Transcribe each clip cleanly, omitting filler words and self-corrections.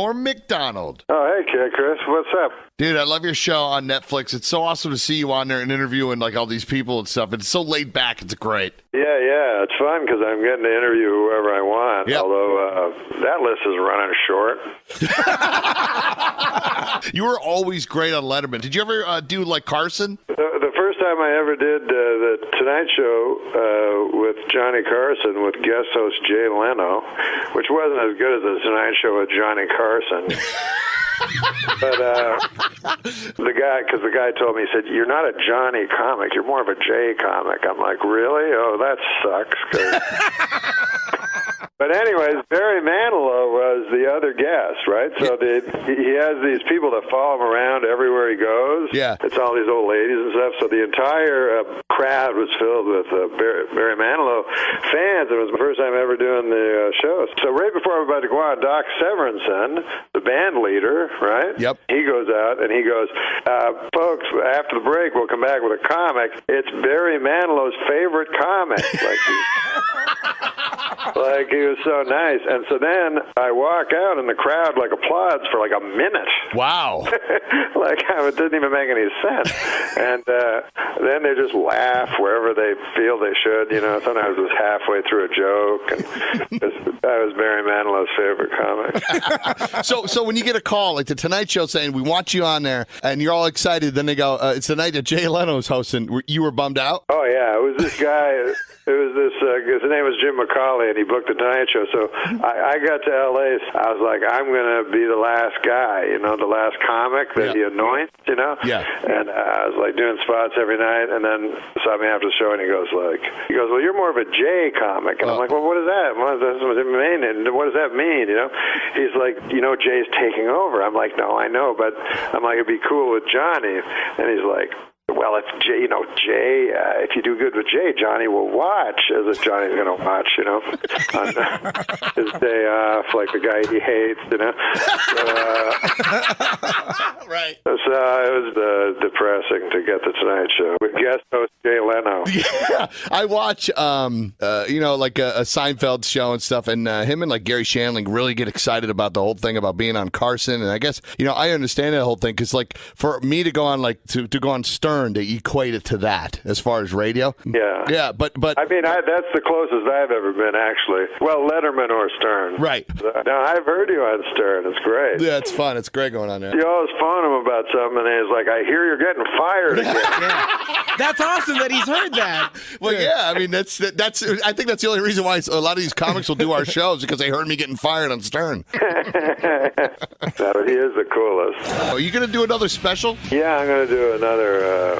Norm MacDonald. Oh, hey, Chris. What's up? Dude, I love your show on Netflix. It's so awesome to see you on there and interviewing like all these people and stuff. It's so laid back. It's great. Yeah, it's fun because I'm getting to interview whoever I want, although that list is running short. You were always great on Letterman. Did you ever do like Carson? The first time I ever did the Tonight Show with Johnny Carson with guest host Jay Leno, which wasn't as good as the Tonight Show with Johnny Carson. But the guy told me, he said, "You're not a Johnny comic, you're more of a Jay comic." I'm like, really? Oh, that sucks. But anyways, Barry Manilow was the other guest, right? So he has these people that follow him around everywhere he goes. Yeah. It's all these old ladies and stuff. So the entire crowd was filled with Barry Manilow fans. It was the first time ever doing the show. So right before I'm about to go on, Doc Severinsen, the band leader, right? Yep. He goes out and he goes, folks, after the break, we'll come back with a comic. It's Barry Manilow's favorite comic. Like he was so nice. And so then I walk out and the crowd like applauds for like a minute. Wow. Like it didn't even make any sense. And then they just laugh wherever they feel they should. You know, sometimes it was halfway through a joke. And that was Barry Manilow's favorite comic. So when you get a call like the Tonight Show saying, we want you on there, and you're all excited, then they go, it's the night that Jay Leno's hosting. You were bummed out? Oh, yeah. It was this guy. His name was Jim McCauley, and he booked the Tonight Show. So I got to L.A., I was like, I'm going to be the last guy, you know, the last comic that he anoints, you know? Yeah. And I was like doing spots every night, and then saw me after the show, and he goes, well, you're more of a Jay comic. And I'm like, well, what is that? What does it mean? And what does that mean, you know? He's like, you know, Jay's taking over. I'm like, no, I know, but I'm like, it'd be cool with Johnny. And he's like, well, if Jay, if you do good with Jay, Johnny will watch, as if Johnny's going to watch, you know, on his day off, like the guy he hates, you know. Right. So it was depressing to get the Tonight Show with guest host Jay Leno. Yeah, I watch, like a Seinfeld show and stuff, and him and like Gary Shandling really get excited about the whole thing about being on Carson, and I guess I understand that whole thing because like for me to go on to go on Stern, to equate it to that as far as radio. Yeah, but I mean, that's the closest I've ever been, actually. Well, Letterman or Stern. Right. No, I've heard you on Stern. It's great. Yeah, it's fun. It's great going on there. You always phone him about something, and he's like, I hear you're getting fired again. Yeah. That's awesome that he's heard that. Well, yeah, I mean, that's. I think that's the only reason why a lot of these comics will do our shows, because they heard me getting fired on Stern. No, he is the coolest. Are you going to do another special? Yeah, I'm going to do another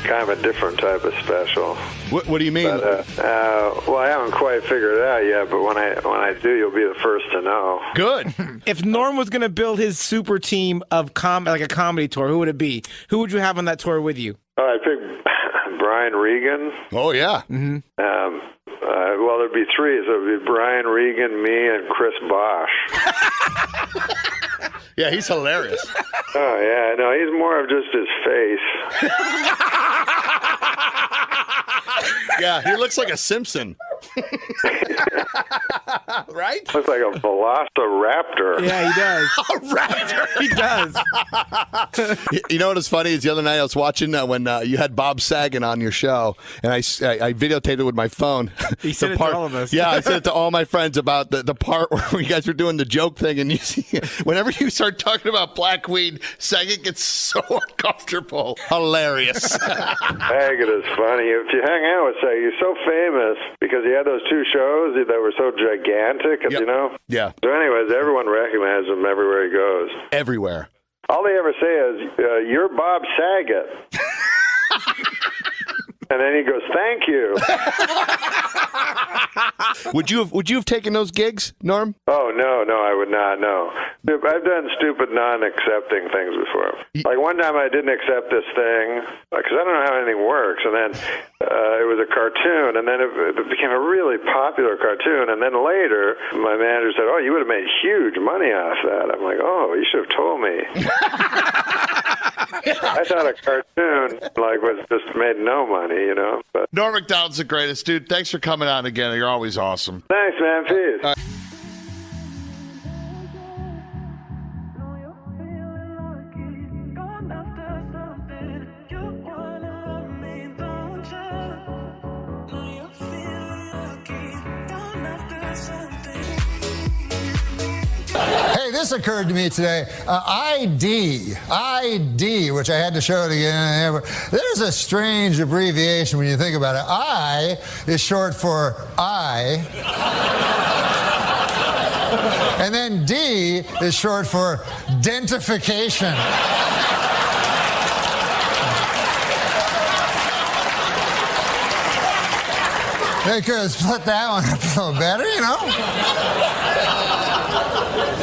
kind of a different type of special. What do you mean? But, well, I haven't quite figured it out yet, but when I do, you'll be the first to know. Good. If Norm was going to build his super team of like a comedy tour, who would it be? Who would you have on that tour with you? I picked Brian Regan. Oh, yeah. Mm-hmm. Well, there'd be three. So it'd be Brian Regan, me, and Chris Bosch. Yeah, he's hilarious. Oh, yeah. No, he's more of just his face. Yeah, he looks like a Simpson. Right? Looks like a velociraptor. Yeah, he does. A raptor. He does. You know what was funny is the other night I was watching when you had Bob Saget on your show, and I videotaped it with my phone. He sent it to all of us. Yeah, I sent it to all my friends about the part where you guys were doing the joke thing, and you see, whenever you start talking about black weed, Saget gets so uncomfortable. Hilarious. Saget is funny. If you hang out with Saget, he's so famous because he had those two shows that were so gigantic, yep. You know? Yeah. So anyways, everyone recognizes him everywhere he goes. Everywhere. All they ever say is, you're Bob Saget. And then he goes, thank you. Would you have taken those gigs, Norm? Oh, no, I would not, no. I've done stupid non-accepting things before. Like one time I didn't accept this thing, because I don't know how anything works, and then it was a cartoon, and then it became a really popular cartoon, and then later my manager said, oh, you would have made huge money off that. I'm like, oh, you should have told me. I thought a cartoon was just made no money, you know. But Norm MacDonald's the greatest, dude. Thanks for coming on again. You're always awesome. Thanks, man. Peace. this occurred to me today. ID, which I had to show it again. There's a strange abbreviation when you think about it. I is short for I. And then D is short for dentification. They could have split that one up a little better, you know?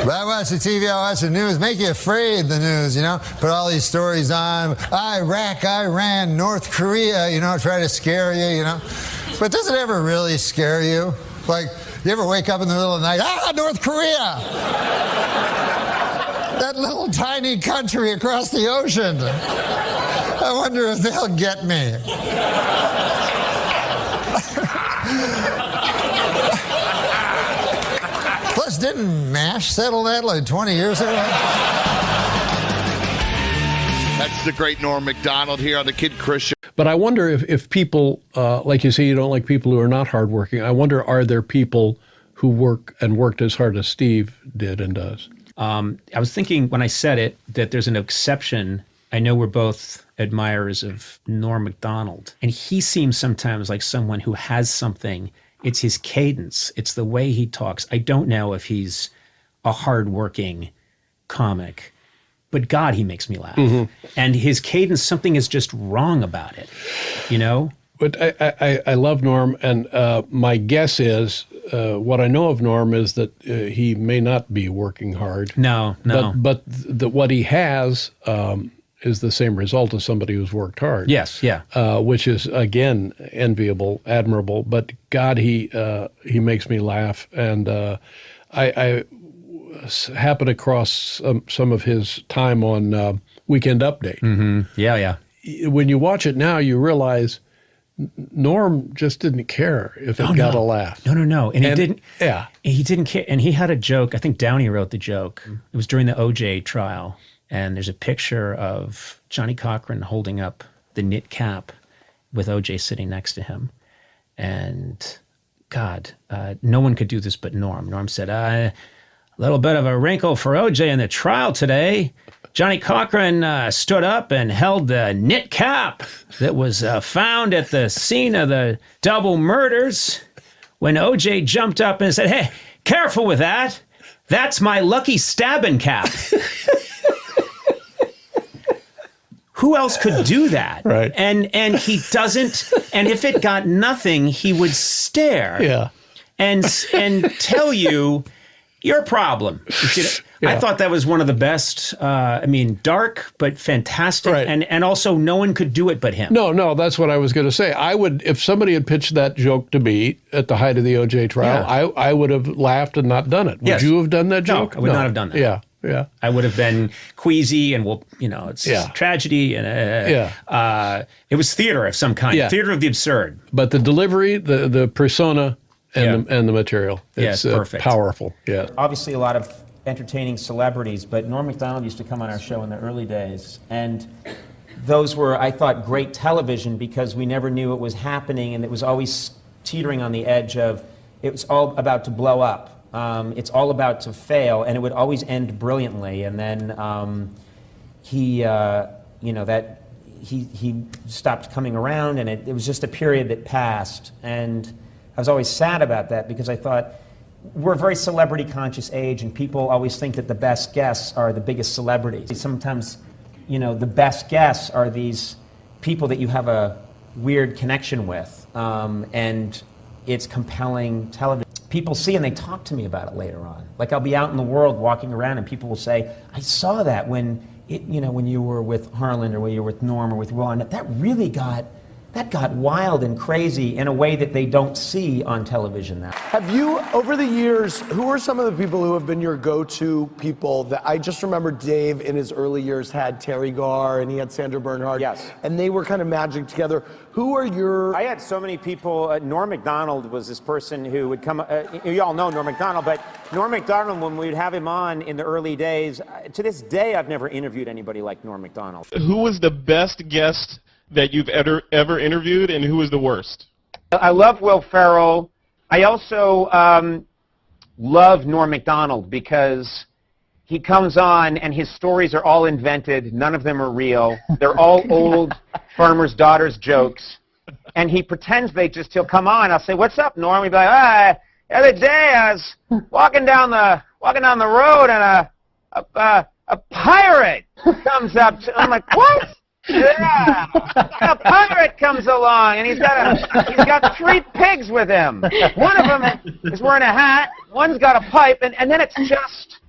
But I watch the TV, I watch the news, make you afraid, the news, you know? Put all these stories on, Iraq, Iran, North Korea, you know, try to scare you, you know? But does it ever really scare you? Like, you ever wake up in the middle of the night, North Korea! That little tiny country across the ocean. I wonder if they'll get me. Plus, didn't MASH settle that like 20 years ago? That's the great Norm MacDonald here on the Kid Chris Show. But I wonder if people, like you say, you don't like people who are not hardworking. I wonder, are there people who work and worked as hard as Steve did and does? I was thinking when I said it that there's an exception. I know we're both admirers of Norm MacDonald, and he seems sometimes like someone who has something. It's his cadence. It's the way he talks. I don't know if he's a hardworking comic, but God, he makes me laugh. Mm-hmm. And his cadence, something is just wrong about it, you know? But I love Norm, and my guess is, what I know of Norm is that he may not be working hard. No. But what he has is the same result as somebody who's worked hard. Yes, yeah. Which is, again, enviable, admirable. But God, he makes me laugh. And I happened across some of his time on Weekend Update. Mm-hmm. Yeah. When you watch it now, you realize Norm just didn't care if it got a laugh. No. And he didn't. Yeah. He didn't care. And he had a joke. I think Downey wrote the joke. It was during the OJ trial. And there's a picture of Johnny Cochran holding up the knit cap with OJ sitting next to him. And God, no one could do this but Norm. Norm said, a little bit of a wrinkle for OJ in the trial today. Johnny Cochran stood up and held the knit cap that was found at the scene of the double murders when OJ jumped up and said, hey, careful with that. That's my lucky stabbing cap. Who else could do that? Right. And he doesn't. And if it got nothing, he would stare. Yeah. And tell you your problem. Yeah. I thought that was one of the best. Dark but fantastic. Right. And also, no one could do it but him. No, that's what I was going to say. I would, if somebody had pitched that joke to me at the height of the OJ trial, I would have laughed and not done it. Would you have done that joke? No, I would not have done that. Yeah. I would have been queasy and it's tragedy and it was theater of some kind, theater of the absurd. But the delivery, the persona, and the material, it's perfect, powerful. Yeah. Obviously, a lot of entertaining celebrities, but Norm MacDonald used to come on our show in the early days, and those were, I thought, great television because we never knew what was happening, and it was always teetering on the edge of it was all about to blow up. It's all about to fail, and it would always end brilliantly. And then he stopped coming around, and it was just a period that passed. And I was always sad about that because I thought we're a very celebrity-conscious age, and people always think that the best guests are the biggest celebrities. Sometimes, the best guests are these people that you have a weird connection with, and it's compelling television. People see and they talk to me about it later on. Like I'll be out in the world walking around and people will say, I saw that when you were with Harlan or when you were with Norm or with Ron. That really got wild and crazy in a way that they don't see on television now. Have you, over the years, who are some of the people who have been your go-to people that I just remember Dave in his early years had Terry Garr and he had Sandra Bernhard. Yes. And they were kind of magic together. Who are your... I had so many people. Norm MacDonald was this person who would come, you all know Norm MacDonald, but Norm MacDonald, when we'd have him on in the early days, to this day I've never interviewed anybody like Norm MacDonald. Who was the best guest that you've ever interviewed, and who was the worst? I love Will Ferrell. I also love Norm MacDonald because he comes on and his stories are all invented. None of them are real. They're all old farmers' daughters jokes. And he pretends he'll come on. I'll say, "What's up, Norm?" He'll be like, the other day I was walking down the road and a pirate comes up. I'm like, "What?" Yeah, a pirate comes along and he's got 3 pigs with him. One of them is wearing a hat. One's got a pipe, and then it's just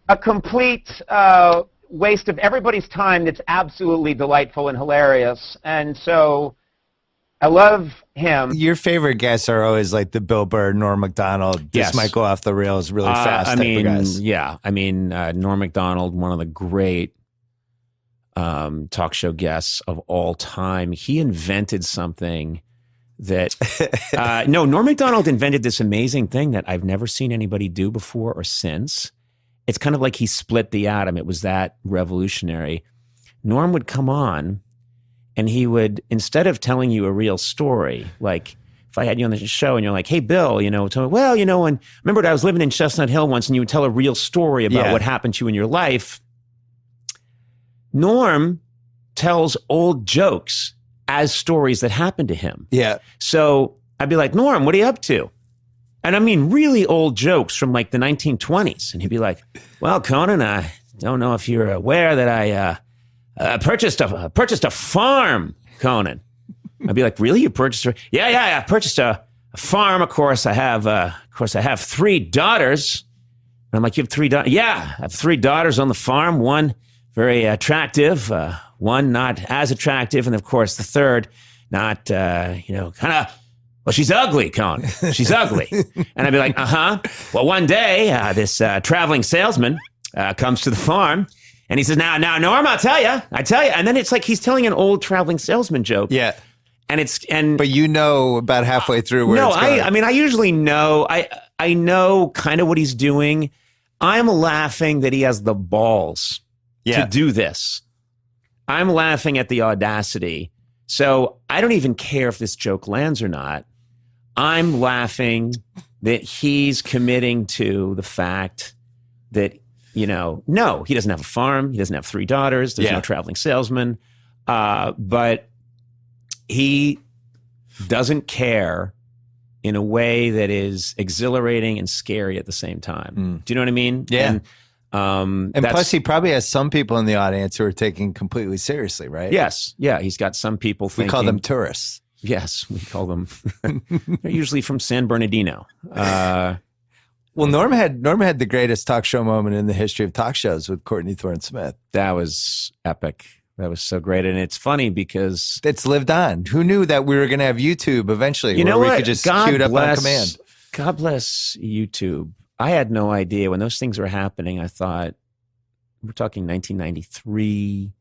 a complete waste of everybody's time. That's absolutely delightful and hilarious. And so I love him. Your favorite guests are always like the Bill Burr, Norm MacDonald. This might go off the rails really fast. Type of guys. Yeah. I mean, Norm MacDonald, one of the great talk show guests of all time. He invented something that Norm MacDonald invented this amazing thing that I've never seen anybody do before or since. It's kind of like he split the atom. It was that revolutionary. Norm would come on and he would, instead of telling you a real story, like if I had you on the show and you're like, "Hey, Bill, tell me, well, when remember I was living in Chestnut Hill once," and you would tell a real story about what happened to you in your life. Norm tells old jokes as stories that happened to him. Yeah. So I'd be like, "Norm, what are you up to?" And I mean, really old jokes from like the 1920s. And he'd be like, "Well, Conan, I don't know if you're aware that I purchased a farm, Conan." I'd be like, "Really? You purchased Yeah, I purchased a farm. Of course, I have 3 daughters." And I'm like, "You have 3 daughters?" "Yeah, I have 3 daughters on the farm. One very attractive, one not as attractive, and of course the third not, kind of, well, she's ugly, Conan. She's ugly." And I'd be like, "Well, one day this traveling salesman comes to the farm." And he says, now, Norm, I tell you. And then it's like he's telling an old traveling salesman joke. Yeah. But about halfway through where it's going. I mean, I usually know. I know kind of what he's doing. I'm laughing that he has the balls to do this. I'm laughing at the audacity. So I don't even care if this joke lands or not. I'm laughing that he's committing to the fact that, no, he doesn't have a farm. He doesn't have 3 daughters. There's no traveling salesman. But he doesn't care in a way that is exhilarating and scary at the same time. Do you know what I mean? Yeah. And plus, he probably has some people in the audience who are taking completely seriously, right? Yes. Yeah. He's got some people thinking. We call them tourists. Yes. We call them. They're usually from San Bernardino. Well, Norm had the greatest talk show moment in the history of talk shows with Courtney Thorne Smith. That was epic. That was so great. And it's funny because it's lived on. Who knew that we were going to have YouTube eventually where we could just queue it up on command? God bless YouTube. I had no idea when those things were happening. I thought, we're talking 1993,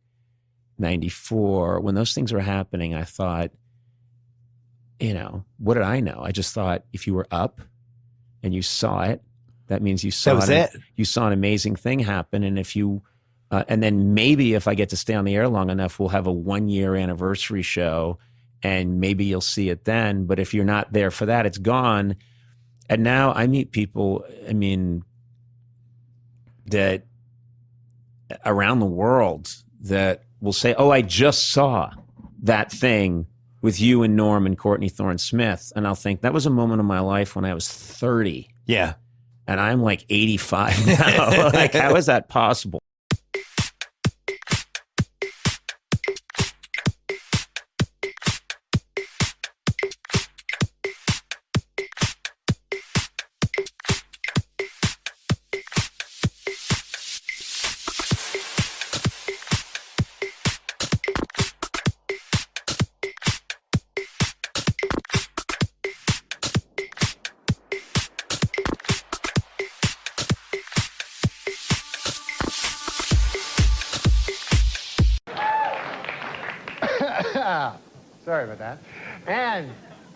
94. When those things were happening, I thought, what did I know? I just thought if you were up and you saw it, that means you saw you saw an amazing thing happen. And if you, and then maybe if I get to stay on the air long enough, we'll have a 1-year anniversary show and maybe you'll see it then. But if you're not there for that, it's gone. And now I meet people, that around the world that will say, "Oh, I just saw that thing with you and Norm and Courtney Thorne Smith." And I'll think, that was a moment of my life when I was 30. Yeah. And I'm like 85 now. Like, how is that possible? Sorry about that. And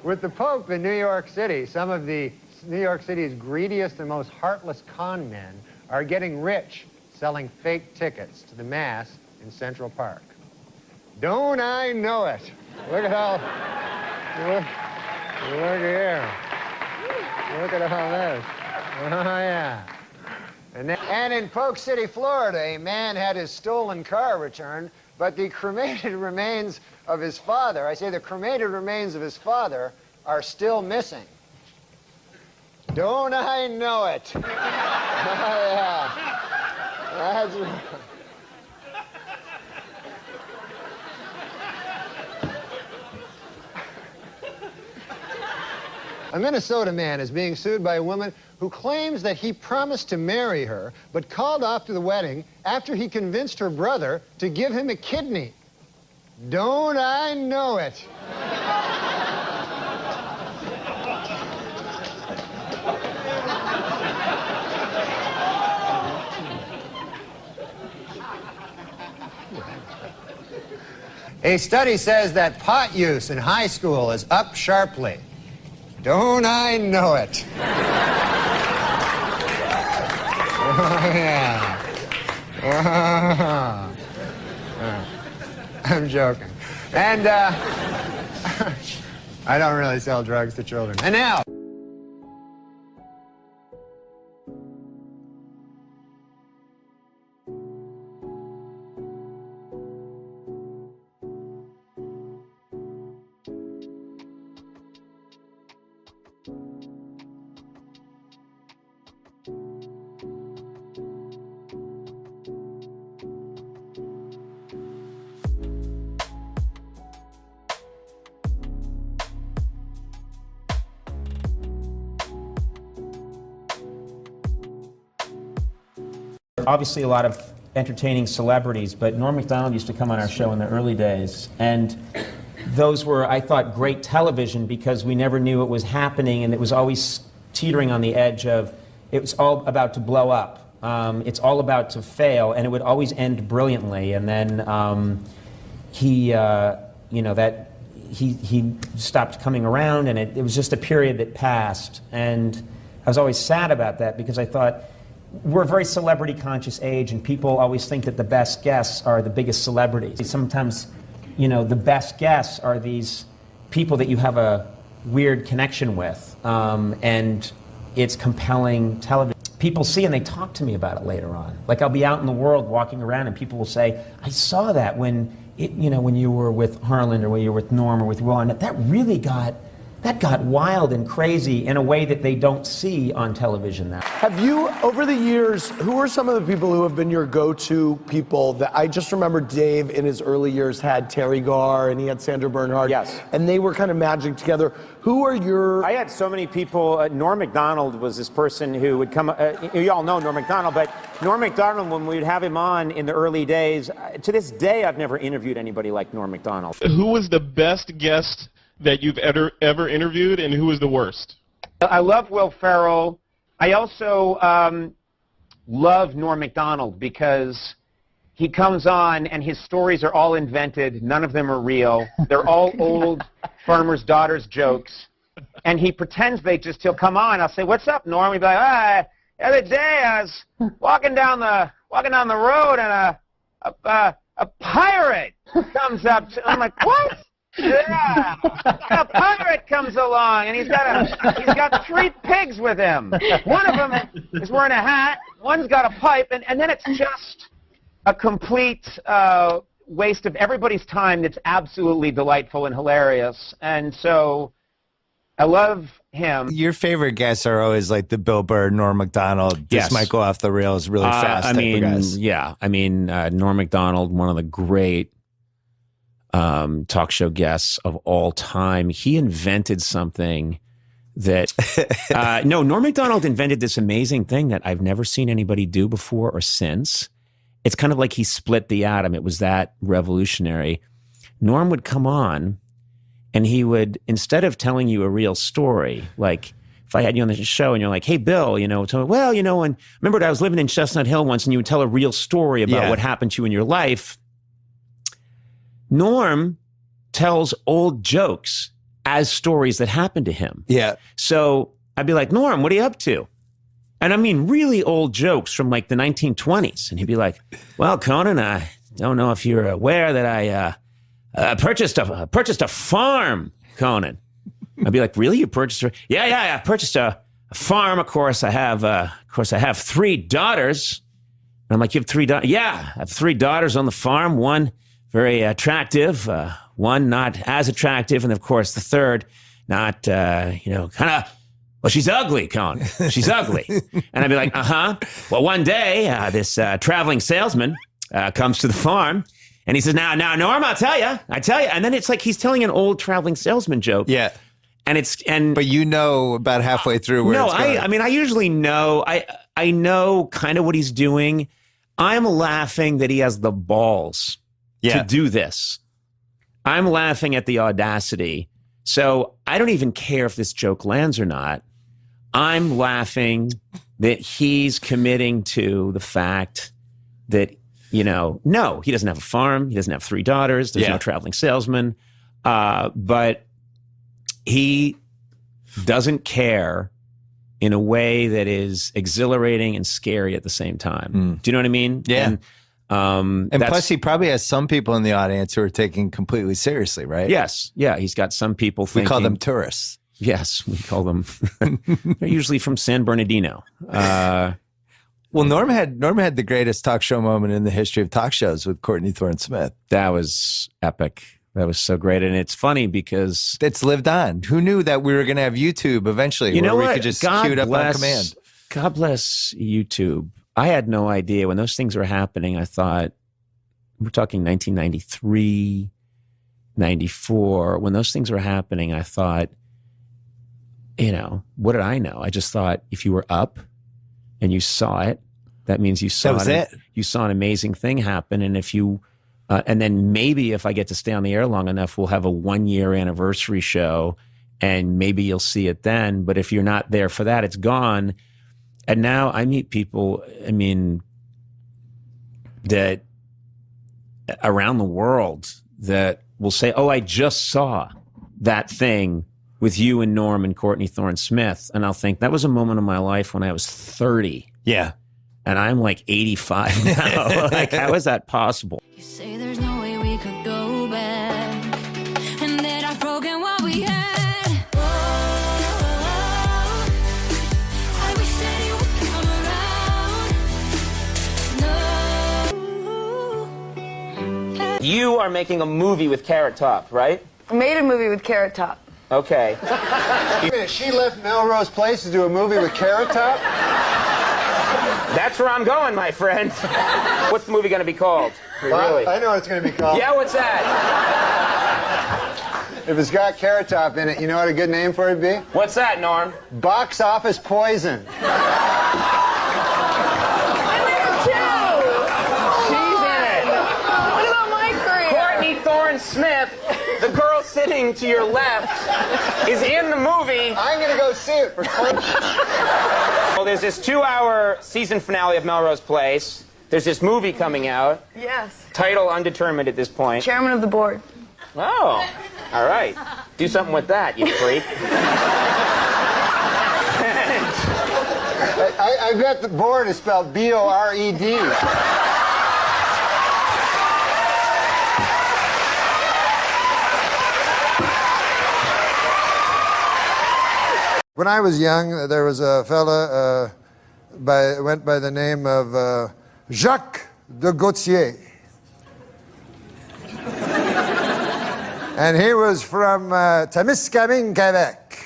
with the Pope in New York City, some of the New York City's greediest and most heartless con men are getting rich selling fake tickets to the Mass in Central Park. Don't I know it? Look at all... Look here. Look at all this. Oh, yeah. And in Polk City, Florida, a man had his stolen car returned, but the cremated remains of his father, I say the cremated remains of his father, are still missing. Don't I know it? Yeah. That's right. A Minnesota man is being sued by a woman who claims that he promised to marry her, but called off to the wedding after he convinced her brother to give him a kidney. Don't I know it? A study says that pot use in high school is up sharply. Don't I know it? Oh, yeah. I'm joking. And, I don't really sell drugs to children. And now... Obviously a lot of entertaining celebrities, but Norm Macdonald used to come on our show in the early days, and those were, I thought, great television because we never knew what was happening, and it was always teetering on the edge of, it was all about to blow up. It's all about to fail, and it would always end brilliantly, and then he stopped coming around, and it was just a period that passed, and I was always sad about that because I thought, we're a very celebrity-conscious age, and people always think that the best guests are the biggest celebrities. Sometimes, the best guests are these people that you have a weird connection with, and it's compelling television. People see and they talk to me about it later on. Like I'll be out in the world walking around, and people will say, "I saw that when you were with Harlan, or when you were with Norm, or with Will, and that really got wild and crazy in a way that they don't see on television now." Have you, over the years, who are some of the people who have been your go-to people that I just remember Dave in his early years had Terry Garr and he had Sandra Bernhard. Yes. And they were kind of magic together. Who are your... I had so many people. Norm Macdonald was this person who would come, you all know Norm Macdonald, but Norm Macdonald, when we would have him on in the early days, to this day I've never interviewed anybody like Norm Macdonald. Who was the best guest that you've ever interviewed, and who was the worst? I love Will Ferrell. I also love Norm Macdonald because he comes on and his stories are all invented. None of them are real. They're all old farmers' daughters' jokes. And he pretends he'll come on. I'll say, "What's up, Norm?" He'd be like, "Ah, the other day I was walking down the road and a pirate comes up to..." I'm like, "What?" Yeah, a pirate comes along, and he's got 3 pigs with him. One of them is wearing a hat, one's got a pipe, and then it's just a complete waste of everybody's time that's absolutely delightful and hilarious. And so I love him. Your favorite guests are always like the Bill Burr, Norm Macdonald. Yes. This might go off the rails really fast. I type of guys. Norm Macdonald, one of the great talk show guests of all time. He invented something that Norm Macdonald invented this amazing thing that I've never seen anybody do before or since. It's kind of like he split the atom. It was that revolutionary. Norm would come on and he would, instead of telling you a real story, like if I had you on the show and you're like, "Hey, Bill, tell me, well, and remember I was living in Chestnut Hill once," and you would tell a real story about what happened to you in your life. Norm tells old jokes as stories that happened to him. Yeah. So I'd be like, "Norm, what are you up to?" And I mean really old jokes from like the 1920s. And he'd be like, "Well, Conan, I don't know if you're aware that I purchased a farm, Conan." I'd be like, "Really? You purchased a..." Yeah, I purchased a farm. Of course, I have 3 daughters. And I'm like, you have 3 daughters? Yeah, I have 3 daughters on the farm. One very attractive, one not as attractive, and of course the third not, kind of. Well, she's ugly, Cohen. She's ugly. And I'd be like, Well, one day, this traveling salesman comes to the farm, and he says, now, Norm, I tell you. And then it's like he's telling an old traveling salesman joke. Yeah. But you know about halfway through where it's going. I mean, I usually know. I know kind of what he's doing. I'm laughing that he has the balls to do this. I'm laughing at the audacity. So I don't even care if this joke lands or not. I'm laughing that he's committing to the fact that, no, he doesn't have a farm. He doesn't have 3 daughters. There's no traveling salesman. But he doesn't care in a way that is exhilarating and scary at the same time. Do you know what I mean? Yeah. And plus, he probably has some people in the audience who are taking completely seriously, right? Yes. Yeah. He's got some people thinking. We call them tourists. Yes, we call them. They're usually from San Bernardino. Well, Norm had the greatest talk show moment in the history of talk shows with Courtney Thorne Smith. That was epic. That was so great. And it's funny because it's lived on. Who knew that we were going to have YouTube eventually? You know what? We could just queue it up on command. God bless YouTube. I had no idea when those things were happening. I thought, we're talking 1993, 94. When those things were happening, I thought, what did I know? I just thought if you were up and you saw it, that means you saw You saw an amazing thing happen. And if you, and then maybe if I get to stay on the air long enough, we'll have a 1-year anniversary show, and maybe you'll see it then. But if you're not there for that, it's gone. And now I meet people, that around the world that will say, oh, I just saw that thing with you and Norm and Courtney Thorne Smith. And I'll think, that was a moment in my life when I was 30. Yeah. And I'm like 85 now. Like, how is that possible? You say there's no way we could go back, and that I've broken what we had. I wish that you would come around. You are making a movie with Carrot Top, right? I made a movie with Carrot Top. Okay. She left Melrose Place to do a movie with Carrot Top? That's where I'm going, my friend. What's the movie going to be called? Well, I know what it's going to be called. Yeah, what's that? If it's got Carrot Top in it, you know what a good name for it would be? What's that, Norm? Box Office Poison. Smith, the girl sitting to your left, is in the movie. I'm going to go see it for fun. Well, there's this 2-hour season finale of Melrose Place. There's this movie coming out. Yes. Title undetermined at this point. Chairman of the board. Oh, all right. Do something with that, you freak. I bet the board is spelled B-O-R-E-D. When I was young, there was a fella went by the name of Jacques de Gautier. And he was from Témiscamingue, Quebec.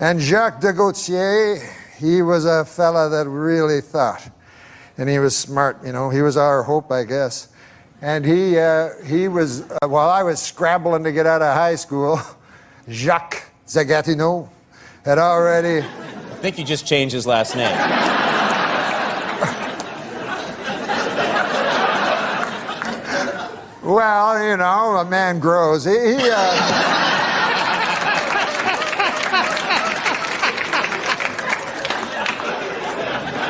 And Jacques de Gautier, he was a fella that really thought. And he was smart, he was our hope, I guess. And he was, while I was scrambling to get out of high school, Jacques Zagatino had already... I think you just changed his last name. Well, a man grows.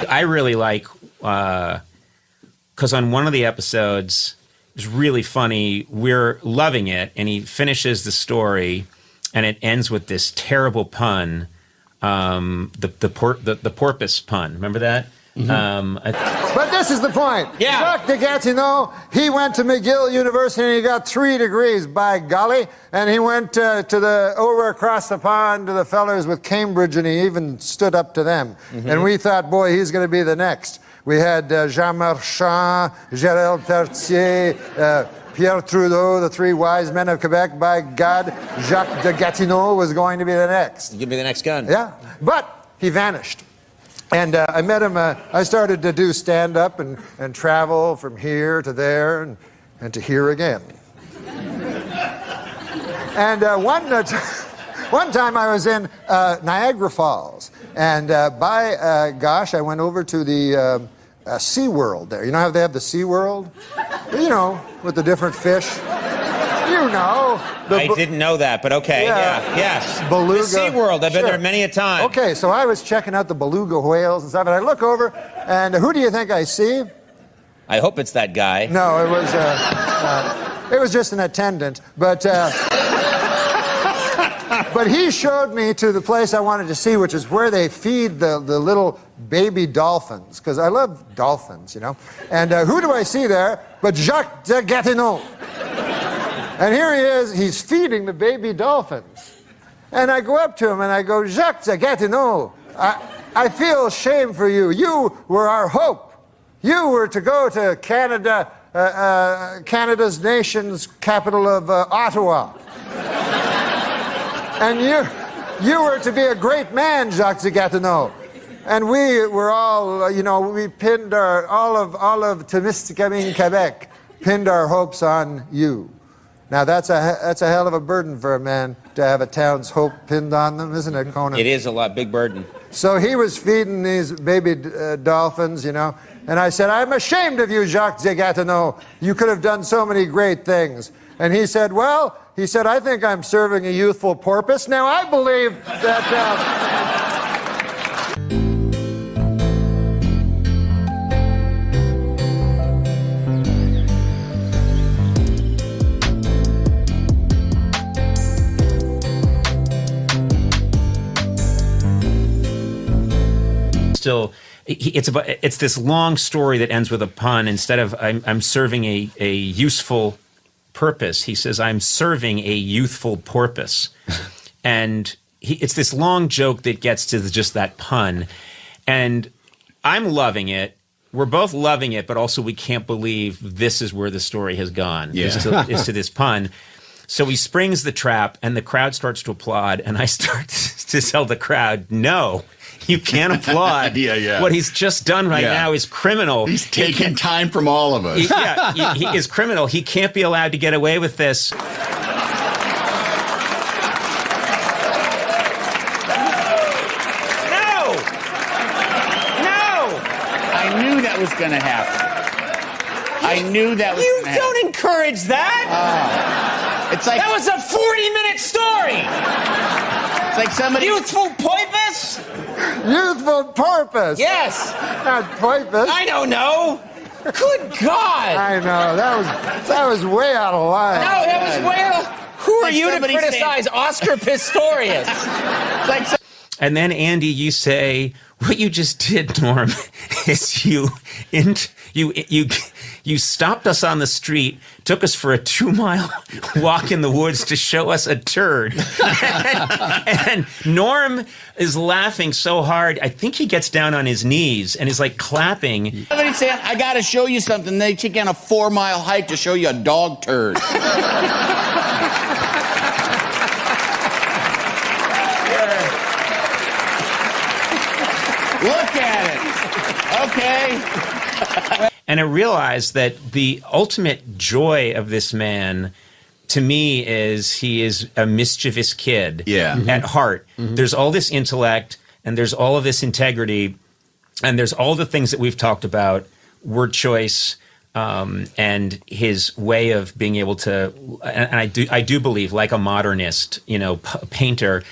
I really like, because on one of the episodes, it was really funny, we're loving it, and he finishes the story, and it ends with this terrible pun, the porpoise pun. Remember that? But this is the point. Yeah. Jacques de Gatineau, he went to McGill University and he got 3 degrees, by golly. And he went over across the pond to the fellers with Cambridge, and he even stood up to them. And we thought, boy, he's going to be the next. We had Jean Marchand, Gérald Pertier, Pierre Trudeau, the 3 wise men of Quebec. By God, Jacques de Gatineau was going to be the next. Give me the next gun. Yeah, but he vanished. And I met him, I started to do stand-up and travel from here to there and to here again. And one time I was in Niagara Falls, and gosh, I went over to the SeaWorld there. You know how they have the SeaWorld? You know, with the different fish. You know. I didn't know that, but okay. Yeah. Yes. Beluga. The SeaWorld. I've been there many a time. Okay, so I was checking out the beluga whales and stuff, and I look over, and who do you think I see? I hope it's that guy. No, it was just an attendant, but he showed me to the place I wanted to see, which is where they feed the little baby dolphins, because I love dolphins, you know. And who do I see there but Jacques de Gatineau? And here he is, he's feeding the baby dolphins. And I go up to him and I go, Jacques de Gatineau, I feel shame for you. You were our hope. You were to go to Canada, Canada's nation's capital of Ottawa. And you were to be a great man, Jacques de Gatineau. And we were all, we pinned all of Témiscamingue, Quebec, pinned our hopes on you. Now that's a hell of a burden for a man to have a town's hope pinned on them, isn't it, Conan? It is a big burden. So he was feeding these baby dolphins, and I said, I'm ashamed of you, Jacques de Gatineau. You could have done so many great things. And he said, I think I'm serving a youthful porpoise. Now I believe that... Still, it's this long story that ends with a pun. Instead of I'm serving a useful purpose, he says I'm serving a youthful porpoise, and it's this long joke that gets to just that pun, and I'm loving it. We're both loving it, but also we can't believe this is where the story has gone. Yeah. is to this pun. So he springs the trap, and the crowd starts to applaud, and I start to tell the crowd, no. You can't applaud. Yeah. What he's just done right now is criminal. He's taking time from all of us. He is criminal. He can't be allowed to get away with this. No! I knew that was going to happen. I knew that was going to happen. You don't encourage that. It's like... That was a 40-minute story. It's like somebody... Youthful porpoise? Youthful porpoise. Yes. Not porpoise. I don't know. Good God. I know. That was way out of line. No, that was way out of... Who are you to criticize Oscar Pistorius? And then, Andy, you say, what you just did, Norm, is you stopped us on the street, took us for a 2-mile walk in the woods to show us a turd. and Norm is laughing so hard, I think he gets down on his knees and is like clapping. Somebody's saying, I got to show you something. They take on a 4-mile hike to show you a dog turd. Look at it. Okay. And I realized that the ultimate joy of this man, to me, is he is a mischievous kid at heart. There's all this intellect, and there's all of this integrity, and there's all the things that we've talked about, word choice, and his way of being able to, and I do believe, like a modernist, painter,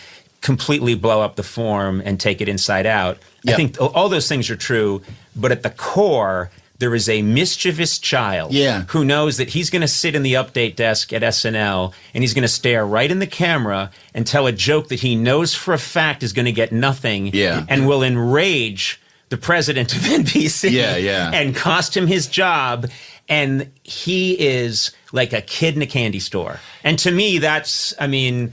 completely blow up the form and take it inside out. I think all those things are true, but at the core, there is a mischievous child who knows that he's going to sit in the update desk at SNL and he's going to stare right in the camera and tell a joke that he knows for a fact is going to get nothing and will enrage the president of NBC. Yeah. And cost him his job. And he is like a kid in a candy store. And to me, that's, I mean,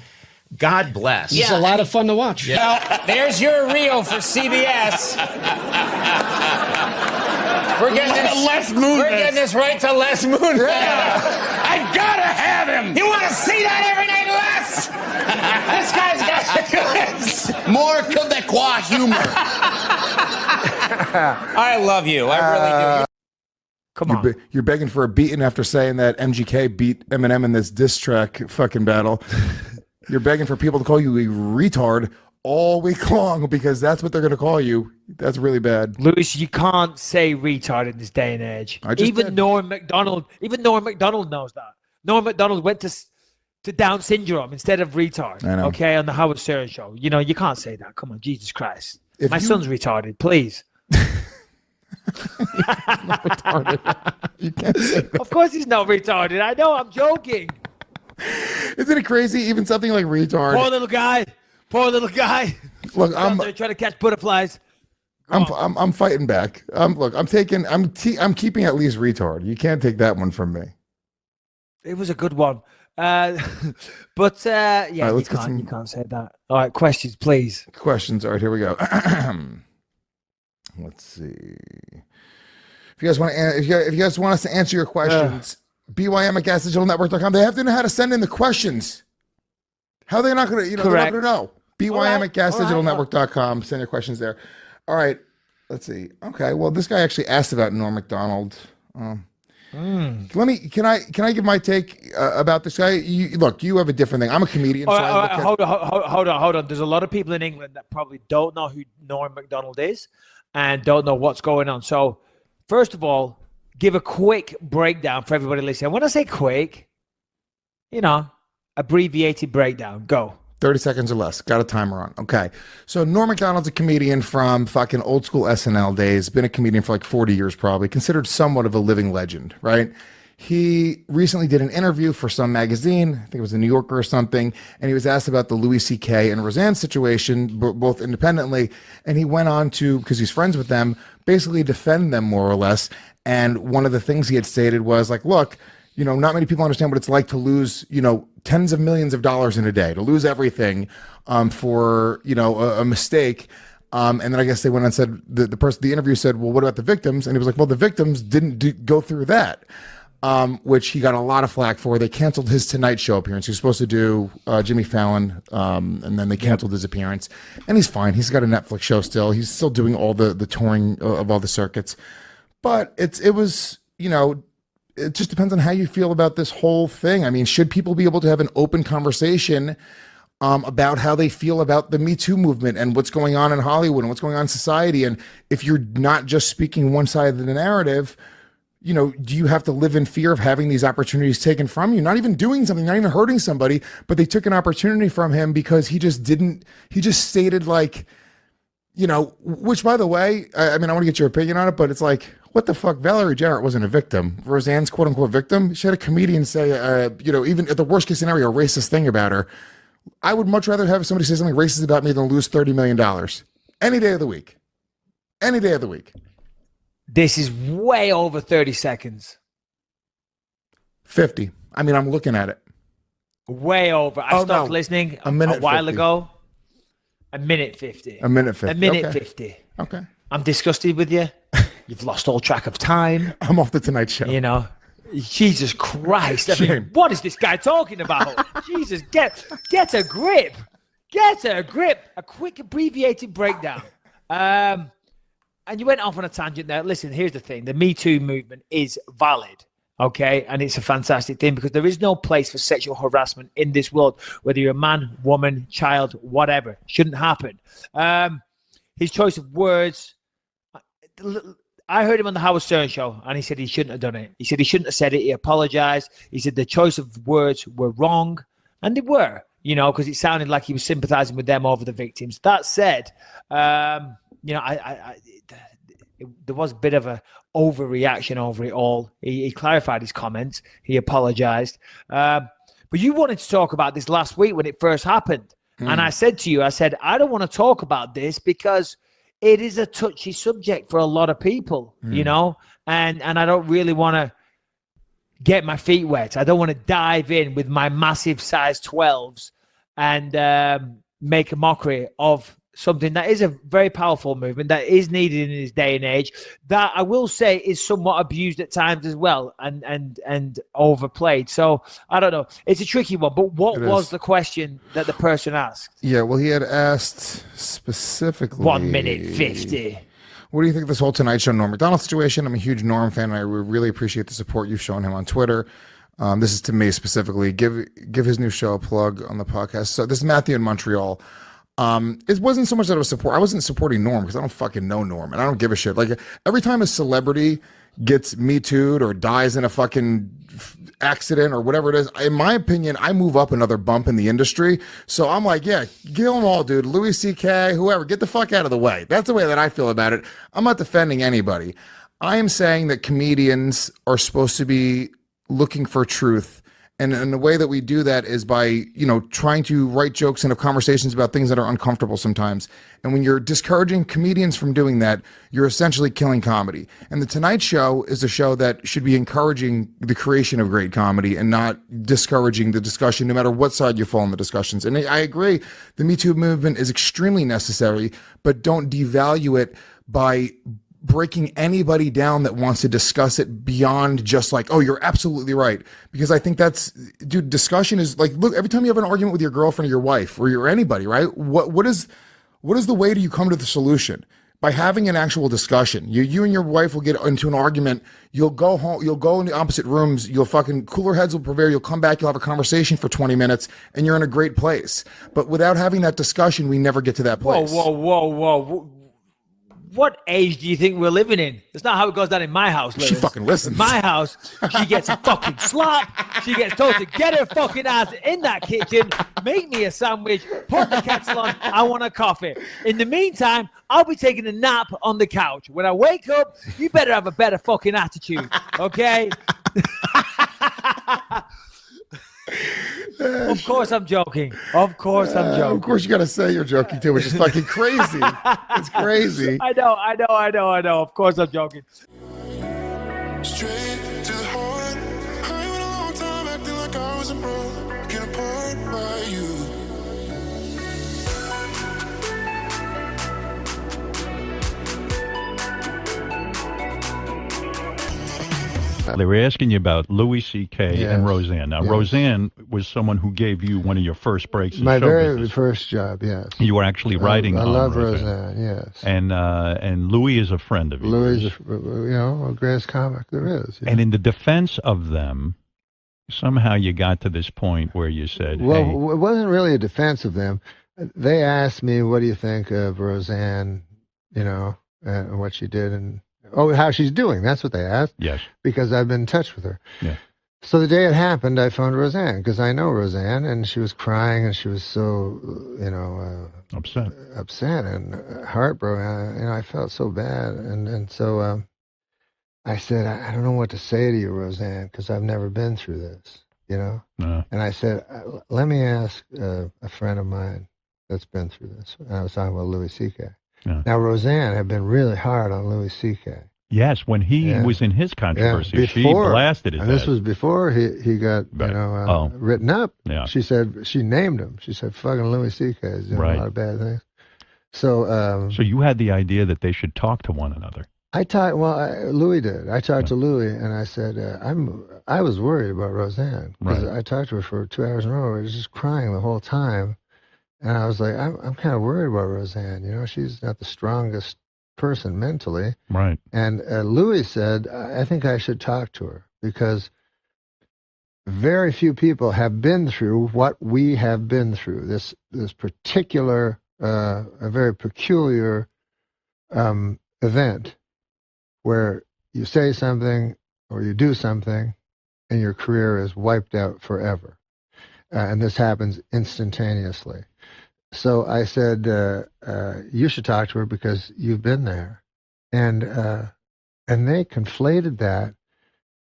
God bless. It's a lot of fun to watch. Yeah. Well, there's your reel for CBS. We're getting this right to Les Moonves. Yeah. I gotta have him. You want to see that every night, Les? This guy's got the goods. More Quebecois humor. I love you. I really do. Come on. You're begging for a beating after saying that MGK beat Eminem in this diss track fucking battle. You're begging for people to call you a retard all week long because that's what they're going to call you. That's really bad. Lewis, you can't say retard in this day and age. Even Norm MacDonald knows that. Norm MacDonald went to Down syndrome instead of retard. I know. Okay, on the Howard Stern show. You know, you can't say that. Come on, Jesus Christ. If My son's retarded, please. Not retarded. You can't say that. Of course he's not retarded. I know, I'm joking. Isn't it crazy? Even something like retard. Poor little guy. Look, I'm trying to catch butterflies. I'm fighting back. I'm keeping at least retard. You can't take that one from me. It was a good one. Yeah, right, you can't say that. All right, questions, please. Questions. All right, here we go. Let's see. If you guys want us to answer your questions, BYM@gasdigitalnetwork.com. They have to know how to send in the questions. How are they not going to? They're not going to know. BYM@gasdigitalnetwork.com. Send your questions there. All right. Let's see. Okay. Well, this guy actually asked about Norm MacDonald. Can I give my take about this guy? You have a different thing. I'm a comedian. Hold on. There's a lot of people in England that probably don't know who Norm MacDonald is and don't know what's going on. So, first of all, give a quick breakdown for everybody listening. When I say quick, abbreviated breakdown. Go. 30 seconds or less. Got a timer on. Okay. So Norm MacDonald's a comedian from fucking old school SNL days. Been a comedian for like 40 years probably. Considered somewhat of a living legend, right? He recently did an interview for some magazine. I think it was the New Yorker or something. And he was asked about the Louis C.K. and Roseanne situation, both independently. And he went on to, because he's friends with them, basically defend them more or less. And one of the things he had stated was like, look, not many people understand what it's like to lose, tens of millions of dollars in a day, to lose everything for, a mistake. And then I guess they went on and said, the interview said, well, what about the victims? And he was like, well, the victims didn't go through that, which he got a lot of flack for. They canceled his Tonight Show appearance. He was supposed to do Jimmy Fallon, and then they canceled his appearance. And he's fine. He's got a Netflix show still. He's still doing all the touring of all the circuits. But it was, it just depends on how you feel about this whole thing. I mean, should people be able to have an open conversation about how they feel about the Me Too movement and what's going on in Hollywood and what's going on in society? And if you're not just speaking one side of the narrative, do you have to live in fear of having these opportunities taken from you? Not even doing something, not even hurting somebody, but they took an opportunity from him because he just stated like, which by the way, I mean, I want to get your opinion on it, but it's like, what the fuck? Valerie Jarrett wasn't a victim. Roseanne's quote unquote victim. She had a comedian say, even at the worst case scenario, a racist thing about her. I would much rather have somebody say something racist about me than lose $30 million. Any day of the week. Any day of the week. This is way over 30 seconds. 50. I mean, I'm looking at it. Way over. I stopped listening a while 50. ago. A minute 50. A minute 50. A minute Okay. 50. Okay. I'm disgusted with you. You've lost all track of time. I'm off the Tonight Show. Jesus Christ. I mean, Shame. what is this guy talking about? Jesus, get a grip. Get a grip. A quick abbreviated breakdown. And you went off on a tangent there. Listen, here's the thing. The Me Too movement is valid. Okay, and it's a fantastic thing because there is no place for sexual harassment in this world, whether you're a man, woman, child, whatever. Shouldn't happen. His choice of words, I heard him on the Howard Stern show, and he said he shouldn't have done it. He said he shouldn't have said it. He apologized. He said the choice of words were wrong, and they were, because it sounded like he was sympathizing with them over the victims. That said, there was a bit of a overreaction over it all. He clarified his comments. He apologized. But you wanted to talk about this last week when it first happened. And I said to you, I don't want to talk about this because it is a touchy subject for a lot of people, you know, and I don't really want to get my feet wet. I don't want to dive in with my massive size 12s and make a mockery of something that is a very powerful movement that is needed in this day and age, that I will say is somewhat abused at times as well and overplayed. So I don't know. It's a tricky one, but what was the question that the person asked? Yeah, well, he had asked specifically 1 minute 50. What do you think of this whole Tonight Show Norm MacDonald situation? I'm a huge Norm fan, and I really appreciate the support you've shown him on Twitter. This is to me specifically. Give his new show a plug on the podcast. So this is Matthew in Montreal. It wasn't so much that I wasn't supporting Norm because I don't fucking know Norm, and I don't give a shit. Like, every time a celebrity gets Me Too'd or dies in a fucking accident or whatever it is, in my opinion, I move up another bump in the industry. So I'm like, yeah, kill them all, dude. Louis C.K., whoever, get the fuck out of the way. That's the way that I feel about it. I'm not defending anybody. I am saying that comedians are supposed to be looking for truth. And the way that we do that is by, you know, trying to write jokes and have conversations about things that are uncomfortable sometimes. And when you're discouraging comedians from doing that, you're essentially killing comedy. And The Tonight Show is a show that should be encouraging the creation of great comedy and not discouraging the discussion, no matter what side you fall in the discussions. And I agree, the Me Too movement is extremely necessary, but don't devalue it by breaking anybody down that wants to discuss it beyond just like, oh, you're absolutely right. Because I think that's, dude, discussion is like, look, every time you have an argument with your girlfriend or your wife or your anybody, right? What is the way do you come to the solution? By having an actual discussion. You and your wife will get into an argument. You'll go home. You'll go in the opposite rooms. You'll fucking, cooler heads will prevail. You'll come back. You'll have a conversation for 20 minutes and you're in a great place. But without having that discussion, we never get to that place. Whoa. What age do you think we're living in? That's not how it goes down in my house, Lewis. She fucking listens. In my house, she gets a fucking slap. She gets told to get her fucking ass in that kitchen, make me a sandwich, put the kettle on, I want a coffee. In the meantime, I'll be taking a nap on the couch. When I wake up, you better have a better fucking attitude, okay? Of course I'm joking. Of course I'm joking. Of course you got to say you're joking too, which is fucking crazy. It's crazy. I know. Of course I'm joking. Straight to the heart. I went a long time acting like I was a broken apart by you. They were asking you about Louis C.K. and Roseanne. Now, Roseanne was someone who gave you one of your first breaks in my show very business. first job, yes. You were actually writing I on love Roseanne. yes. And Louis is a friend of yours. Louis is, the greatest comic there is. And in the defense of them, somehow you got to this point where you said, well, hey. it wasn't really a defense of them. They asked me, what do you think of Roseanne, and what she did, and how she's doing. That's what they asked. Yes. Because I've been in touch with her. Yeah. So the day it happened, I phoned Roseanne because I know Roseanne, and she was crying, and she was so, upset and heartbroken. I felt so bad, and so I said, I don't know what to say to you, Roseanne, because I've never been through this, No. And I said, let me ask a friend of mine that's been through this. And I was talking about Louis C.K. Yeah. Now, Roseanne had been really hard on Louis C.K. Yes, when he was in his controversy, she blasted his and this ass. was before he got written up. Yeah. She said, she named him. She said, fucking Louis C.K. is doing a lot of bad things. So you had the idea that they should talk to one another. Louis did. I talked to Louis, and I said, I was worried about Roseanne because I talked to her for 2 hours in a row. I was just crying the whole time. And I was like, I'm kind of worried about Roseanne. She's not the strongest person mentally. Right. And Louis said, I think I should talk to her because very few people have been through what we have been through. This particular, a very peculiar event where you say something or you do something and your career is wiped out forever. And this happens instantaneously. So I said, you should talk to her because you've been there. And they conflated that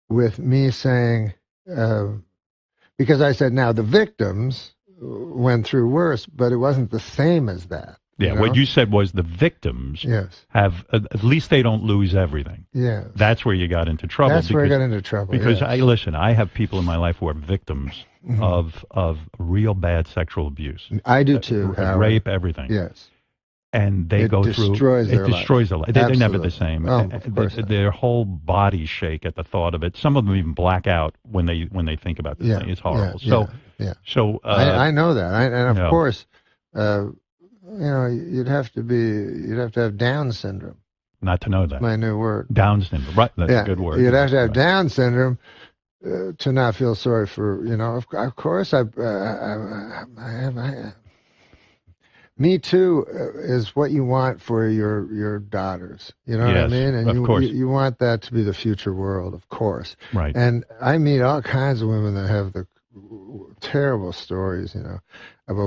with me saying, because I said, now the victims went through worse, but it wasn't the same as that. Yeah, what you said was the victims have, at least they don't lose everything. Yeah. That's where you got into trouble. That's where I got into trouble. Because yes. I have people in my life who are victims of real bad sexual abuse. I do too. Rape, everything. Yes. And they go through. It destroys their life. They're never the same. Oh, of course their whole bodies shake at the thought of it. Some of them even black out when they think about this thing. It's horrible. I know that. And of course, you'd have to have Down syndrome. Not to know that. My new word. Down syndrome. Right. That's a good word. You'd have to have Down syndrome to not feel sorry for, of course, I have. Me Too is what you want for your daughters. You know what I mean? And you want that to be the future world, of course. Right. And I meet all kinds of women that have the terrible stories, about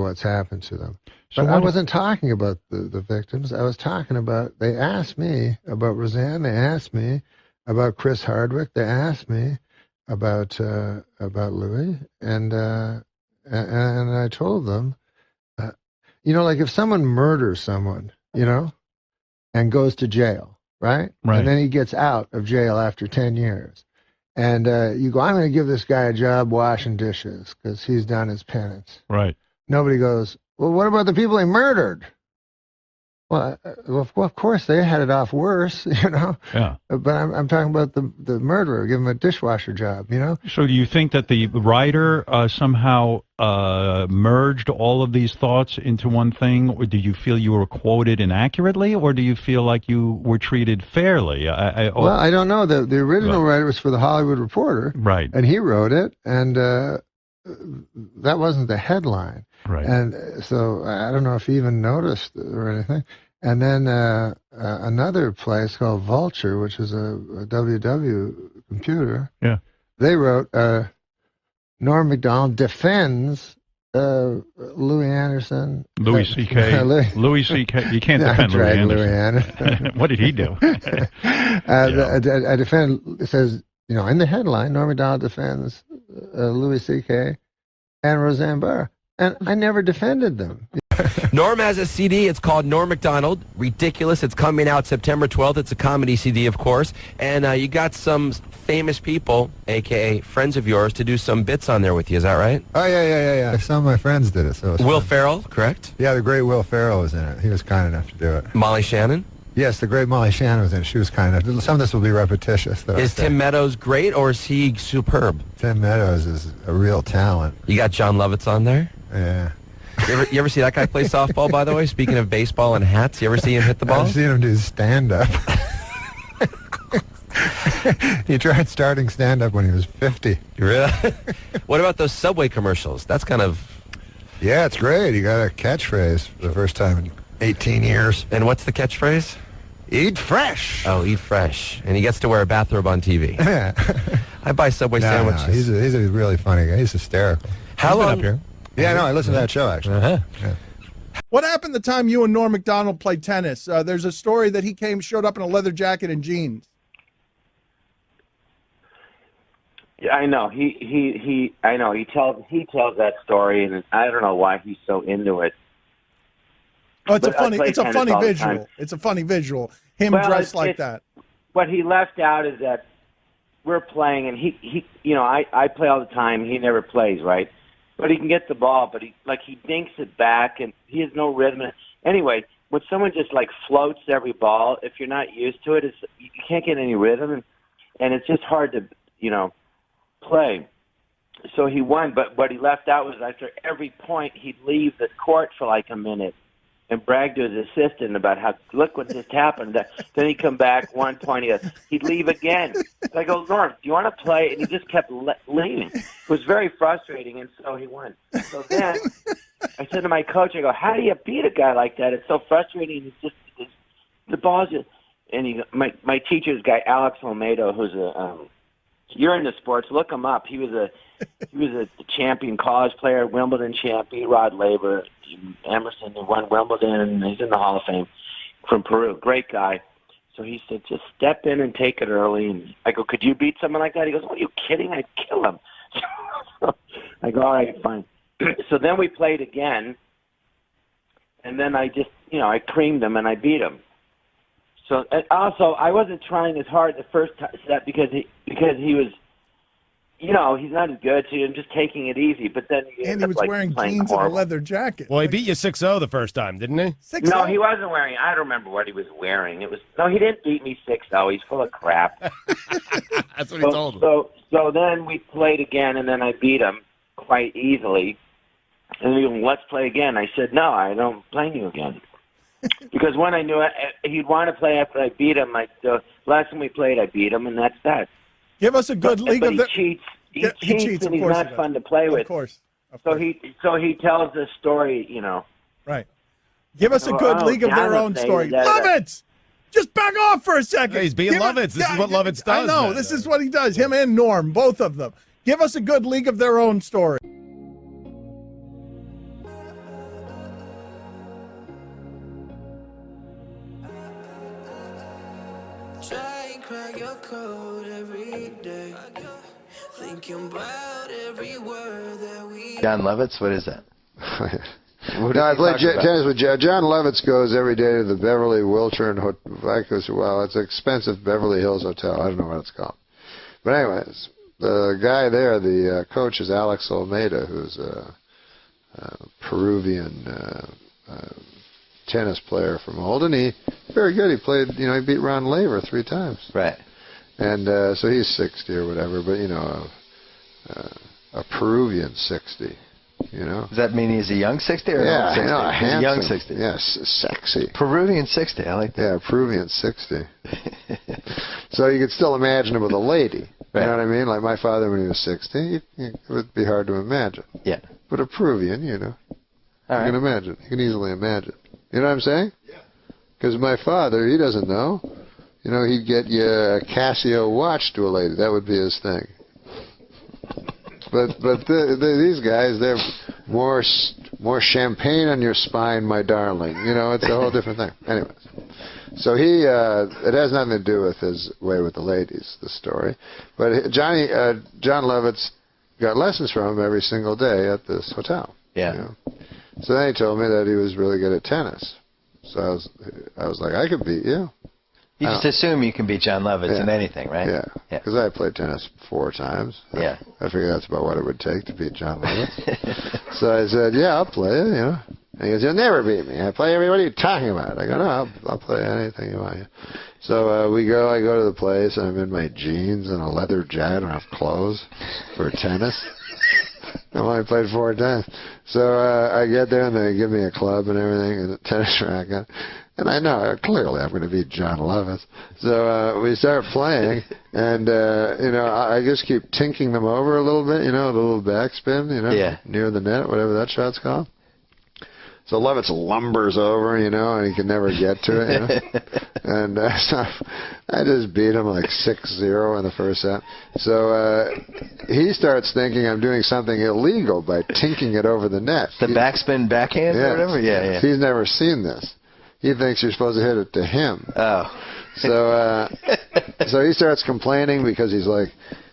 what's happened to them. But I wasn't talking about the victims. I was talking about, they asked me about Roseanne. They asked me about Chris Hardwick. They asked me about Louis. And I told them, like if someone murders someone, and goes to jail, right? And then he gets out of jail after 10 years. And you go, I'm going to give this guy a job washing dishes because he's done his penance. Right. Nobody goes, well, what about the people he murdered? Well, of course, they had it off worse, Yeah. But I'm talking about the murderer. Give him a dishwasher job, So do you think that the writer somehow merged all of these thoughts into one thing? Or do you feel you were quoted inaccurately? Or do you feel like you were treated fairly? Well, I don't know. The original writer was for The Hollywood Reporter. Right. And he wrote it, and that wasn't the headline. Right. And so I don't know if he even noticed or anything. And then another place called Vulture, which is a WW computer. Yeah. They wrote, Norm MacDonald defends Louis Anderson. Louis C.K. Louis C.K. You can't defend Louis Anderson. What did he do? I defend, it says, in the headline, Norm MacDonald defends Louis C.K. and Roseanne Barr. And I never defended them. Norm has a CD. It's called Norm MacDonald. Ridiculous. It's coming out September 12th. It's a comedy CD, of course. And you got some famous people, a.k.a. friends of yours, to do some bits on there with you. Is that right? Oh, yeah. Some of my friends did it. So it was Will fun. Ferrell, correct? Yeah, the great Will Ferrell was in it. He was kind enough to do it. Molly Shannon? Yes, the great Molly Shannon was in it. She was kind enough. Some of this will be repetitious. Is Tim Meadows great, or is he superb? Tim Meadows is a real talent. You got John Lovitz on there? Yeah. You ever see that guy play softball, by the way? Speaking of baseball and hats, you ever see him hit the ball? I've seen him do stand-up. He tried starting stand-up when he was 50. Really? What about those Subway commercials? That's kind of... Yeah, it's great. He got a catchphrase for the first time in 18 years. And what's the catchphrase? Eat fresh. Oh, eat fresh. And he gets to wear a bathrobe on TV. Yeah. I buy Subway sandwiches. No, he's a really funny guy. He's hysterical. How long... Up here. Yeah, no, I listened to that show, actually. Uh-huh. Yeah. What happened the time you and Norm MacDonald played tennis? There's a story that he showed up in a leather jacket and jeans. Yeah, I know. I know. He tells that story, and I don't know why he's so into it. Oh, it's a funny the visual. time. It's a funny visual. Him Well, dressed like that. What he left out is that we're playing, and he I play all the time. He never plays, right? But he can get the ball, but he dinks it back, and he has no rhythm. Anyway, when someone just floats every ball, if you're not used to it, you can't get any rhythm, and it's just hard to play. So he won, but what he left out was after every point he'd leave the court for a minute and brag to his assistant about how, look what just happened. Then he'd come back, 1 point, he'd leave again. So I go, Norm, do you want to play? And he just kept leaving. It was very frustrating, and so he won. So then I said to my coach, I go, how do you beat a guy like that? It's so frustrating. The ball's just, and my teacher's guy, Alex Olmedo, who's you're into sports, look him up. He was a champion college player, Wimbledon champion, Rod Laver, Emerson, who won Wimbledon, and he's in the Hall of Fame from Peru. Great guy. So he said, just step in and take it early. And I go, could you beat someone like that? He goes, are you kidding? I'd kill him. I go, all right, fine. So then we played again, and then I just, I creamed him and I beat him. So and also, I wasn't trying as hard the first set because he was, he's not as good, so I'm just taking it easy. But then And he was wearing jeans and a leather jacket. Well, he beat you 6-0 the first time, didn't he? 6-0? No, he wasn't wearing. I don't remember what he was wearing. He didn't beat me 6-0. He's full of crap. That's what he told him. So then we played again, and then I beat him quite easily. And he goes, let's play again. I said, no, I don't play you again. Because when I knew he'd want to play after I beat him, the last time we played, I beat him, and that's that. Give us a good league but of he the. cheats. He Yeah, cheats, and of he's course not he does. fun to play with. Of course. So he tells this story, Right. Give us a good league of their own story. Lovitz! Just back off for a second. Yeah, he's being Lovitz. This is what Lovitz does. I know. man. This is what he does. Him and Norm, both of them. Give us a good league of their own story. Try and crack your code every day. Thinking about every word that we. John Lovitz, what is that? No, I played tennis with John Lovitz. Goes every day to the Beverly Wilshire and it's an expensive Beverly Hills hotel. I don't know what it's called. But anyways, the guy there, the coach is Alex Almeida, who's a Peruvian tennis player from Holden. He's very good. He played, he beat Ron Laver 3 times. Right. And so he's 60 or whatever, but a Peruvian 60. Does that mean he's a young 60 or yeah, an old 60? He's a young 60. Yes, sexy. Peruvian 60, I like that. Yeah, Peruvian 60. So you could still imagine him with a lady. Right. You know what I mean? Like my father when he was 60, it would be hard to imagine. Yeah. But a Peruvian, you can imagine. You can easily imagine. You know what I'm saying? Yeah. Because my father, he doesn't know. He'd get you a Casio watch to a lady. That would be his thing. But these guys, they're more champagne on your spine, my darling. It's a whole different thing. Anyways, so it has nothing to do with his way with the ladies, the story. But John Lovitz got lessons from him every single day at this hotel. Yeah. So then he told me that he was really good at tennis. So I was like, I could beat you. You just assume you can beat John Lovitz in anything, right? Yeah. Because I played tennis 4 times. Yeah. I figured that's about what it would take to beat John Lovitz. So I said, yeah, I'll play it, And he goes, you'll never beat me. I play everybody. What are you talking about? I go, no, I'll play anything you want. So I go to the place, and I'm in my jeans and a leather jacket. I don't have clothes for tennis. I only played 4 times. So I get there, and they give me a club and everything and a tennis racket. And I know, clearly I'm going to beat John Lovitz. So we start playing, and, I just keep tinking them over a little bit, the little backspin, near the net, whatever that shot's called. So Lovitz lumbers over, and he can never get to it, And so I just beat him like 6-0 in the first set. So he starts thinking I'm doing something illegal by tinking it over the net. The backspin backhand or whatever? Yeah. He's never seen this. He thinks you're supposed to hit it to him. Oh. So he starts complaining because he's like,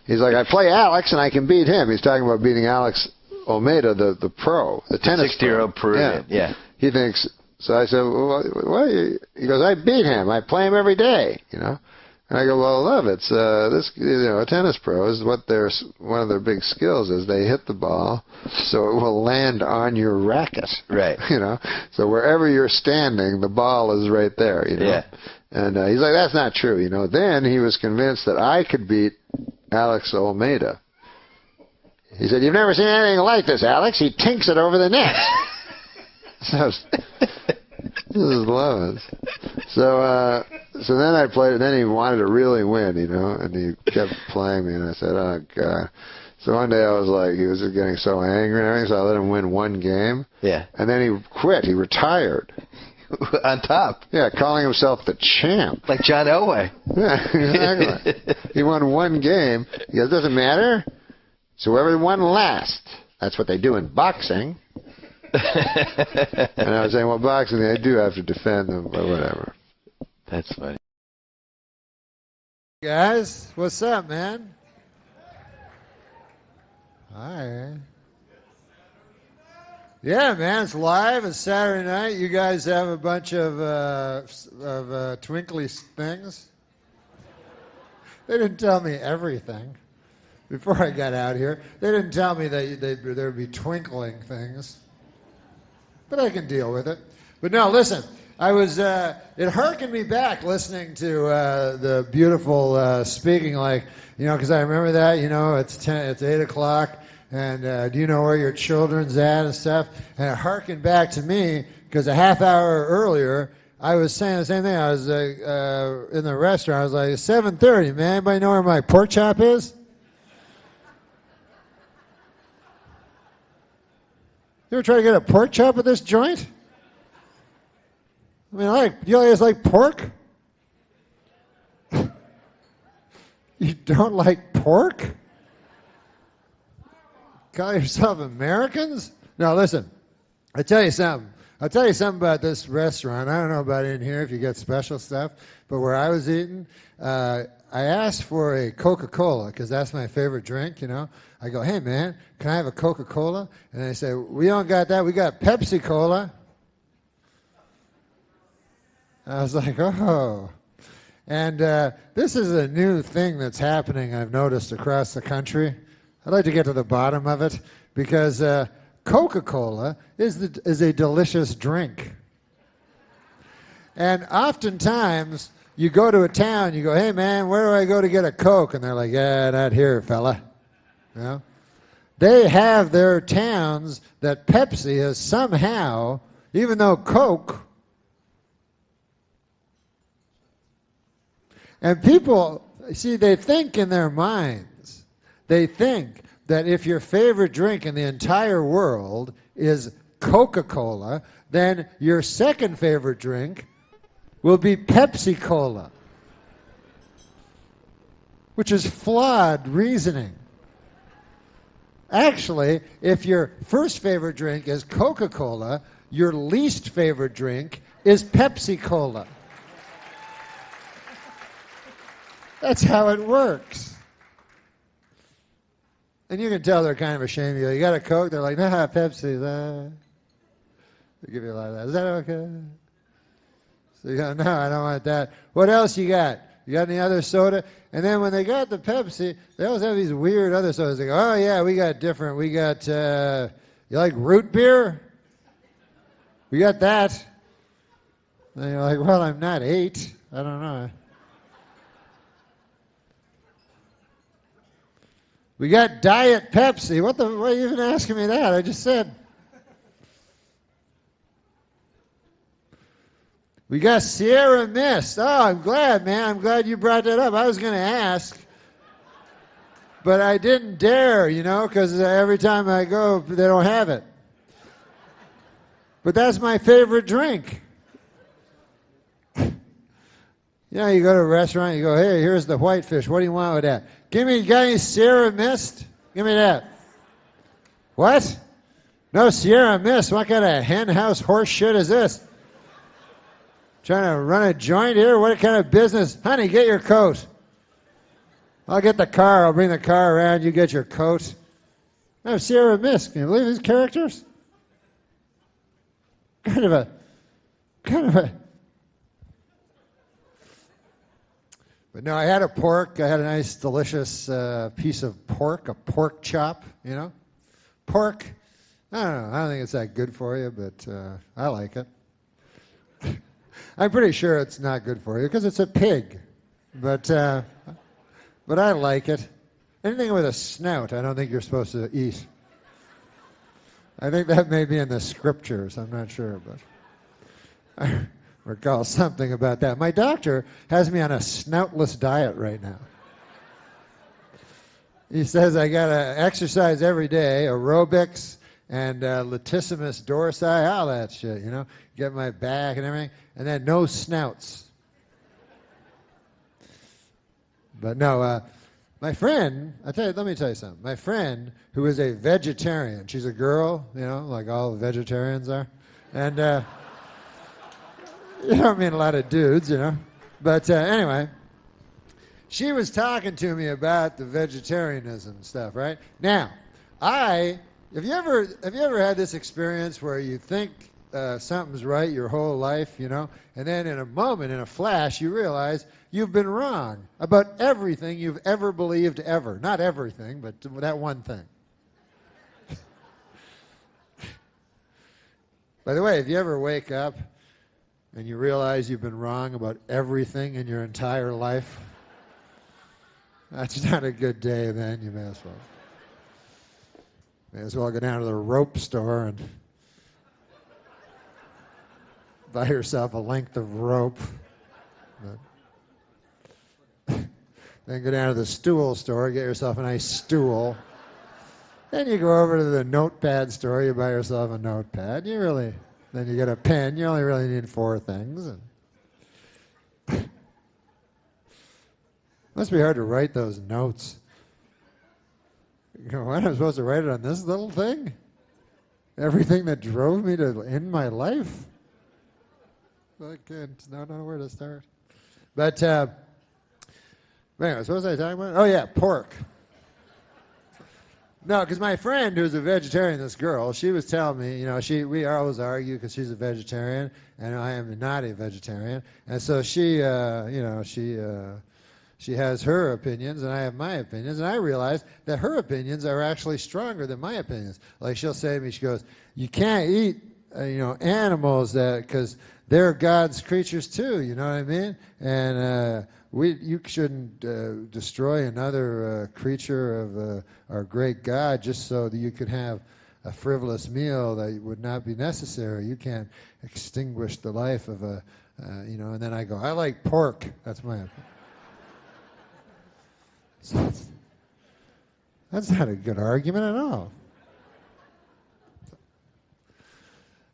I play Alex and I can beat him. He's talking about beating Alex Almeida, the pro, the tennis 60-year-old Peruvian. Yeah. He thinks. So I said, well, what? He goes, I beat him. I play him every day. And I go, well, Lovitz, this, a tennis pro is one of their big skills is they hit the ball so it will land on your racket. Right. So wherever you're standing, the ball is right there. Yeah. And he's like, that's not true. Then he was convinced that I could beat Alex Almeida. He said, you've never seen anything like this, Alex. He tinks it over the net. So this is Lovitz. So then I played, and then he wanted to really win, and he kept playing me, and I said, oh, God. So one day I was like, he was just getting so angry and everything, so I let him win 1 game. Yeah. And then he quit. He retired. On top. Yeah, calling himself the champ. Like John Elway. Yeah, exactly. He won 1 game. He goes, doesn't matter. So whoever won last. That's what they do in boxing. And I was saying, well, boxing, they do have to defend them, but whatever. That's funny. Guys, what's up, man? Hi. Yeah, man, it's live. It's Saturday night. You guys have a bunch of twinkly things. They didn't tell me everything before I got out here. They didn't tell me that there'd be twinkling things. But I can deal with it. But no, listen. I was. It harkened me back listening to the beautiful speaking, like, you know, because I remember that. You know, it's 8 o'clock. And do you know where your children's at and stuff? And it harkened back to me because a half hour earlier, I was saying the same thing. I was in the restaurant. I was like, 7:30, man. Anybody know where my pork chop is? You ever try to get a pork chop at this joint? I mean, you guys like pork? You don't like pork? Call yourself Americans? No, listen. I'll tell you something. I'll tell you something about this restaurant. I don't know about in here if you get special stuff, but where I was eating, I asked for a Coca-Cola because that's my favorite drink, you know. I go, hey, man, can I have a Coca-Cola? And they say, we don't got that. We got Pepsi-Cola. I was like, oh. And this is a new thing that's happening, I've noticed, across the country. I'd like to get to the bottom of it because Coca-Cola is a delicious drink. And oftentimes, you go to a town, you go, hey, man, where do I go to get a Coke? And they're like, yeah, not here, fella. You know? They have their towns that Pepsi has somehow, even though Coke, and people, see, they think in their minds, they think that if your favorite drink in the entire world is Coca-Cola, then your second favorite drink will be Pepsi-Cola, which is flawed reasoning. Actually, if your first favorite drink is Coca-Cola, your least favorite drink is Pepsi-Cola. That's how it works. And you can tell they're kind of ashamed of you. You got a Coke? They're like, nah, Pepsi. They give you a lot of that. Is that okay? So you go, no, I don't want that. What else you got? You got any other soda? And then when they got the Pepsi, they always have these weird other sodas. They go, oh, yeah, we got different. We got, you like root beer? We got that. And you're like, well, I'm not 8. I don't know. We got Diet Pepsi. Why are you even asking me that? I just said. We got Sierra Mist. Oh, I'm glad, man. I'm glad you brought that up. I was going to ask, but I didn't dare, you know, because every time I go, they don't have it. But that's my favorite drink. You know, you go to a restaurant, you go, hey, here's the whitefish. What do you want with that? Got any Sierra Mist? Give me that. What? No Sierra Mist. What kind of hen house horse shit is this? Trying to run a joint here? What kind of business? Honey, get your coat. I'll get the car. I'll bring the car around. You get your coat. No, Sierra Mist. Can you believe these characters? Kind of a. But no, I had a pork. I had a nice, delicious piece of pork, a pork chop, you know. Pork, I don't know. I don't think it's that good for you, but I like it. I'm pretty sure it's not good for you because it's a pig. But I like it. Anything with a snout, I don't think you're supposed to eat. I think that may be in the scriptures. I'm not sure, but I recall something about that. My doctor has me on a snoutless diet right now. He says I got to exercise every day, aerobics and latissimus dorsi, all that shit, you know, get my back and everything, and then no snouts. But no, my friend, let me tell you something. My friend, who is a vegetarian, she's a girl, you know, like all vegetarians are, and you don't mean a lot of dudes, you know, but anyway, she was talking to me about the vegetarianism stuff, right? Now, I Have you ever had this experience where you think something's right your whole life, you know, and then in a moment, in a flash, you realize you've been wrong about everything you've ever believed ever. Not everything, but that one thing. By the way, if you ever wake up and you realize you've been wrong about everything in your entire life, that's not a good day then. You may as well go down to the rope store and buy yourself a length of rope. Then go down to the stool store, get yourself a nice stool. Then you go over to the notepad store, you buy yourself a notepad. Then you get a pen. You only really need 4 things. And must be hard to write those notes. You know, what, I'm supposed to write it on this little thing? Everything that drove me to end my life? I don't know where to start. But anyway, what was I talking about? Oh, yeah, pork. No, because my friend who's a vegetarian, this girl, she was telling me, you know, we always argue because she's a vegetarian and I am not a vegetarian. And so she has her opinions and I have my opinions. And I realized that her opinions are actually stronger than my opinions. Like she'll say to me, she goes, you can't eat, animals because they're God's creatures too, you know what I mean? And you shouldn't destroy another creature of our great God just so that you could have a frivolous meal that would not be necessary. You can't extinguish the life of and then I go, I like pork. That's my opinion. So that's not a good argument at all.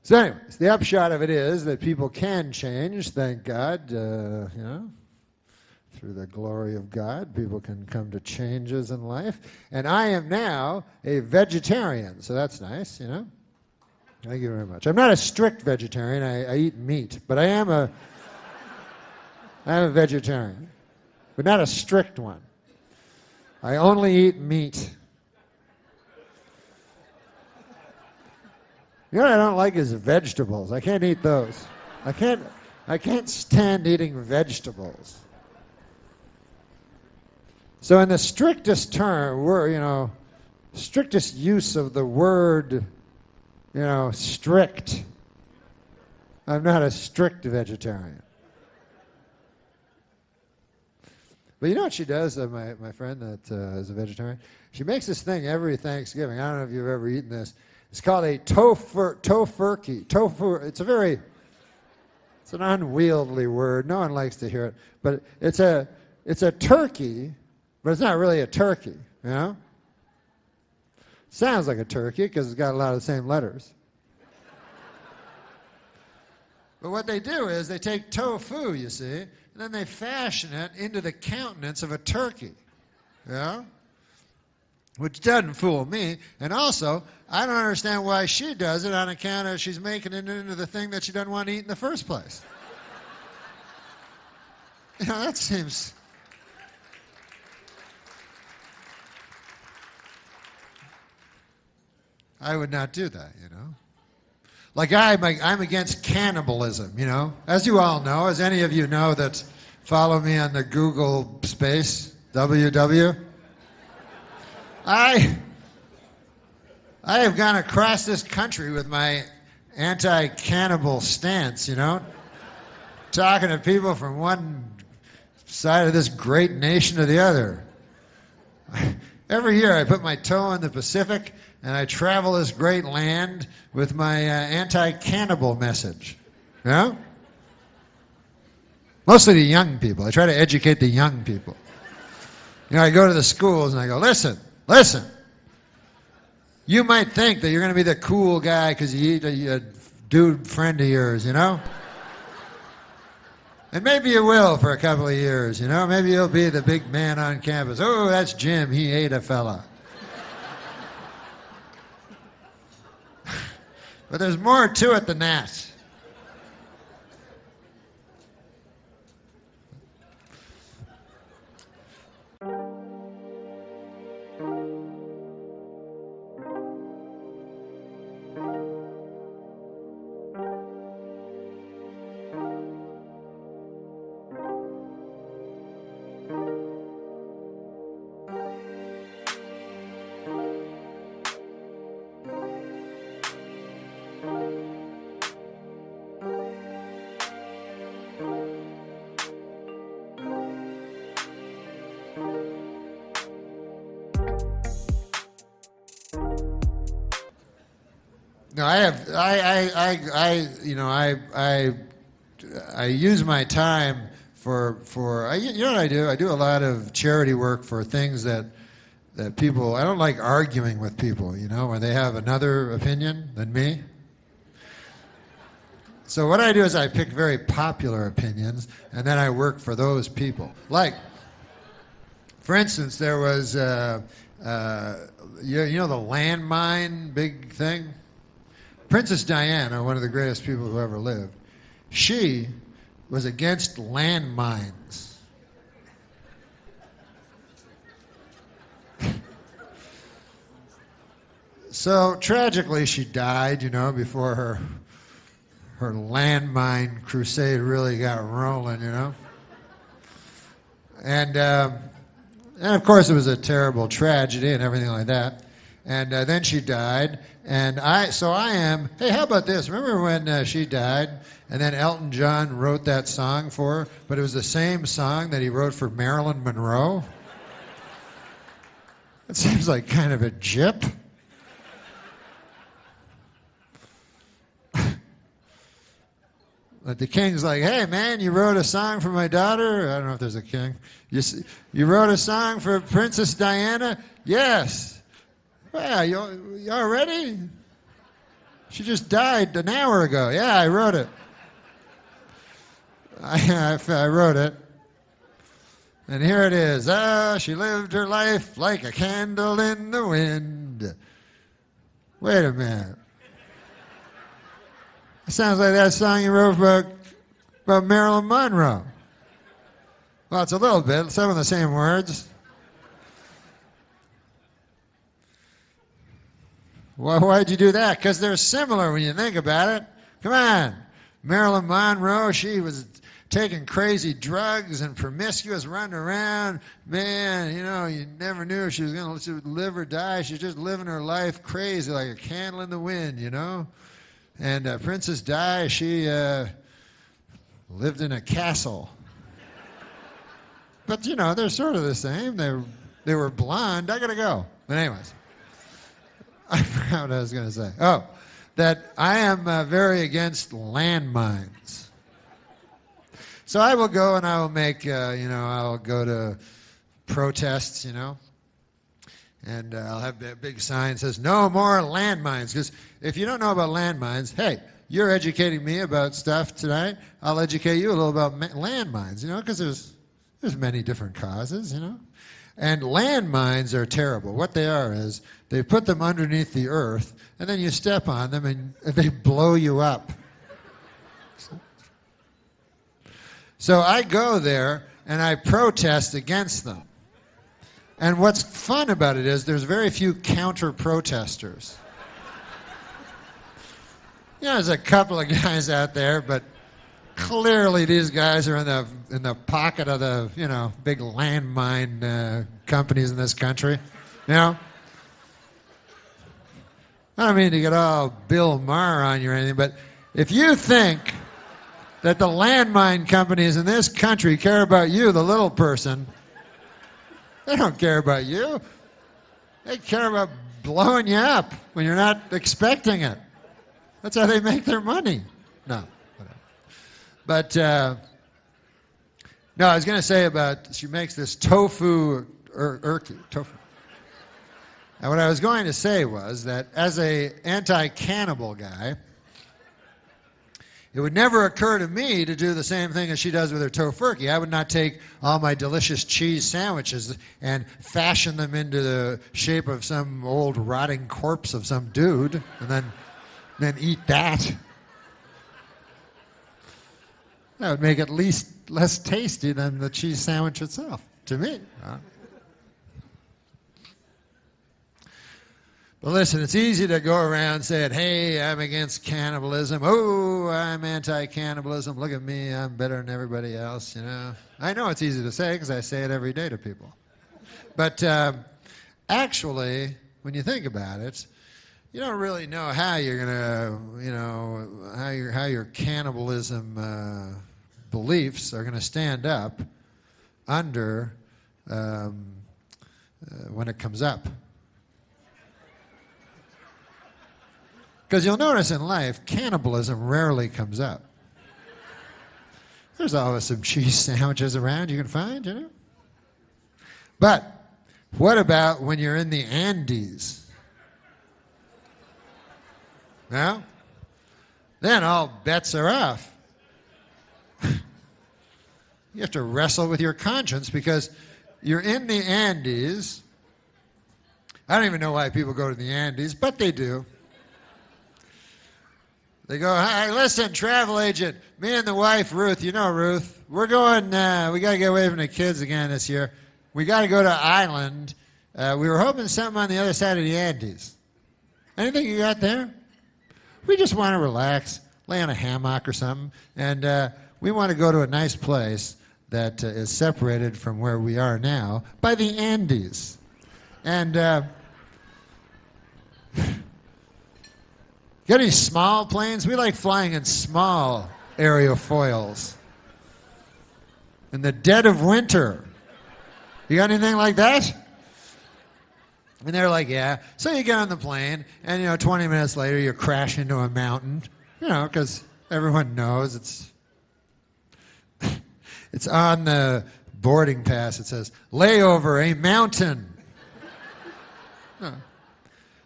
So anyways, the upshot of it is that people can change, thank God, through the glory of God, people can come to changes in life. And I am now a vegetarian, so that's nice, you know. Thank you very much. I'm not a strict vegetarian. I eat meat, but I am a vegetarian, but not a strict one. I only eat meat. You know what I don't like is vegetables. I can't eat those. I can't stand eating vegetables. So in the strictest term, strictest use of the word, strict, I'm not a strict vegetarian. But you know what she does, my friend that is a vegetarian? She makes this thing every Thanksgiving. I don't know if you've ever eaten this. It's called a tofurkey. Tofu, it's an unwieldy word. No one likes to hear it. But it's a turkey, but it's not really a turkey, you know? Sounds like a turkey because it's got a lot of the same letters. But what they do is they take tofu, you see, and then they fashion it into the countenance of a turkey, you know? Which doesn't fool me. And also, I don't understand why she does it on account of she's making it into the thing that she doesn't want to eat in the first place. That seems... I would not do that, you know. Like I'm against cannibalism, you know. As you all know, as any of you know that follow me on the Google space, WW, I have gone across this country with my anti-cannibal stance, you know, talking to people from one side of this great nation to the other. Every year I put my toe in the Pacific and I travel this great land with my anti-cannibal message, you know? Mostly the young people. I try to educate the young people. I go to the schools and I go, listen, you might think that you're going to be the cool guy because you eat a dude friend of yours, you know? And maybe you will for a couple of years, you know? Maybe you'll be the big man on campus. Oh, that's Jim. He ate a fella. But there's more to it than that. No, I have. You know, I use my time for. You know what I do? I do a lot of charity work for things that people. I don't like arguing with people. You know, where they have another opinion than me. So what I do is I pick very popular opinions, and then I work for those people. Like, for instance, there was you know the landmine big thing. Princess Diana, one of the greatest people who ever lived, she was against landmines. So tragically, she died, you know, before her landmine crusade really got rolling, you know. And of course, it was a terrible tragedy and everything like that. And then she died, and hey, how about this? Remember when she died, and then Elton John wrote that song for her, but it was the same song that he wrote for Marilyn Monroe? It seems like kind of a jip. But the king's like, hey, man, you wrote a song for my daughter? I don't know if there's a king. You wrote a song for Princess Diana? Yes. Well, you all ready? She just died an hour ago. Yeah, I wrote it. I wrote it. And here it is. She lived her life like a candle in the wind. Wait a minute. It sounds like that song you wrote about Marilyn Monroe. Well, it's a little bit. Some of the same words. Well, why'd you do that? Because they're similar when you think about it. Come on. Marilyn Monroe, she was taking crazy drugs and promiscuous, running around. Man, you know, you never knew if she was going to live or die. She's just living her life crazy like a candle in the wind, you know. And Princess Di, she lived in a castle. But, you know, they're sort of the same. They were blonde. I got to go. But anyways. I forgot what I was going to say. Oh, that I am very against landmines. So I will go and I will make, you know, I'll go to protests, you know, and I'll have a big sign that says, no more landmines. Because if you don't know about landmines, hey, you're educating me about stuff tonight. I'll educate you a little about landmines, you know, because there's many different causes, you know. And landmines are terrible. What they are is they put them underneath the earth, and then you step on them, and they blow you up. So I go there, and I protest against them. And what's fun about it is there's very few counter-protesters. You know, there's a couple of guys out there, but clearly these guys are in the pocket of the, you know, big landmine companies in this country. You know? I don't mean to get all Bill Maher on you or anything, but if you think that the landmine companies in this country care about you, the little person, they don't care about you. They care about blowing you up when you're not expecting it. That's how they make their money. No. But, no, I was going to say about, she makes this tofu. And what I was going to say was that as a anti-cannibal guy, it would never occur to me to do the same thing as she does with her tofurkey. I would not take all my delicious cheese sandwiches and fashion them into the shape of some old rotting corpse of some dude and then eat that. That would make it less tasty than the cheese sandwich itself, to me. But listen, it's easy to go around saying, hey, I'm against cannibalism. Oh, I'm anti-cannibalism. Look at me. I'm better than everybody else, you know. I know it's easy to say because I say it every day to people. But actually, when you think about it, you don't really know how you're going to, you know, how your cannibalism beliefs are going to stand up under when it comes up. Because you'll notice in life, cannibalism rarely comes up. There's always some cheese sandwiches around you can find, you know? But what about when you're in the Andes? Well, then all bets are off. You have to wrestle with your conscience because you're in the Andes. I don't even know why people go to the Andes, but they do. They go, "Hi, listen, travel agent, me and the wife, Ruth, you know Ruth, we're going, we got to get away from the kids again this year. We got to go to Island. We were hoping something on the other side of the Andes. Anything you got there? We just want to relax, lay on a hammock or something, and we want to go to a nice place that is separated from where we are now by the Andes. And got any small planes? We like flying in small aerofoils. In the dead of winter. You got anything like that? And they're like, yeah. So you get on the plane, and 20 minutes later you crash into a mountain, because everyone knows it's on the boarding pass. It says, layover, a mountain.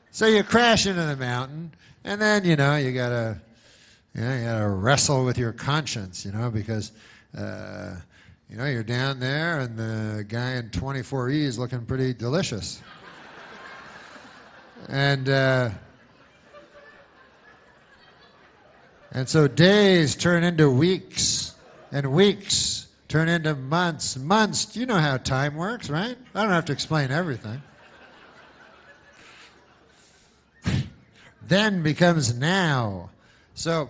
So you crash into the mountain, and then, you gotta wrestle with your conscience, because, you're down there, and the guy in 24E is looking pretty delicious. And so days turn into weeks, and weeks turn into months. Months, you know how time works, right? I don't have to explain everything. Then becomes now. So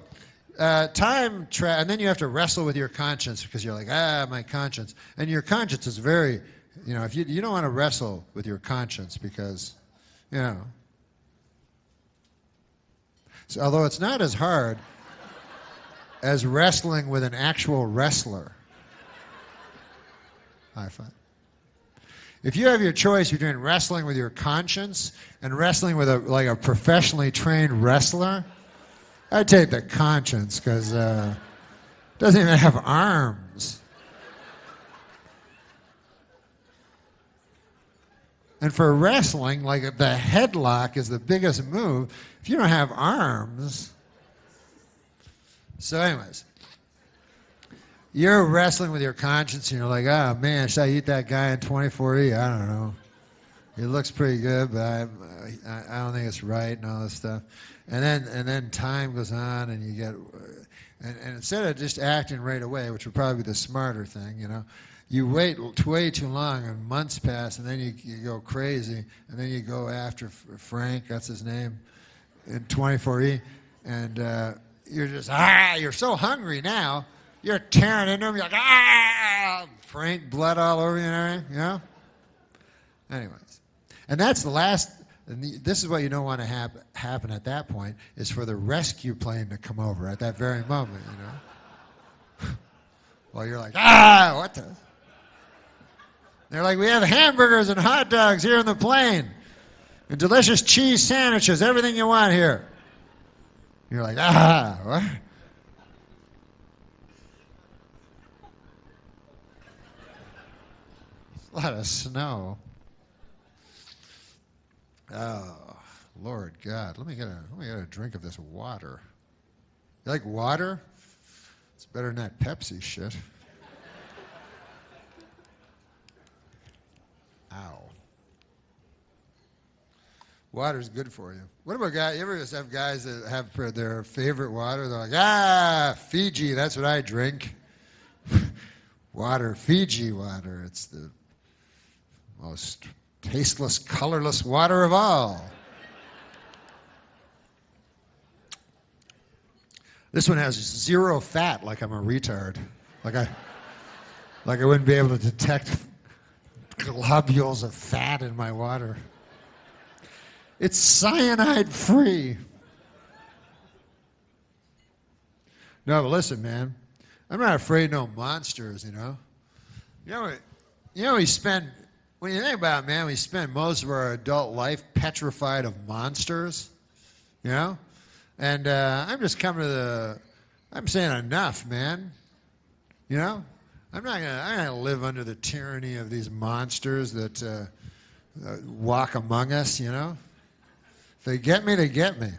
and then you have to wrestle with your conscience because you're like, my conscience. And your conscience is very, if you don't want to wrestle with your conscience because, so, although it's not as hard as wrestling with an actual wrestler. High five. If you have your choice between wrestling with your conscience and wrestling with a professionally trained wrestler, I'd take the conscience because it doesn't even have arms. And for wrestling, like the headlock is the biggest move. If you don't have arms. So anyways, you're wrestling with your conscience and you're like, oh man, should I eat that guy in 24E? I don't know. He looks pretty good, but I don't think it's right and all this stuff. And then time goes on and you get, and instead of just acting right away, which would probably be the smarter thing, you wait way too long and months pass and then you go crazy and then you go after Frank, that's his name, in 24E, and you're just, you're so hungry now. You're tearing into him. You're like, Frank, blood all over you and everything, Anyways. And that's the last, and this is what you don't want to happen at that point, is for the rescue plane to come over at that very moment, Well, you're like, what the? They're like, we have hamburgers and hot dogs here in the plane. And delicious cheese sandwiches, everything you want here. You're like, what? A lot of snow. Oh, Lord God. Let me get a drink of this water. You like water? It's better than that Pepsi shit. Ow. Water's good for you. What about guys? You ever just have guys that have their favorite water? They're like, Fiji, that's what I drink. Water, Fiji water. It's the most tasteless, colorless water of all. This one has 0 fat, like I'm a retard. Like I wouldn't be able to detect globules of fat in my water. It's cyanide free. No, but listen, man. I'm not afraid of no monsters, we spend, when you think about it, man, we spend most of our adult life petrified of monsters, And I'm just coming to I'm saying enough, man. You know? I'm not gonna live under the tyranny of these monsters that walk among us, you know? If they get me, they get me.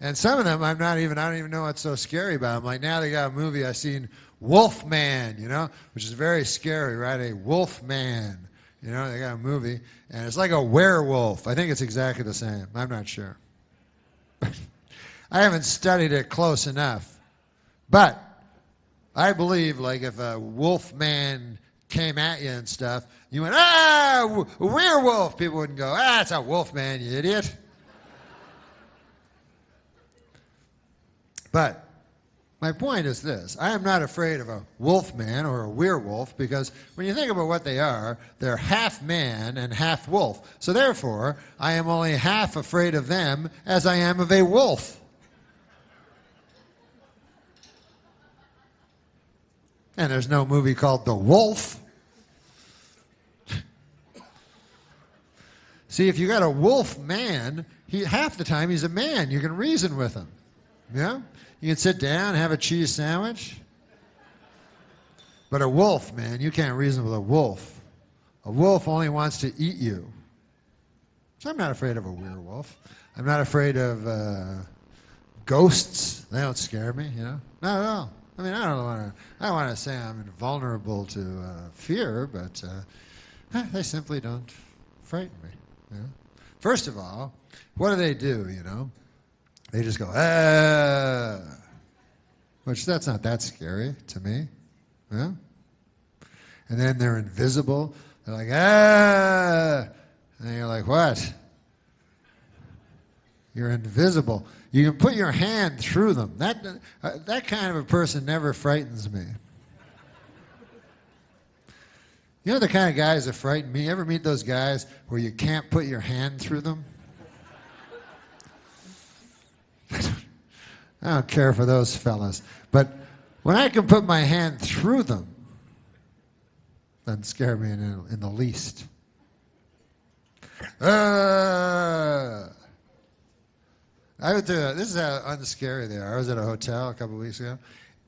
And some of them I don't even know what's so scary about them. Like now they got a movie I seen, Wolfman, you know, which is very scary, right? A Wolfman. You know, they got a movie, and it's like a werewolf. I think it's exactly the same. I'm not sure. I haven't studied it close enough. But I believe, like, if a wolf man came at you and stuff, you went, werewolf, people wouldn't go, it's a wolf man, you idiot. But my point is this. I am not afraid of a wolf man or a werewolf because when you think about what they are, they're half man and half wolf. So therefore, I am only half afraid of them as I am of a wolf. And there's no movie called The Wolf. See, if you got a wolf man, half the time he's a man. You can reason with him. Yeah? You can sit down, have a cheese sandwich. But a wolf, man, you can't reason with a wolf. A wolf only wants to eat you. So I'm not afraid of a werewolf. I'm not afraid of ghosts. They don't scare me, you know? Not at all. I mean, I don't want to say I'm invulnerable to fear, but they simply don't frighten me. You know? First of all, what do? You know? They just go, which that's not that scary to me. Yeah? And then they're invisible. They're like, and you're like, what? You're invisible. You can put your hand through them. That kind of a person never frightens me. You know the kind of guys that frighten me? You ever meet those guys where you can't put your hand through them? I don't care for those fellas. But when I can put my hand through them, doesn't scare me in the least. This is how unscary they are. I was at a hotel a couple of weeks ago.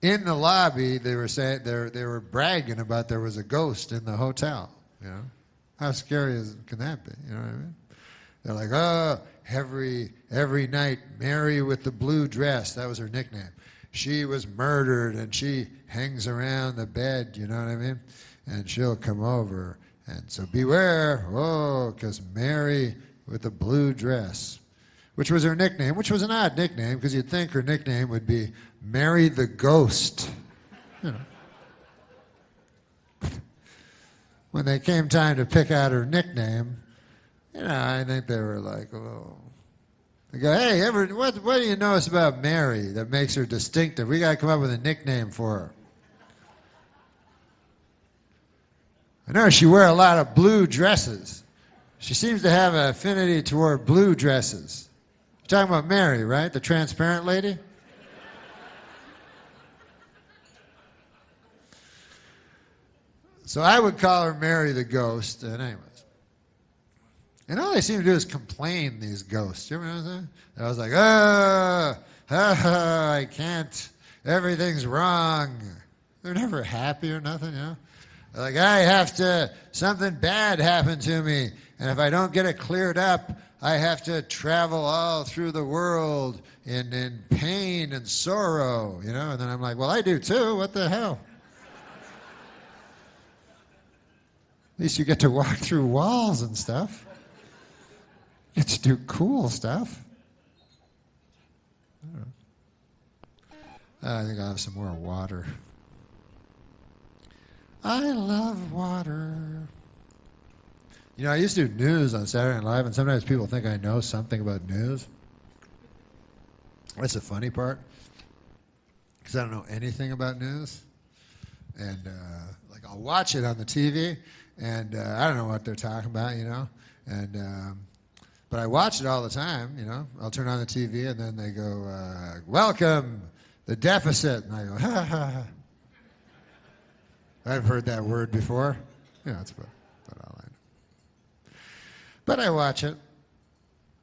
In the lobby, they were saying they were bragging about there was a ghost in the hotel. You know, how scary can that be? You know what I mean? They're like, every night, Mary with the blue dress, that was her nickname. She was murdered, and she hangs around the bed, you know what I mean? And she'll come over, and so beware, because Mary with the blue dress, which was her nickname, which was an odd nickname, because you'd think her nickname would be Mary the Ghost, you know. When they came time to pick out her nickname, you know, I think they were like, They go, hey, what do you notice about Mary that makes her distinctive? We got to come up with a nickname for her. I know she wears a lot of blue dresses. She seems to have an affinity toward blue dresses. You're talking about Mary, right? The transparent lady? So I would call her Mary the Ghost. And anyways. And all they seem to do is complain, these ghosts. You ever notice that? And I was like, I can't. Everything's wrong. They're never happy or nothing, you know? They're like, something bad happened to me. And if I don't get it cleared up, I have to travel all through the world in pain and sorrow, you know? And then I'm like, well, I do too. What the hell? At least you get to walk through walls and stuff. You get to do cool stuff. I think I'll have some more water. I love water. You know, I used to do news on Saturday Night Live, and sometimes people think I know something about news. That's the funny part, because I don't know anything about news. And, I'll watch it on the TV, and I don't know what they're talking about, you know. And but I watch it all the time, you know. I'll turn on the TV, and then they go, welcome, the deficit. And I go, ha, ha, ha. I've heard that word before. Yeah, that's about all I know. But I watch it.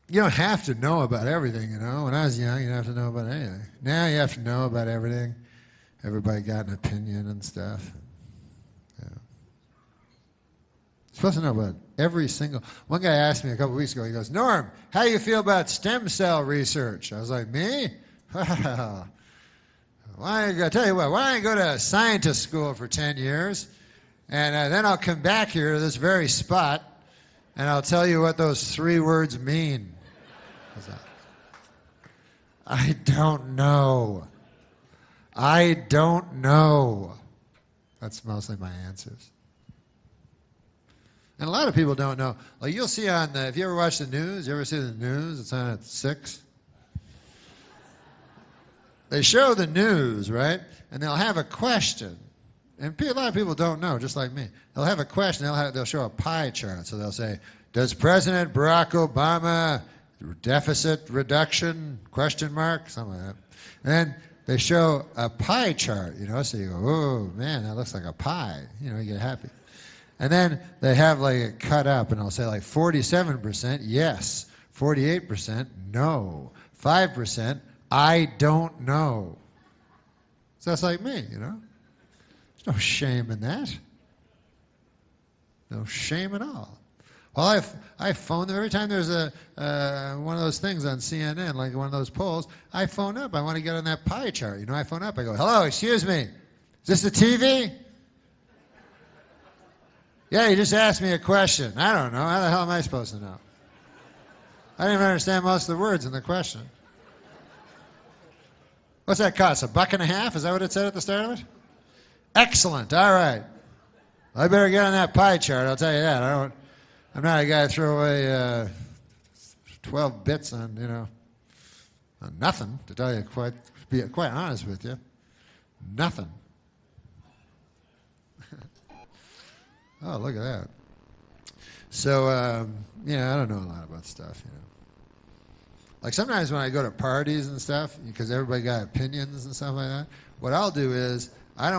you don't have to know about everything, you know. When I was young, you didn't have to know about anything. Now you have to know about everything. Everybody got an opinion and stuff. Yeah. You're supposed to know about every single... One guy asked me a couple weeks ago, he goes, Norm, how do you feel about stem cell research? I was like, me? Well, why don't I tell you what, why don't I go to scientist school for 10 years, and then I'll come back here to this very spot, and I'll tell you what those 3 words mean. I don't know. I don't know. That's mostly my answers. And a lot of people don't know. Like you'll see on the, if you ever watch the news, you ever see the news? It's on at 6. They show the news, right? And they'll have a question. And a lot of people don't know, just like me. They'll have a question. They'll show a pie chart. So they'll say, does President Barack Obama deficit reduction, question mark, something like that. And then they show a pie chart, you know, so you go, oh, man, that looks like a pie. You know, you get happy. And then they have like it cut up, and they'll say like 47% yes, 48% no, 5% I don't know. So that's like me, you know. There's no shame in that. No shame at all. Well, I phone them every time there's a one of those things on CNN, like one of those polls. I phone up. I want to get on that pie chart. You know, I phone up. I go, hello, excuse me. Is this the TV? Yeah, you just asked me a question. I don't know. How the hell am I supposed to know? I didn't even understand most of the words in the question. What's that cost? $1.50? Is that what it said at the start of it? Excellent. All right. I better get on that pie chart. I'll tell you that. I'm not a guy to throw away 12 bits on, you know, on nothing, to tell you be quite honest with you. Nothing. Oh, look at that. So, yeah, I don't know a lot about stuff, you know. Like sometimes when I go to parties and stuff, because everybody got opinions and stuff like that, what I'll do is I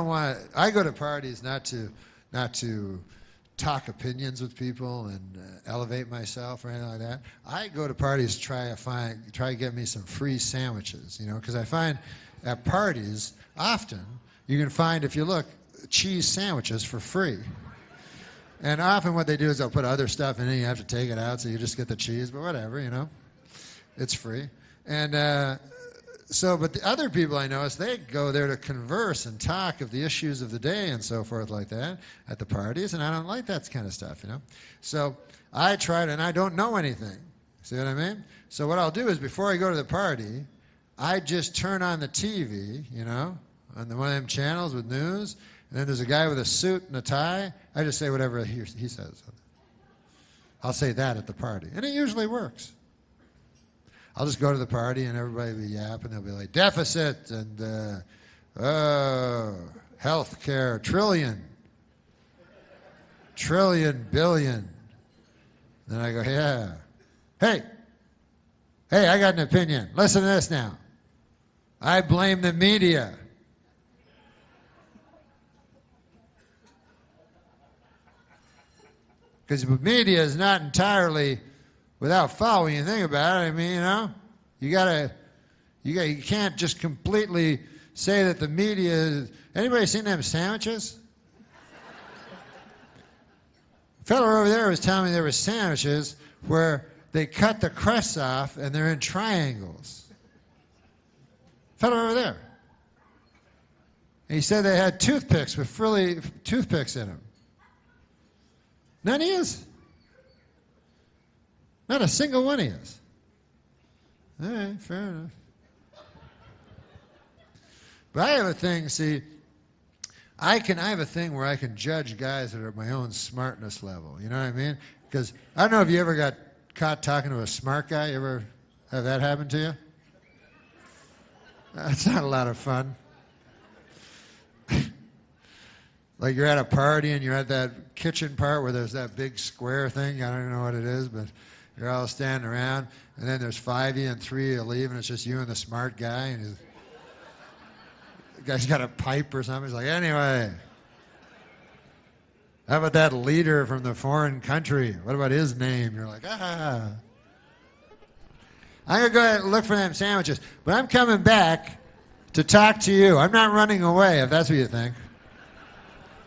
go to parties not to talk opinions with people and elevate myself or anything like that. I go to parties to try to get me some free sandwiches, you know, because I find at parties often you can find, if you look, cheese sandwiches for free. And often what they do is they'll put other stuff in it, you have to take it out, so you just get the cheese, but whatever, you know, it's free. And but the other people I notice, they go there to converse and talk of the issues of the day and so forth like that at the parties, and I don't like that kind of stuff, you know. So I tried, and I don't know anything. See what I mean? So what I'll do is before I go to the party, I just turn on the TV, you know, on one of them channels with news, and then there's a guy with a suit and a tie. I just say whatever he says. I'll say that at the party, and it usually works. I'll just go to the party and everybody will be yapping. They'll be like, deficit and health care, trillion, billion. Then I go, yeah. Hey, I got an opinion. Listen to this now. I blame the media. Because the media is not entirely without fault when you think about it. I mean, you know, you can't just completely say that the media is... Anybody seen them sandwiches? A fellow over there was telling me there were sandwiches where they cut the crusts off and they're in triangles. Fellow over there. And he said they had toothpicks with frilly toothpicks in them. None of his. Not a single one of his. All right, fair enough. But I have a thing, see, I have a thing where I can judge guys that are at my own smartness level. You know what I mean? Because I don't know if you ever got caught talking to a smart guy. You ever have that happen to you? That's not a lot of fun. Like you're at a party and you're at that kitchen part where there's that big square thing. I don't even know what it is, but you're all standing around, and then there's 5 of you and 3 of you leave, and it's just you and the smart guy, and the guy's got a pipe or something. He's like, anyway, how about that leader from the foreign country? What about his name? You're like, I'm going to go ahead and look for them sandwiches. But I'm coming back to talk to you. I'm not running away, if that's what you think.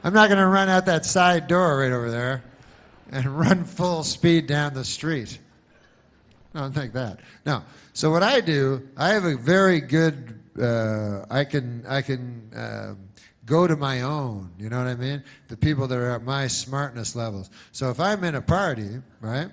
I'm not going to run out that side door right over there and run full speed down the street. I don't think that. No. So what I do, I have a very good, I can go to my own, you know what I mean? The people that are at my smartness levels. So if I'm in a party, right,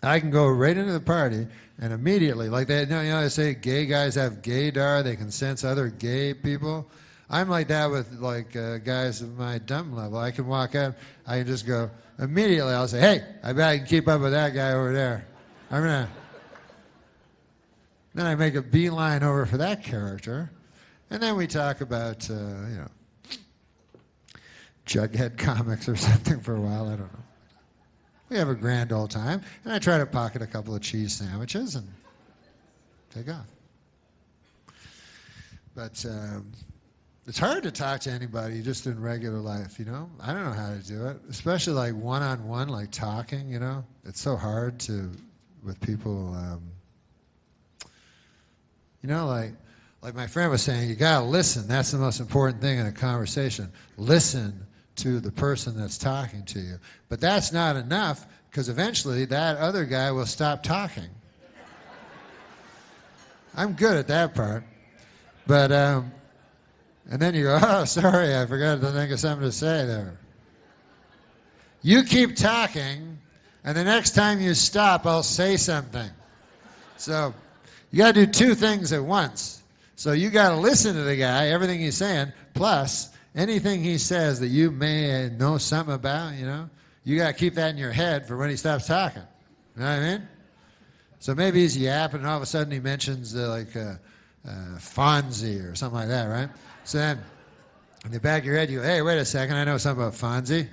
I can go right into the party and immediately, like they, you know, they say gay guys have gaydar, they can sense other gay people. I'm like that with like guys of my dumb level. I can walk up, I can just go, immediately I'll say, hey, I bet I can keep up with that guy over there. I'm gonna, then I make a beeline over for that character, and then we talk about, you know, Jughead comics or something for a while, I don't know. We have a grand old time, and I try to pocket a couple of cheese sandwiches and take off. But it's hard to talk to anybody just in regular life, you know? I don't know how to do it, especially like one-on-one, like talking, you know? It's so hard to, with people, you know, like my friend was saying, you gotta listen. That's the most important thing in a conversation. Listen to the person that's talking to you. But that's not enough, because eventually that other guy will stop talking. I'm good at that part. But, and then you go, oh, sorry, I forgot to think of something to say there. You keep talking, and the next time you stop, I'll say something. So you got to do two things at once. So you got to listen to the guy, everything he's saying, plus anything he says that you may know something about, you know, you got to keep that in your head for when he stops talking. You know what I mean? So maybe he's yapping, and all of a sudden he mentions Fonzie or something like that, right? So then in the back of your head, you go, hey, wait a second, I know something about Fonzie.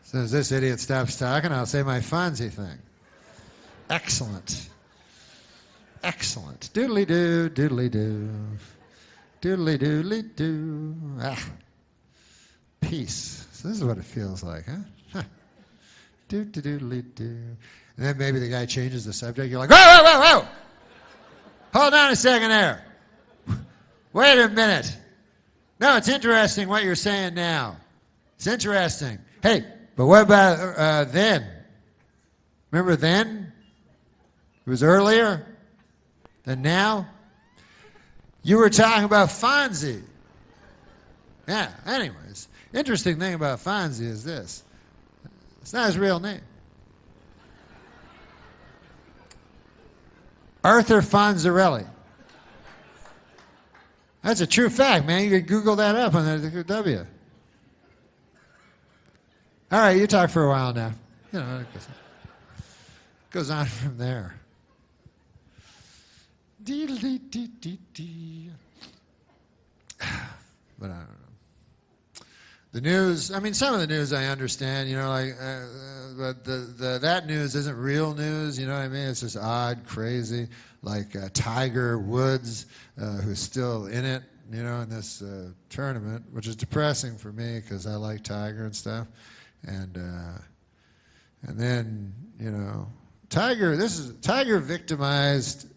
As soon as this idiot stops talking, I'll say my Fonzie thing. Excellent. Excellent. Doodly-doo, doodly-doo. Doodly-doodly-doo. Ah. Peace. So this is what it feels like, huh? Doo-doo-doodly-doo. And then maybe the guy changes the subject. You're like, whoa, whoa, whoa, whoa! Hold on a second there. Wait a minute. No, it's interesting what you're saying now. It's interesting. Hey, but what about then? Remember then? It was earlier than now? You were talking about Fonzie. Yeah, anyways. Interesting thing about Fonzie is this. It's not his real name. Arthur Fonzarelli. That's a true fact, man. You can Google that up on the W. All right, you talk for a while now. You know, it goes on from there. But I don't know. The news, I mean, some of the news I understand, you know, like, but that news isn't real news, you know what I mean? It's just odd, crazy, like Tiger Woods, who's still in it, you know, in this tournament, which is depressing for me because I like Tiger and stuff. And then, you know, Tiger victimized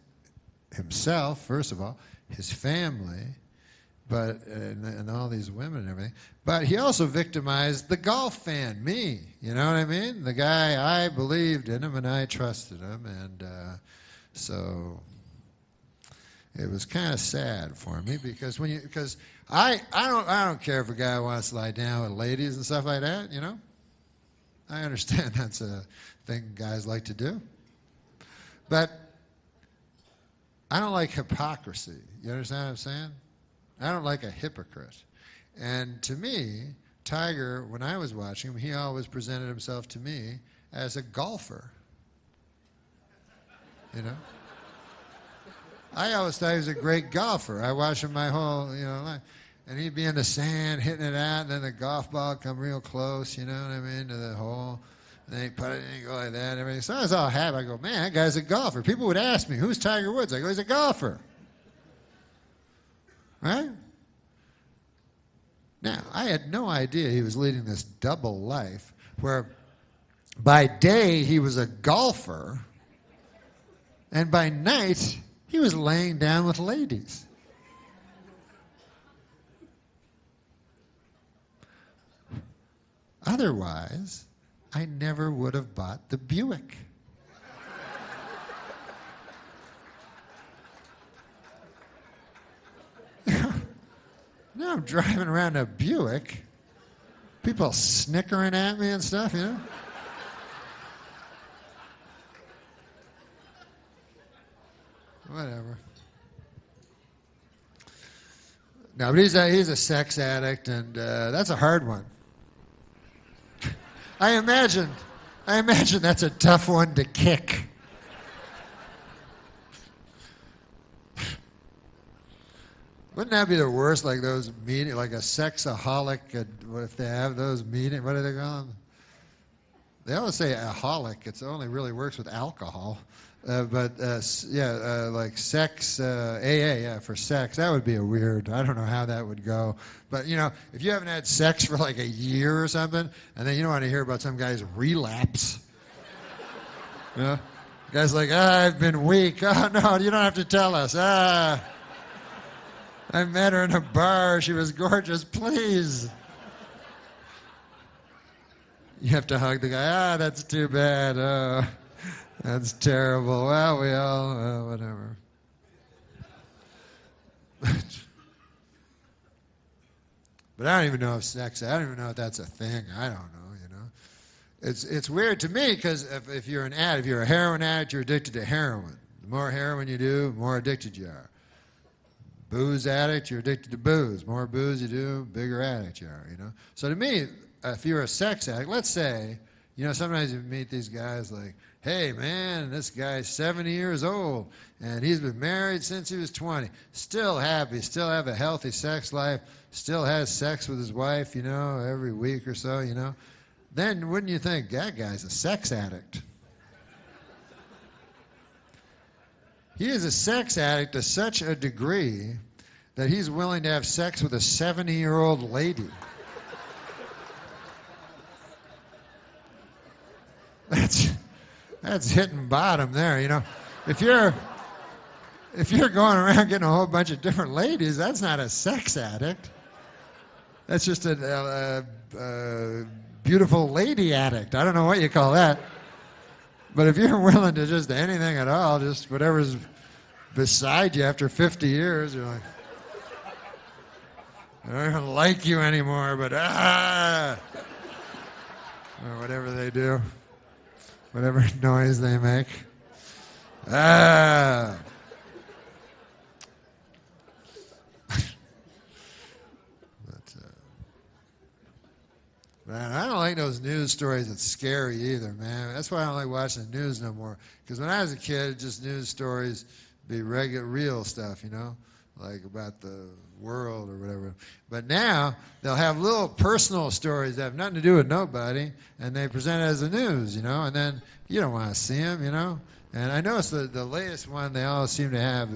himself, first of all, his family, but and all these women and everything. But he also victimized the golf fan, me. You know what I mean? The guy, I believed in him and I trusted him, and so it was kind of sad for me because I don't care if a guy wants to lie down with ladies and stuff like that. You know, I understand that's a thing guys like to do, but I don't like hypocrisy. You understand what I'm saying? I don't like a hypocrite. And to me, Tiger, when I was watching him, he always presented himself to me as a golfer. You know? I always thought he was a great golfer. I watched him my whole, you know, life. And he'd be in the sand hitting it out, and then the golf ball would come real close, you know what I mean, to the hole. And then he'd put it in and go like that and everything. So I was all happy. I go, man, that guy's a golfer. People would ask me, who's Tiger Woods? I go, he's a golfer. Right? Now, I had no idea he was leading this double life where by day he was a golfer And by night, he was laying down with ladies. Otherwise, I never would have bought the Buick. Now I'm driving around a Buick, people snickering at me and stuff, you know? Whatever. No, but he's a sex addict, and that's a hard one. I imagine that's a tough one to kick. Wouldn't that be the worst? Like those meetings, like a sexaholic. What if they have those meetings? What do they call them? They always say aholic. It only really works with alcohol. Like sex, AA, yeah, for sex. That would be a weird. I don't know how that would go. But you know, if you haven't had sex for like a year or something, and then you don't want to hear about some guy's relapse. You know, guy's like, I've been weak. Oh no, you don't have to tell us. I met her in a bar. She was gorgeous. Please. You have to hug the guy. That's too bad. That's terrible. Well, we all, whatever. But I don't even know if sex, I don't even know if that's a thing. I don't know, you know. It's weird to me because if you're an addict, if you're a heroin addict, you're addicted to heroin. The more heroin you do, the more addicted you are. Booze addict, you're addicted to booze. More booze you do, bigger addict you are, you know. So to me, if you're a sex addict, let's say, you know, sometimes you meet these guys like, hey, man, this guy's 70 years old, and he's been married since he was 20. Still happy, still have a healthy sex life, still has sex with his wife, you know, every week or so, you know. Then wouldn't you think, that guy's a sex addict? He is a sex addict to such a degree that he's willing to have sex with a 70-year-old lady. That's hitting bottom there, you know. If you're going around getting a whole bunch of different ladies, that's not a sex addict. That's just a beautiful lady addict. I don't know what you call that. But if you're willing to just anything at all, just whatever's beside you after 50 years, you're like, I don't even like you anymore, but or whatever they do. Whatever noise they make. Man, I don't like those news stories that's scary either, man. That's why I don't like watching the news no more. Because when I was a kid, just news stories be real stuff, you know, like about the world or whatever. But now they'll have little personal stories that have nothing to do with nobody, and they present it as the news, you know, and then you don't want to see them, you know. And I noticed the latest one, they all seem to have,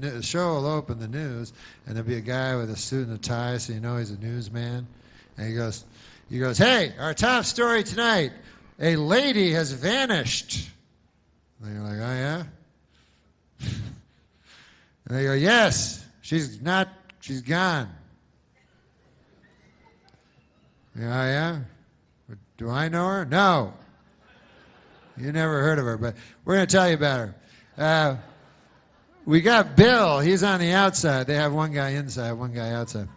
the show will open the news, and there'll be a guy with a suit and a tie, so you know he's a newsman. And he goes, hey, our top story tonight, a lady has vanished. And you're like, oh, yeah? And they go, yes, she's gone. Oh, yeah? Do I know her? No. You never heard of her, but we're going to tell you about her. We got Bill. He's on the outside. They have one guy inside, one guy outside.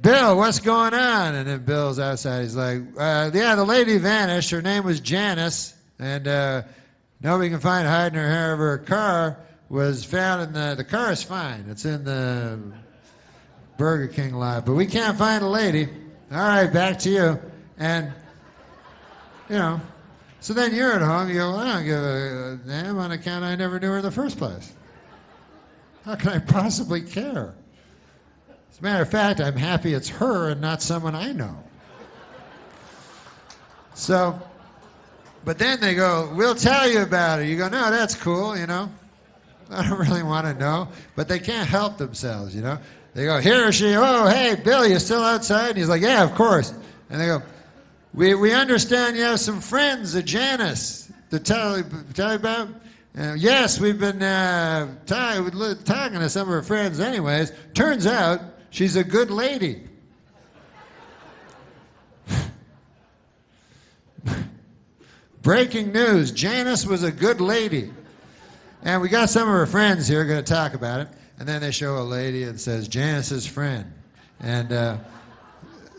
Bill, what's going on? And then Bill's outside. He's like, yeah, the lady vanished. Her name was Janice, and nobody can find her hiding her hair of her car. Was found in the car is fine. It's in the Burger King lot, but we can't find a lady. All right, back to you. And, you know, so then you're at home. You go, well, I don't give a damn on account I never knew her in the first place. How can I possibly care? As a matter of fact, I'm happy it's her and not someone I know. So, but then they go, we'll tell you about it. You go, no, that's cool, you know. I don't really want to know. But they can't help themselves, you know. They go, here or she, oh, hey, Bill, you still outside? And he's like, yeah, of course. And they go, we understand you have some friends, a Janice, to tell you about. Yes, we've been talking to some of her friends anyways. Turns out she's a good lady. Breaking news, Janice was a good lady. And we got some of her friends here going to talk about it. And then they show a lady and says, Janice's friend. And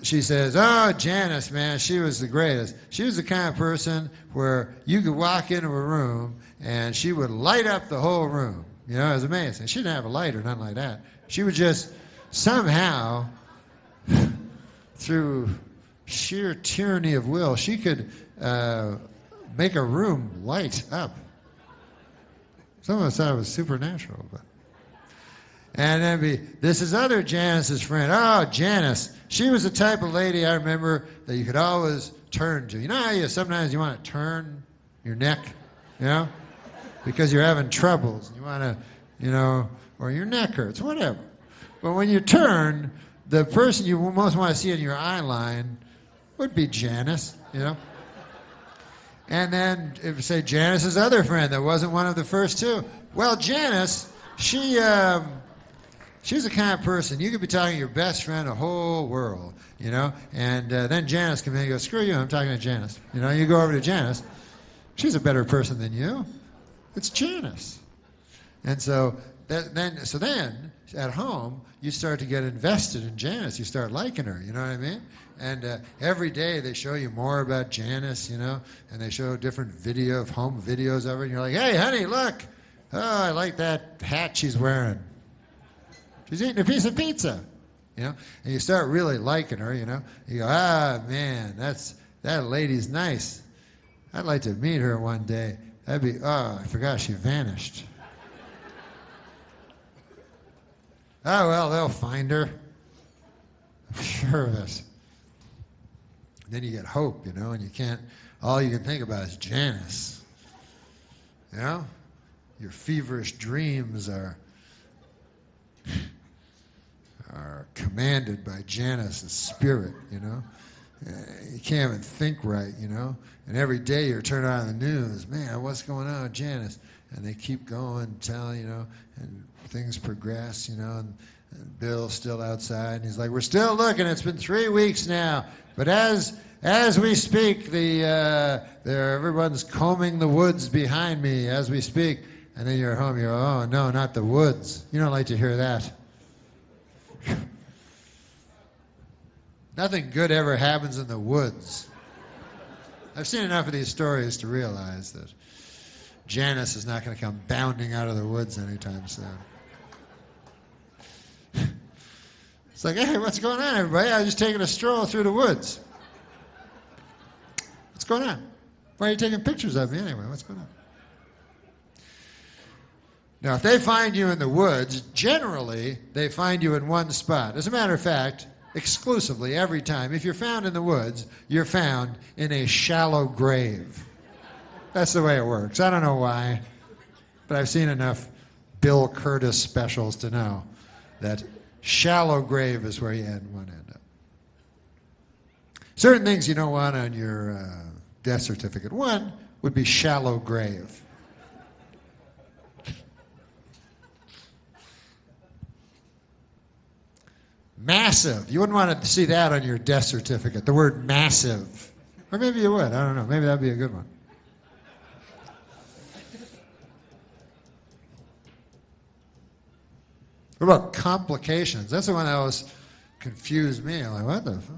she says, oh, Janice, man, she was the greatest. She was the kind of person where you could walk into a room and she would light up the whole room. You know, it was amazing. She didn't have a light or nothing like that. She would just somehow, through sheer tyranny of will, she could make a room light up. Some of us thought it was supernatural. And then this is other Janice's friend. Oh, Janice. She was the type of lady I remember that you could always turn to. You know how sometimes you want to turn your neck, you know, because you're having troubles. You want to, you know, or your neck hurts, whatever. But when you turn, the person you most want to see in your eye line would be Janice, you know. And then, if say Janice's other friend that wasn't one of the first two. Well, Janice, she's the kind of person, you could be talking to your best friend the whole world, you know, and then Janice comes in and goes, screw you, I'm talking to Janice. You know, you go over to Janice, she's a better person than you. It's Janice. And so then, at home, you start to get invested in Janice. You start liking her, you know what I mean? And every day they show you more about Janice, you know, and they show different home videos of her, and you're like, hey, honey, look. Oh, I like that hat she's wearing. She's eating a piece of pizza, you know, and you start really liking her, you know. You go, man, that lady's nice. I'd like to meet her one day. I forgot she vanished. Oh, well, they'll find her. I'm sure of it. Then you get hope, you know, and all you can think about is Janice. You know? Your feverish dreams are commanded by Janice's spirit, you know. You can't even think right, you know. And every day you're turning on the news, man, what's going on with Janice? And they keep going, telling, you know, and things progress, you know, and Bill's still outside, and he's like, we're still looking. It's been 3 weeks now. But as we speak, everyone's combing the woods behind me as we speak. And then you're home, you go, oh, no, not the woods. You don't like to hear that. Nothing good ever happens in the woods. I've seen enough of these stories to realize that Janice is not going to come bounding out of the woods anytime soon. It's like, hey, what's going on, everybody? I was just taking a stroll through the woods. What's going on? Why are you taking pictures of me anyway? What's going on? Now, if they find you in the woods, generally, they find you in one spot. As a matter of fact, exclusively, every time, if you're found in the woods, you're found in a shallow grave. That's the way it works. I don't know why, but I've seen enough Bill Curtis specials to know that shallow grave is where you want to end up. Certain things you don't want on your death certificate. One would be shallow grave. Massive. You wouldn't want to see that on your death certificate, the word massive. Or maybe you would. I don't know. Maybe that'd be a good one. What about complications? That's the one that always confused me. I'm like, what the fuck?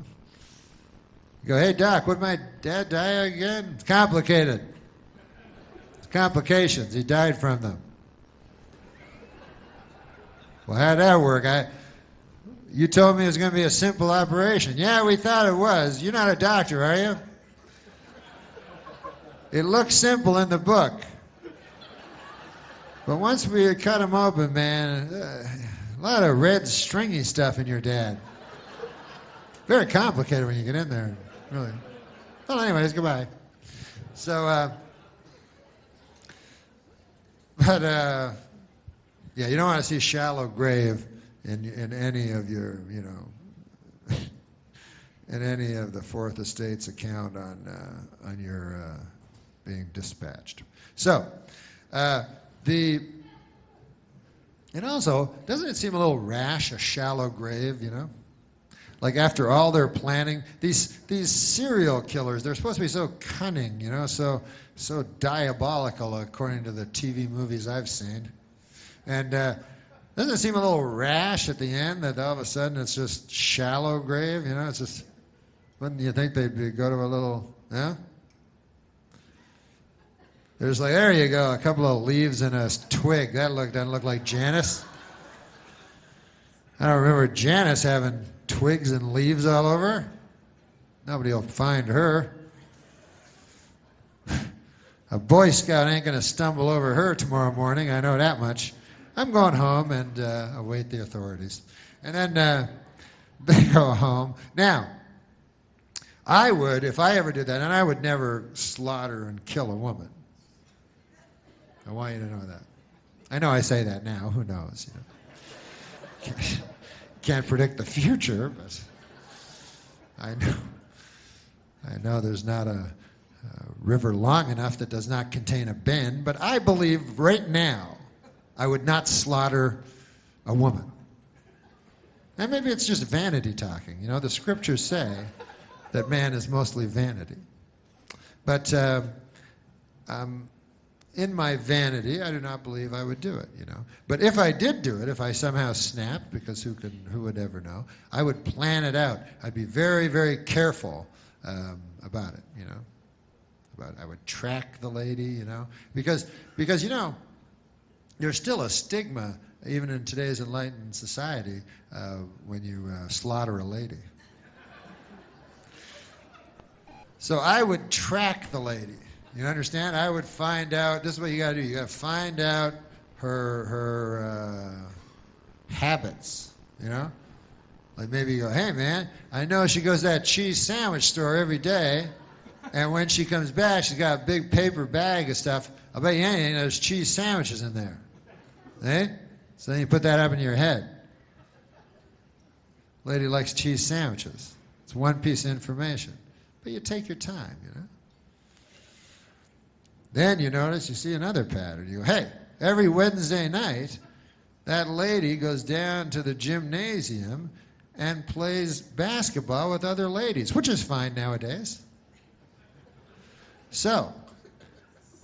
You go, hey, Doc, what did my dad die again? It's complicated. It's complications. He died from them. Well, how'd that work? You told me it was going to be a simple operation. Yeah, we thought it was. You're not a doctor, are you? It looks simple in the book. But once we cut him open, man, a lot of red stringy stuff in your dad. Very complicated when you get in there, really. Well, anyways, goodbye. So, yeah, you don't want to see shallow grave in any of your, you know, in any of the Fourth Estate's account on your being dispatched. So, And also, doesn't it seem a little rash, a shallow grave, you know? Like after all their planning, these serial killers, they're supposed to be so cunning, you know, so diabolical according to the TV movies I've seen. And doesn't it seem a little rash at the end that all of a sudden it's just shallow grave, you know? It's just, wouldn't you think they'd go to a little, yeah? There's like, there you go, a couple of leaves and a twig. That doesn't look like Janice. I don't remember Janice having twigs and leaves all over. Nobody will find her. A Boy Scout ain't going to stumble over her tomorrow morning, I know that much. I'm going home and await the authorities. And then they go home. Now, I would, if I ever did that, and I would never slaughter and kill a woman. I want you to know that. I know I say that now. Who knows? You know, can't predict the future, but I know there's not a river long enough that does not contain a bend. But I believe right now I would not slaughter a woman. And maybe it's just vanity talking. You know, the scriptures say that man is mostly vanity. But in my vanity, I do not believe I would do it, you know. But if I did do it, if I somehow snapped, because who would ever know, I would plan it out. I'd be very, very careful about it, you know. I would track the lady, you know, because you know, there's still a stigma, even in today's enlightened society, when you slaughter a lady. So I would track the lady. You understand? I would find out, this is what you got to do. You got to find out her habits, you know? Like maybe you go, hey, man, I know she goes to that cheese sandwich store every day, and when she comes back, she's got a big paper bag of stuff. I'll bet you anything, there's cheese sandwiches in there. Eh? So then you put that up in your head. Lady likes cheese sandwiches. It's one piece of information. But you take your time, you know? Then you notice, you see another pattern. You go, hey, every Wednesday night, that lady goes down to the gymnasium and plays basketball with other ladies, which is fine nowadays. So,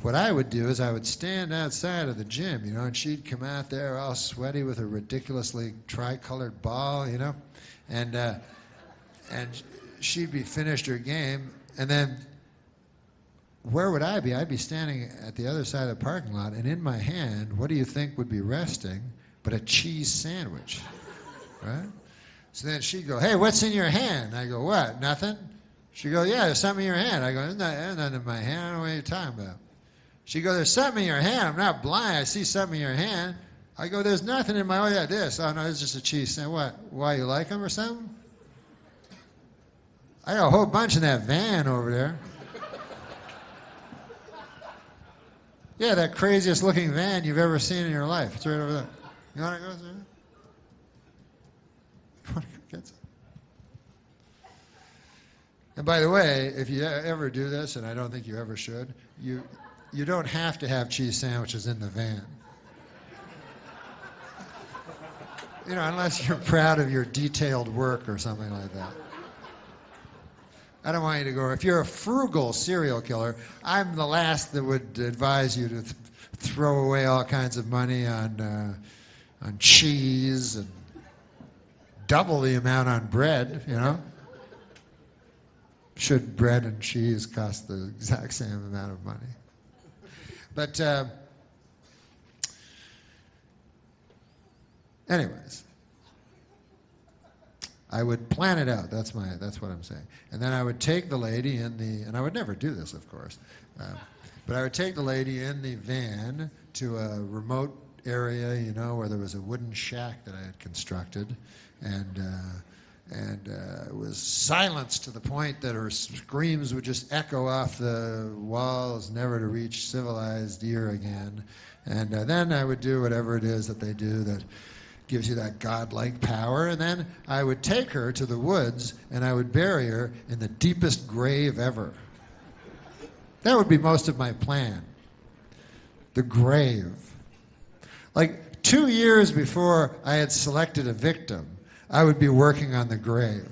what I would do is I would stand outside of the gym, you know, and she'd come out there all sweaty with a ridiculously tricolored ball, you know, and she'd be finished her game, and then where would I be? I'd be standing at the other side of the parking lot, and in my hand, what do you think would be resting but a cheese sandwich, right? So then she'd go, hey, what's in your hand? I go, what, nothing? She'd go, yeah, there's something in your hand. I go, there's nothing in my hand. I don't know what you're talking about. She'd go, there's something in your hand. I'm not blind. I see something in your hand. I go, there's nothing in my, oh, yeah, this. Oh, no, it's just a cheese sandwich. What, why, you like them or something? I got a whole bunch in that van over there. Yeah, that craziest looking van you've ever seen in your life. It's right over there. You want to go through it? You want to go get some? And by the way, if you ever do this, and I don't think you ever should, you don't have to have cheese sandwiches in the van. You know, unless you're proud of your detailed work or something like that. I don't want you to go, if you're a frugal serial killer, I'm the last that would advise you to throw away all kinds of money on cheese and double the amount on bread, you know? Should bread and cheese cost the exact same amount of money? But anyways, I would plan it out. That's what I'm saying. And then I would take the lady and I would never do this, of course, but I would take the lady in the van to a remote area, you know, where there was a wooden shack that I had constructed, and it was silenced to the point that her screams would just echo off the walls, never to reach civilized ear again. And then I would do whatever it is that they do that gives you that godlike power, and then I would take her to the woods and I would bury her in the deepest grave ever. That would be most of my plan. the grave. Like 2 years before I had selected a victim, I would be working on the grave.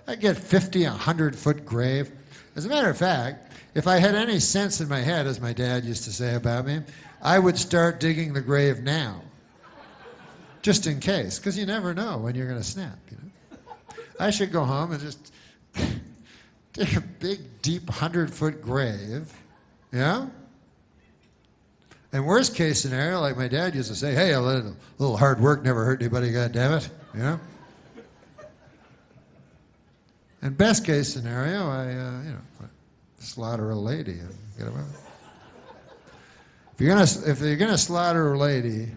I'd get 50, 100-foot grave. As a matter of fact, if I had any sense in my head, as my dad used to say about me, I would start digging the grave now. Just in case, because you never know when you're going to snap, you know. I should go home and just dig a big, deep 100-foot grave, you know? And worst case scenario, like my dad used to say, hey, a little hard work never hurt anybody, goddammit, you know? And best case scenario, I slaughter a lady and get away. If you're gonna slaughter a lady,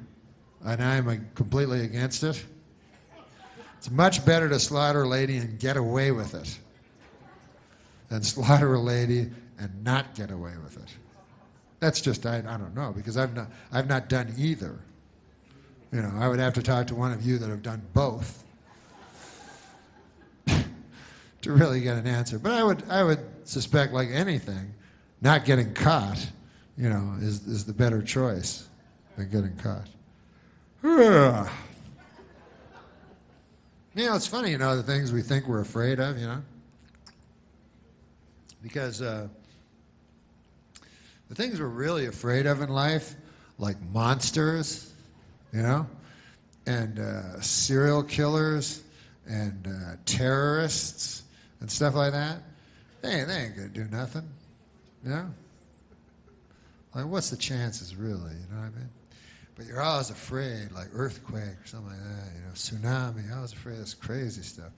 and I'm completely against it, it's much better to slaughter a lady and get away with it than slaughter a lady and not get away with it. That's just I don't know, because I've not done either. You know, I would have to talk to one of you that have done both to really get an answer. But I would suspect, like anything, not getting caught, you know, is the better choice than getting caught. You know, it's funny, you know, the things we think we're afraid of, you know, because the things we're really afraid of in life, like monsters, you know, and serial killers and terrorists and stuff like that, they ain't gonna do nothing, you know? Like, what's the chances, really, you know what I mean? But you're always afraid, like earthquake or something like that, you know, tsunami, I was afraid of this crazy stuff.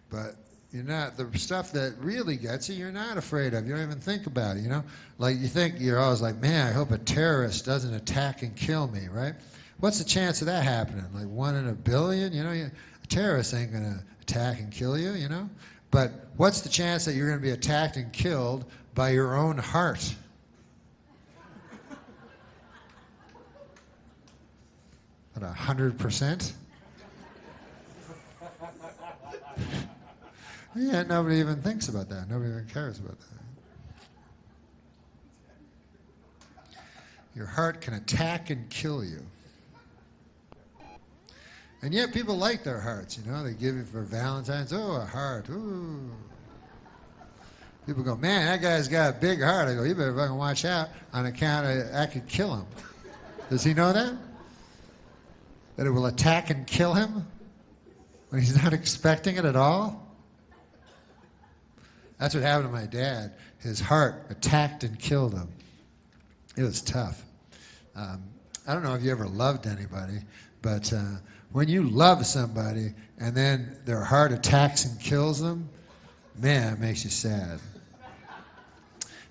But you're not, the stuff that really gets you, you're not afraid of. You don't even think about it, you know? Like, you think, you're always like, man, I hope a terrorist doesn't attack and kill me, right? What's the chance of that happening? Like 1 in a billion, you know? A terrorist ain't gonna attack and kill you, you know? But what's the chance that you're gonna be attacked and killed by your own heart? What, 100%? Yeah, nobody even thinks about that. Nobody even cares about that. Your heart can attack and kill you. And yet people like their hearts, you know. They give you for Valentine's, oh, a heart, ooh. People go, man, that guy's got a big heart. I go, you better fucking watch out on account of I could kill him. Does he know that? That it will attack and kill him when he's not expecting it at all? That's what happened to my dad. His heart attacked and killed him. It was tough. I don't know if you ever loved anybody, but when you love somebody and then their heart attacks and kills them, man, it makes you sad.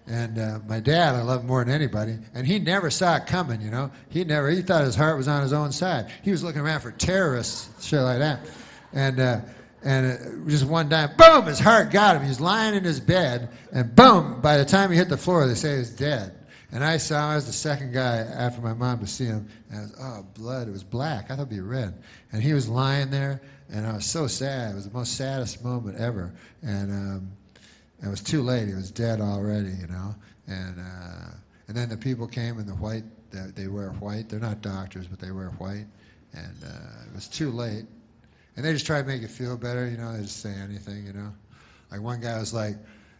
And my dad, I loved more than anybody, and he never saw it coming, you know. He thought his heart was on his own side. He was looking around for terrorists, shit like that. And just one time, boom, his heart got him. He was lying in his bed, and boom, by the time he hit the floor, they say he was dead. And I saw him, I was the second guy after my mom to see him, and I was, oh, blood, it was black. I thought it'd be red. And he was lying there, and I was so sad. It was the most saddest moment ever. And it was too late. He was dead already, you know. And then the people came in the white, they wear white. They're not doctors, but they wear white. And it was too late. And they just try to make you feel better, you know. They just say anything, you know. Like one guy was like,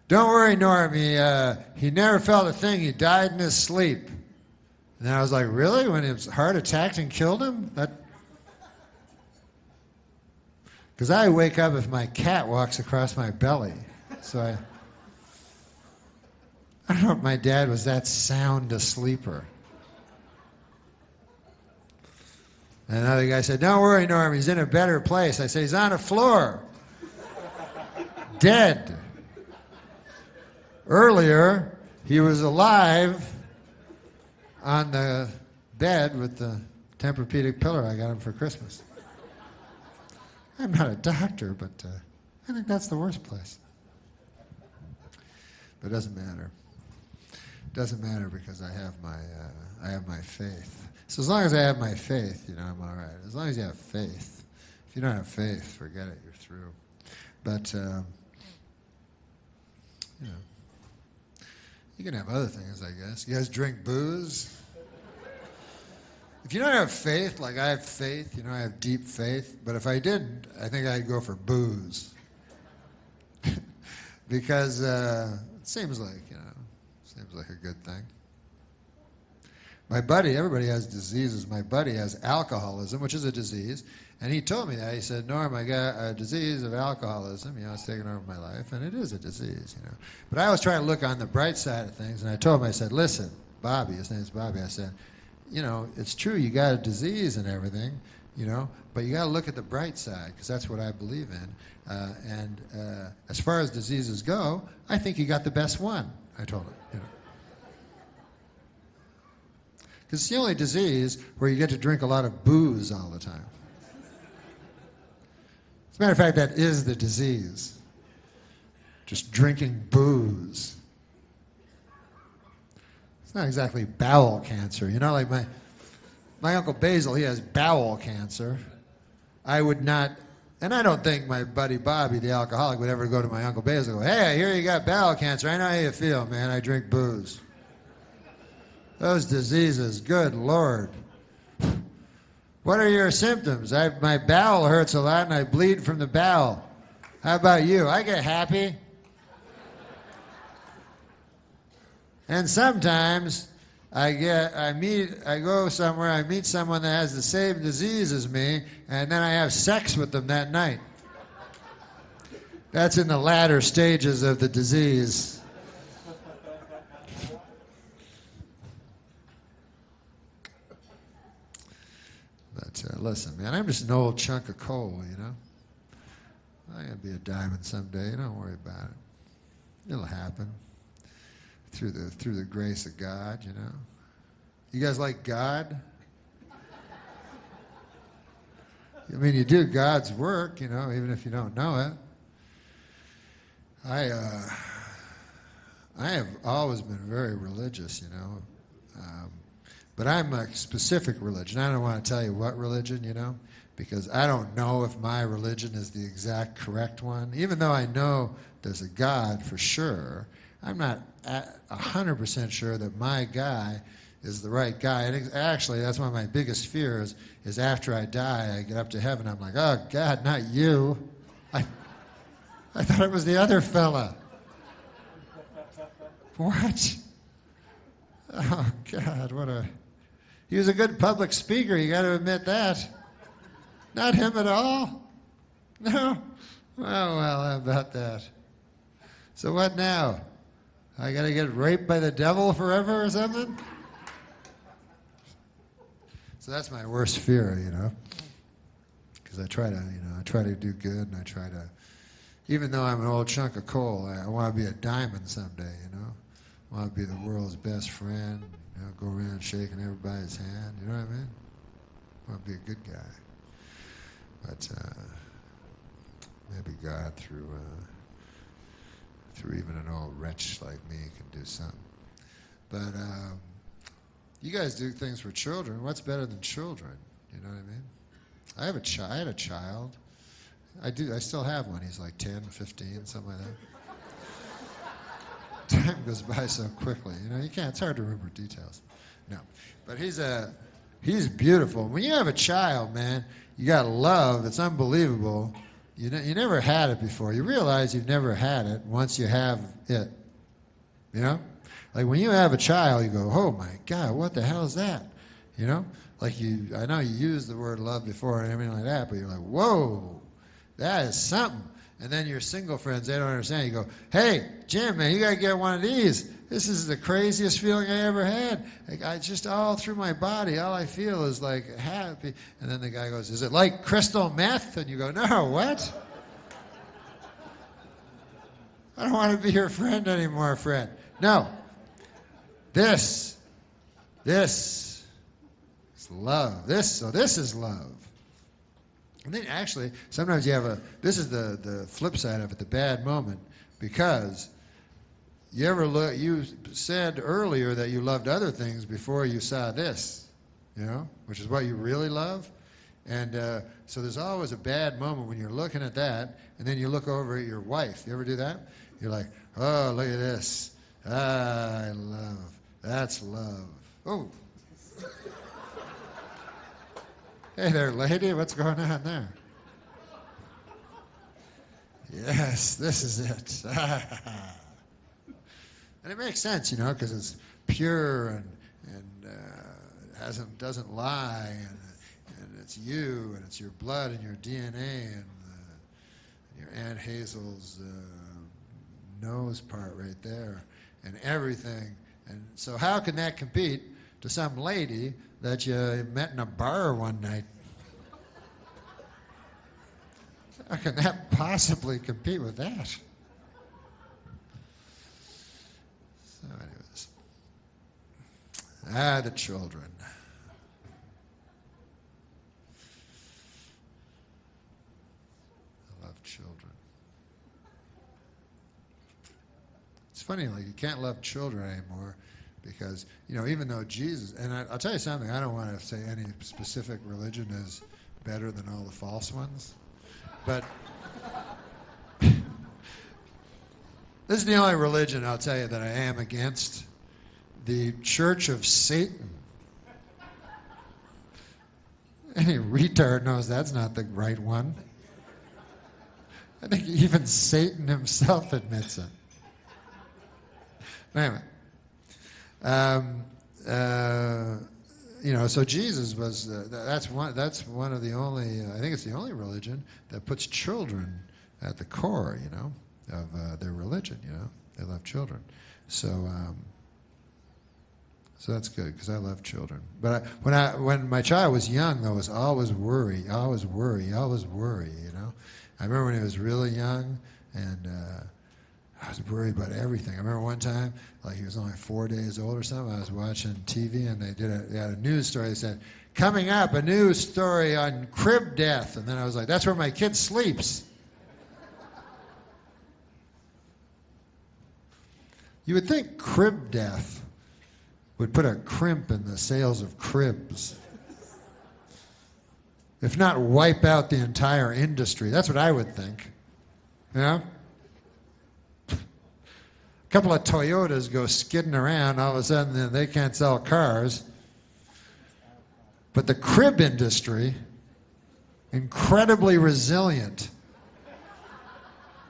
don't worry, Norm, he never felt a thing. He died in his sleep. And I was like, really? When his heart attacked and killed him? Because I wake up if my cat walks across my belly. So I don't know if my dad was that sound a sleeper. And another guy said, don't worry, Norm, he's in a better place. I say, he's on the floor. Dead. Earlier, he was alive on the bed with the Tempur-Pedic pillow I got him for Christmas. I'm not a doctor, but I think that's the worst place. But it doesn't matter. It doesn't matter because I have my faith. So as long as I have my faith, you know, I'm all right. As long as you have faith. If you don't have faith, forget it. You're through. But you know, You can have other things, I guess. You guys drink booze? If you don't have faith, like I have faith, I have deep faith, but if I didn't, I think I'd go for booze. Because it seems like a good thing. My buddy, everybody has diseases. My buddy has alcoholism, which is a disease, and he told me that. He said, Norm, I got a disease of alcoholism. It's taken over my life, and it is a disease, But I was trying to look on the bright side of things, and I told him, I said, listen, Bobby, his name's Bobby, I said, it's true you got a disease and everything, but you got to look at the bright side, because that's what I believe in. And as far as diseases go, I think you got the best one, I told him, Because it's the only disease where you get to drink a lot of booze all the time. As a matter of fact, that is the disease. Just drinking booze. It's not exactly bowel cancer. Like my Uncle Basil, he has bowel cancer. I would not, and I don't think my buddy Bobby, the alcoholic, would ever go to my Uncle Basil and go, hey, I hear you got bowel cancer. I know how you feel, man. I drink booze. Those diseases, good Lord. What are your symptoms? My bowel hurts a lot and I bleed from the bowel. How about you? I get happy. And sometimes I go somewhere, I meet someone that has the same disease as me, and then I have sex with them that night. That's in the latter stages of the disease. But listen, man, I'm just an old chunk of coal, I'm going to be a diamond someday. Don't worry about it. It'll happen. Through the grace of God, You guys like God? I mean, you do God's work, even if you don't know it. I have always been very religious, but I'm a specific religion. I don't want to tell you what religion, because I don't know if my religion is the exact correct one. Even though I know there's a God for sure, I'm not 100% sure that my guy is the right guy. And actually, that's one of my biggest fears is after I die, I get up to heaven, I'm like, oh, God, not you. I thought it was the other fella. What? Oh, God, he was a good public speaker, you got to admit that. Not him at all? No? Oh, well, how about that? So what now? I got to get raped by the devil forever or something? So that's my worst fear, because I try to do good, and I try to, even though I'm an old chunk of coal, I want to be a diamond someday, I want to be the world's best friend, go around shaking everybody's hand, you know what I mean? I want to be a good guy. But maybe God, through even an old wretch like me, can do something. But you guys do things for children. What's better than children? You know what I mean? I had a child. I still have one. He's like 10, 15, something like that. Time goes by so quickly. You can't. It's hard to remember details. No, but he's beautiful. When you have a child, man, you got love. It's unbelievable. You never had it before. You realize you've never had it once you have it. Like when you have a child, you go, oh my God, what the hell is that? Like I know you used the word love before and everything like that, but you're like, whoa, that is something. And then your single friends, they don't understand. You go, hey, Jim, man, you got to get one of these. This is the craziest feeling I ever had. Like, I just all through my body, all I feel is like happy. And then the guy goes, is it like crystal meth? And you go, no, what? I don't want to be your friend anymore, friend. No. This is love. This is love. And then actually, sometimes you have this is the flip side of it, the bad moment, because you said earlier that you loved other things before you saw this, which is what you really love. And so there's always a bad moment when you're looking at that, and then you look over at your wife. You ever do that? You're like, oh, look at this. I love. That's love. Oh. Hey there, lady. What's going on there? Yes, this is it. And it makes sense, you know, because it's pure and doesn't lie, and it's you, and it's your blood and your DNA and your Aunt Hazel's nose part right there, and everything. And so how can that compete to some lady that you met in a bar one night? How can that possibly compete with that? So anyways. The children. I love children. It's funny, like you can't love children anymore because, you know, even though Jesus, and I'll tell you something, I don't want to say any specific religion is better than all the false ones, but this is the only religion, I'll tell you, that I am against. The Church of Satan. Any retard knows that's not the right one. I think even Satan himself admits it. Anyway, you know, so Jesus was. That's one of the only. I think it's the only religion that puts children at the core. You know, of their religion. You know, they love children. So. So that's good because I love children. But when my child was young, though, it was always worry, always worry, always worry. You know, I remember when he was really young, and I was worried about everything. I remember one time, like he was only 4 days old or something. I was watching TV, and they had a news story. They said, "Coming up, a news story on crib death," and then I was like, "That's where my kid sleeps." You would think crib death would put a crimp in the sales of cribs. If not wipe out the entire industry. That's what I would think. You know? A couple of Toyotas go skidding around, all of a sudden they can't sell cars. But the crib industry, incredibly resilient,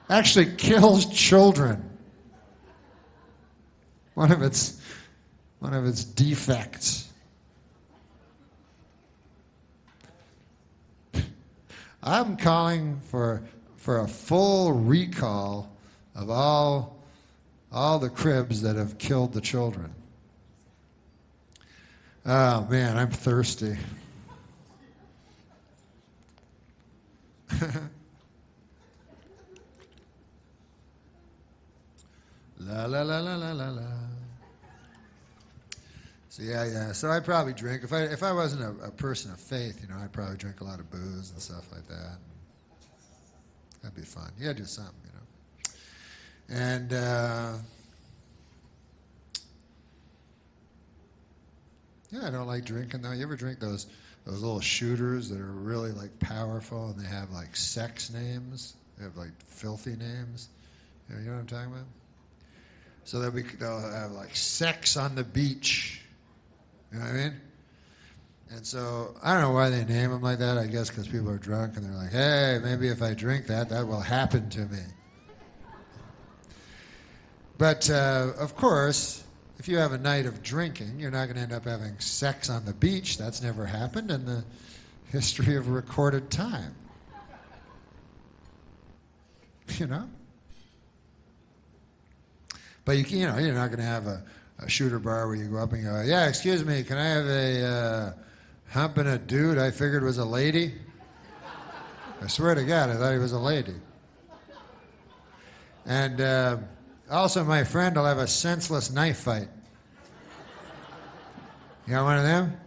actually kills children. One of its defects. I'm calling for a full recall of all the cribs that have killed the children. Oh man, I'm thirsty. La la la la la la la. So yeah. So I'd probably drink if I wasn't a person of faith, you know, I'd probably drink a lot of booze and stuff like that. That'd be fun. You gotta do something, you know. And yeah, I don't like drinking though. You ever drink those little shooters that are really like powerful and they have like sex names? They have like filthy names. You know what I'm talking about? So they'll have like sex on the beach. You know what I mean? And so I don't know why they name them like that. I guess because people are drunk and they're like, hey, maybe if I drink that will happen to me. But of course, if you have a night of drinking, you're not going to end up having sex on the beach. That's never happened in the history of recorded time. You know? But you know, you're not going to have a shooter bar where you go up and go, yeah, excuse me, can I have a humping a dude I figured was a lady? I swear to God, I thought he was a lady. And also, my friend will have a senseless knife fight. You got one of them?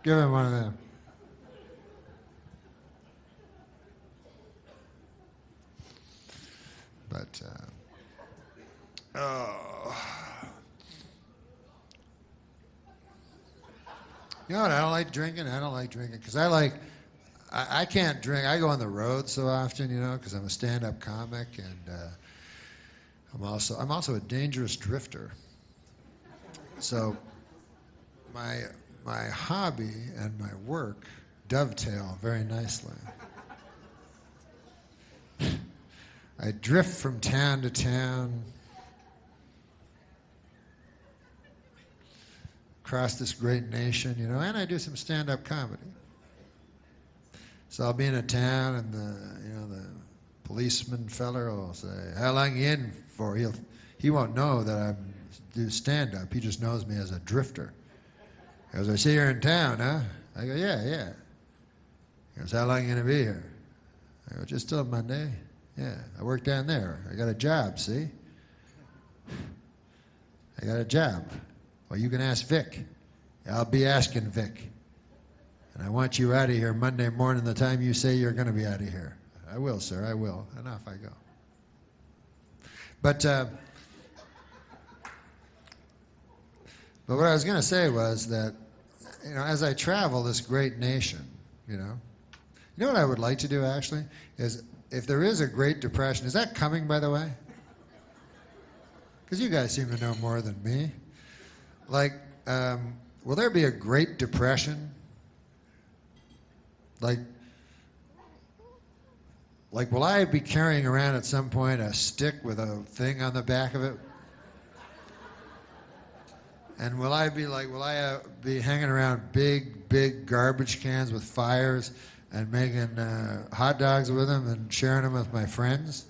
Give him one of them. But, you know what? I don't like drinking because I can't drink. I go on the road so often, you know, because I'm a stand-up comic, and I'm also a dangerous drifter. So my hobby and my work dovetail very nicely. I drift from town to town, across this great nation, you know, and I do some stand-up comedy. So I'll be in a town, and the policeman feller will say, "How long you in for?" He won't know that I do stand-up. He just knows me as a drifter. He goes, "I see you're in town, huh?" I go, "Yeah." He goes, "How long you gonna be here?" I go, "Just till Monday." "Yeah, I work down there. I got a job, see? I got a job." "Well, you can ask Vic." "I'll be asking Vic. And I want you out of here Monday morning the time you say you're going to be out of here." "I will, sir, I will." And off I go. But what I was going to say was that, you know, as I travel this great nation, you know what I would like to do actually is, if there is a Great Depression, is that coming, by the way? Because you guys seem to know more than me. Like, will there be a Great Depression? Like, will I be carrying around at some point a stick with a thing on the back of it? And will I be hanging around big garbage cans with fires and making hot dogs with them and sharing them with my friends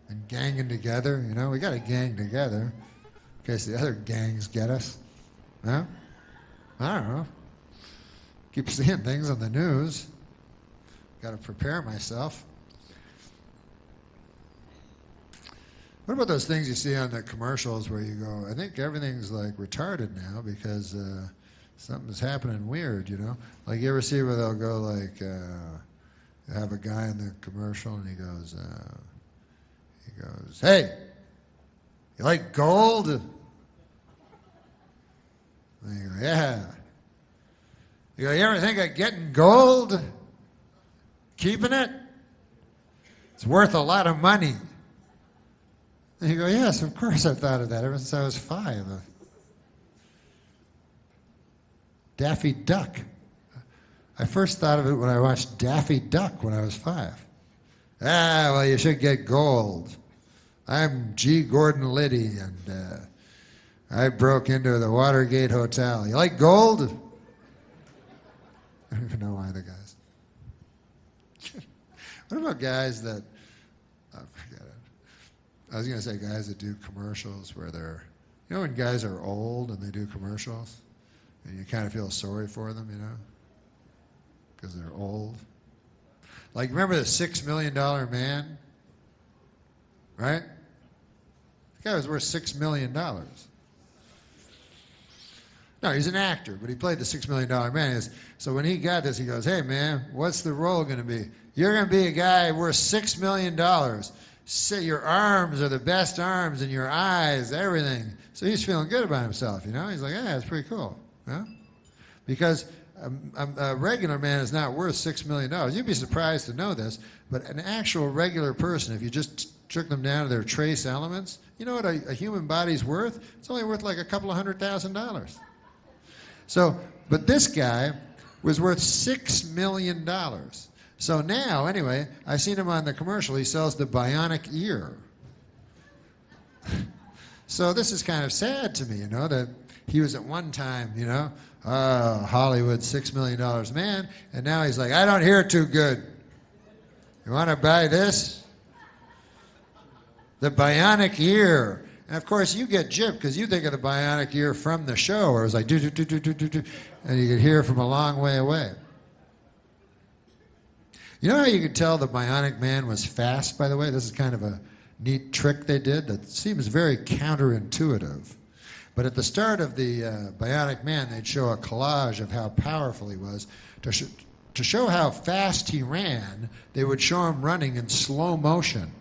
and ganging together? You know, we got to gang together in case the other gangs get us. Huh? I don't know. Keep seeing things on the news. Got to prepare myself. What about those things you see on the commercials where you go, I think everything's like retarded now because something's happening weird, you know? Like, you ever see where they'll go like, have a guy in the commercial and he goes, "Hey, you like gold?" And you go, "Yeah." You go, "You ever think of getting gold? Keeping it? It's worth a lot of money." And you go, "Yes, of course I've thought of that ever since I was 5. Daffy Duck. I first thought of it when I watched Daffy Duck when I was 5. "Ah, well, you should get gold. I'm G. Gordon Liddy, and I broke into the Watergate Hotel. You like gold?" I don't even know why the guys. What about guys that, I forget it. I was going to say guys that do commercials where they're, you know when guys are old and they do commercials and you kind of feel sorry for them, you know, because they're old. Like, remember the $6 Million Man? Right? The guy was worth $6 million. No, he's an actor, but he played the $6 Million Man. So when he got this, he goes, "Hey, man, what's the role going to be? You're going to be a guy worth $6 million. Your arms are the best arms, and your eyes, everything." So he's feeling good about himself, you know? He's like, "Yeah, that's pretty cool." Yeah? Because a regular man is not worth $6 million. You'd be surprised to know this, but an actual regular person, if you just took them down to their trace elements, you know what a human body's worth? It's only worth like a couple of $100,000. So, but this guy was worth $6 million. So now, anyway, I seen him on the commercial. He sells the bionic ear. So this is kind of sad to me, you know, that he was at one time, you know, Hollywood $6 million man, and now he's like, "I don't hear too good. You want to buy this? The bionic ear." And of course, you get gypped because you think of the bionic ear from the show, where it was like do do do do do do do, and you could hear from a long way away. You know how you could tell the Bionic Man was fast, by the way? This is kind of a neat trick they did that seems very counterintuitive. But at the start of the Bionic Man, they'd show a collage of how powerful he was. To show how fast he ran, they would show him running in slow motion.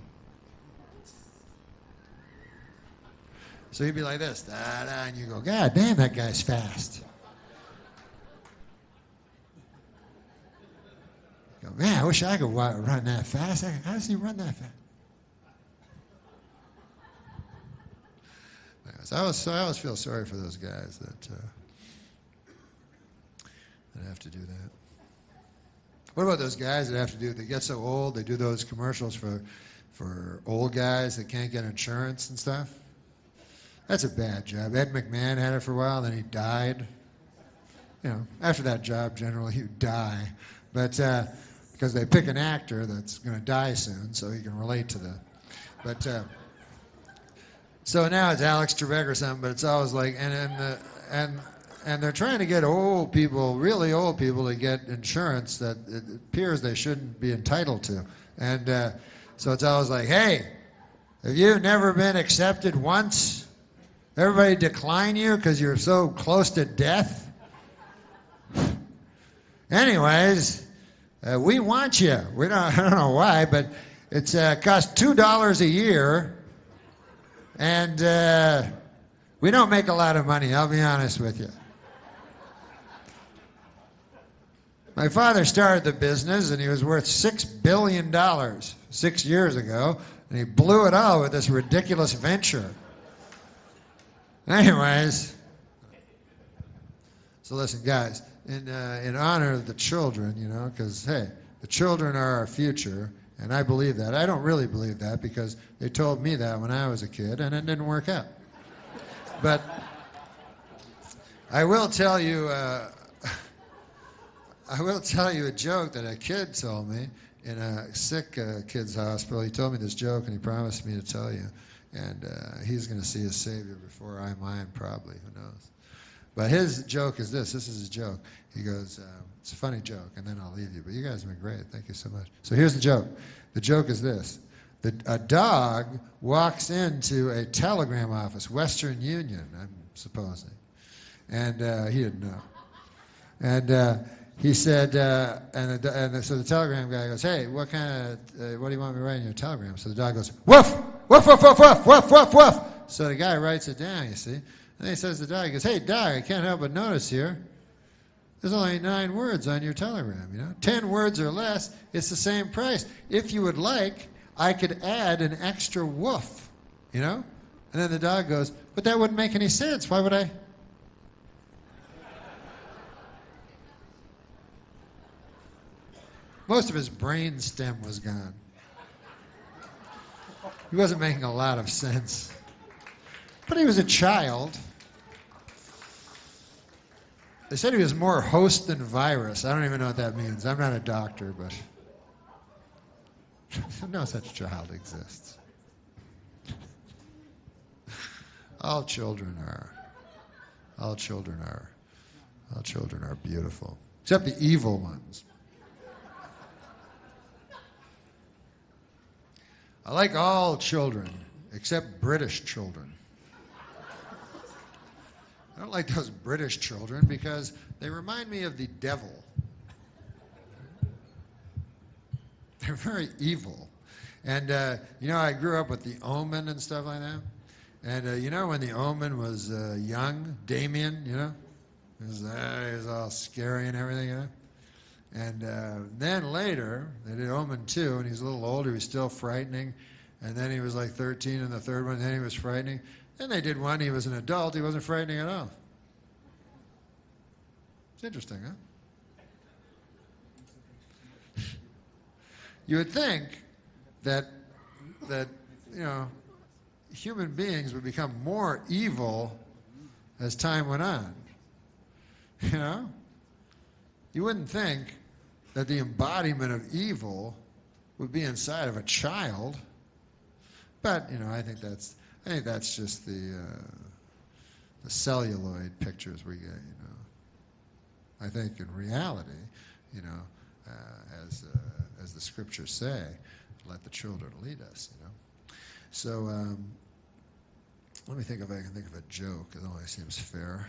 So he'd be like this, da-da, and you go, "God damn, that guy's fast." You go, "Man, I wish I could run that fast." How does he run that fast? I always feel sorry for those guys that have to do that. What about those guys that have to do? They get so old, they do those commercials for old guys that can't get insurance and stuff. That's a bad job. Ed McMahon had it for a while, then he died. You know, after that job, generally you die, but because they pick an actor that's going to die soon, so he can relate to the. But so now it's Alex Trebek or something, but it's always like and they're trying to get old people, really old people, to get insurance that it appears they shouldn't be entitled to, and so it's always like, hey, have you never been accepted once? Everybody decline you because you're so close to death? Anyways, we want you. I don't know why, but it's costs $2 a year, and we don't make a lot of money, I'll be honest with you. My father started the business, and he was worth $6 billion 6 years ago, and he blew it all with this ridiculous venture. Anyways, so listen, guys, in honor of the children, you know, because, hey, the children are our future, and I believe that. I don't really believe that because they told me that when I was a kid, and it didn't work out. But I will tell you a joke that a kid told me in a sick kid's hospital. He told me this joke, and he promised me to tell you. And he's going to see his Savior before I mine, probably. Who knows? But his joke is this. This is his joke. He goes, it's a funny joke, and then I'll leave you. But you guys have been great. Thank you so much. So here's the joke. The joke is this. A dog walks into a telegram office, Western Union, I'm supposing. And he didn't know. And he said, so the telegram guy goes, hey, what do you want me to write in your telegram? So the dog goes, woof! Woof, woof, woof, woof, woof, woof, woof. So the guy writes it down, you see. And then he says to the dog, he goes, hey, dog, I can't help but notice here, there's only 9 words on your telegram, you know. 10 words or less, it's the same price. If you would like, I could add an extra woof, you know. And then the dog goes, but that wouldn't make any sense. Why would I? Most of his brain stem was gone. He wasn't making a lot of sense. But he was a child. They said he was more host than virus. I don't even know what that means. I'm not a doctor, but no such child exists. All children are beautiful, except the evil ones. I like all children, except British children. I don't like those British children because they remind me of the devil. They're very evil. And, you know, I grew up with the Omen and stuff like that. And, you know, when the Omen was young, Damien, you know, he was all scary and everything, you know. And then later, they did Omen 2, and he was a little older. He was still frightening. And then he was like 13 in the third one, and then he was frightening. Then they did one, he was an adult. He wasn't frightening at all. It's interesting, huh? You would think that you know, human beings would become more evil as time went on. You know? You wouldn't think that the embodiment of evil would be inside of a child. But, you know, I think that's just the celluloid pictures we get, you know. I think in reality, you know, as the scriptures say, let the children lead us, you know. So let me think if I can think of a joke. It only seems fair.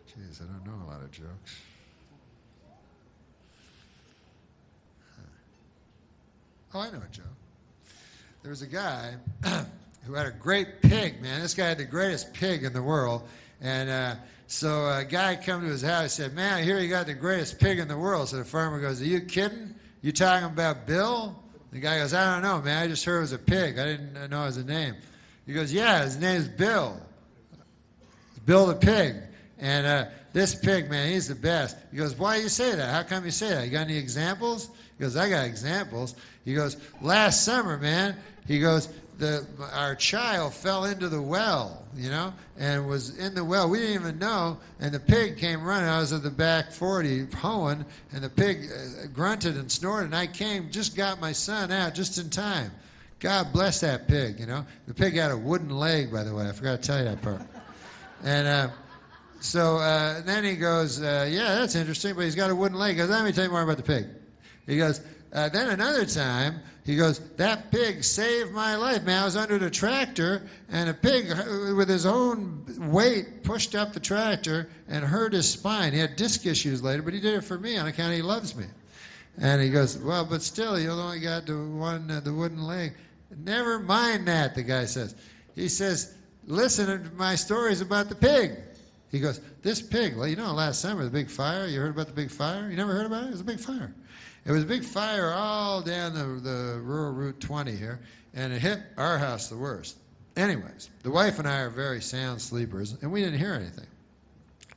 Jeez, I don't know a lot of jokes. Oh, I know a joke. There was a guy who had a great pig, man. This guy had the greatest pig in the world. And so a guy come to his house and said, man, I hear you got the greatest pig in the world. So the farmer goes, are you kidding? You talking about Bill? The guy goes, I don't know, man. I just heard it was a pig. I didn't know it was a name. He goes, yeah, his name's Bill. Bill the pig. And this pig, man, he's the best. He goes, why do you say that? How come you say that? You got any examples? He goes, I got examples. He goes, last summer, man, he goes, our child fell into the well, you know, and was in the well. We didn't even know, and the pig came running. I was at the back 40 hoeing, and the pig grunted and snorted, and I came, just got my son out just in time. God bless that pig, you know. The pig had a wooden leg, by the way. I forgot to tell you that part. And so then he goes, yeah, that's interesting, but he's got a wooden leg. He goes, let me tell you more about the pig. He goes, then another time, he goes, that pig saved my life, man. I was under the tractor, and a pig, with his own weight, pushed up the tractor and hurt his spine. He had disc issues later, but he did it for me on account he loves me. And he goes, well, but still, you only got the wooden leg. Never mind that, the guy says. He says, listen to my stories about the pig. He goes, this pig, well, you know, last summer, the big fire, you heard about the big fire? You never heard about it? It was a big fire. It was a big fire all down the rural Route 20 here, and it hit our house the worst. Anyways, the wife and I are very sound sleepers, and we didn't hear anything.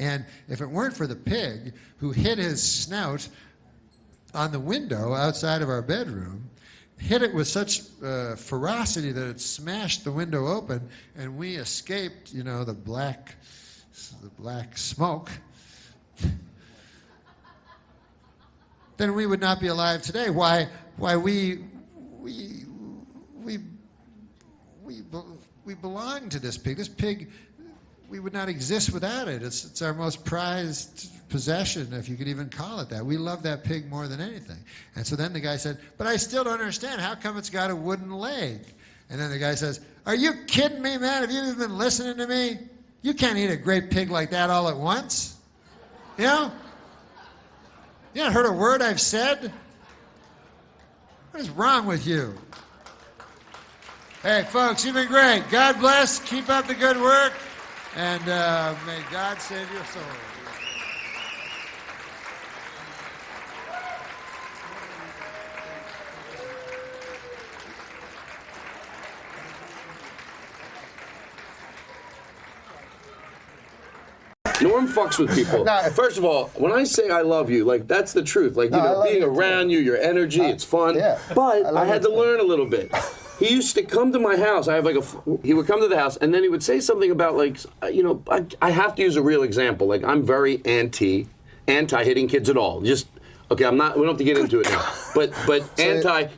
And if it weren't for the pig who hit his snout on the window outside of our bedroom, hit it with such ferocity that it smashed the window open, and we escaped, you know, the black smoke, then we would not be alive today. Why we belong to this pig. This pig, we would not exist without it. It's our most prized possession, if you could even call it that. We love that pig more than anything. And so then the guy said, but I still don't understand. How come it's got a wooden leg? And then the guy says, are you kidding me, man? Have you even been listening to me? You can't eat a great pig like that all at once. You know? You haven't heard a word I've said? What is wrong with you? Hey, folks, you've been great. God bless. Keep up the good work. And may God save your soul. Norm fucks with people. First of all, when I say I love you, like, that's the truth. Like, you know, being around you, your energy, it's fun. Yeah. But I had to learn a little bit. He used to come to my house. He would come to the house, and then he would say something about, like, you know, I have to use a real example. Like, I'm very anti hitting kids at all. Just, okay, we don't have to get into it now. But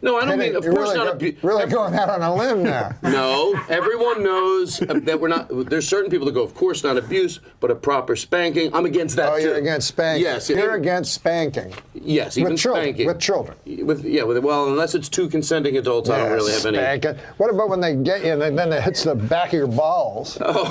no, I don't mean, of course not. Really going out on a limb now. No, everyone knows that we're not, there's certain people that go, of course not abuse, but a proper spanking. I'm against that too. Oh, you're against spanking. Yes. You're against spanking. Yes, even spanking. With children. Well, unless it's two consenting adults, I don't really have any. Spanking. What about when they get you and then it hits the back of your balls? Oh.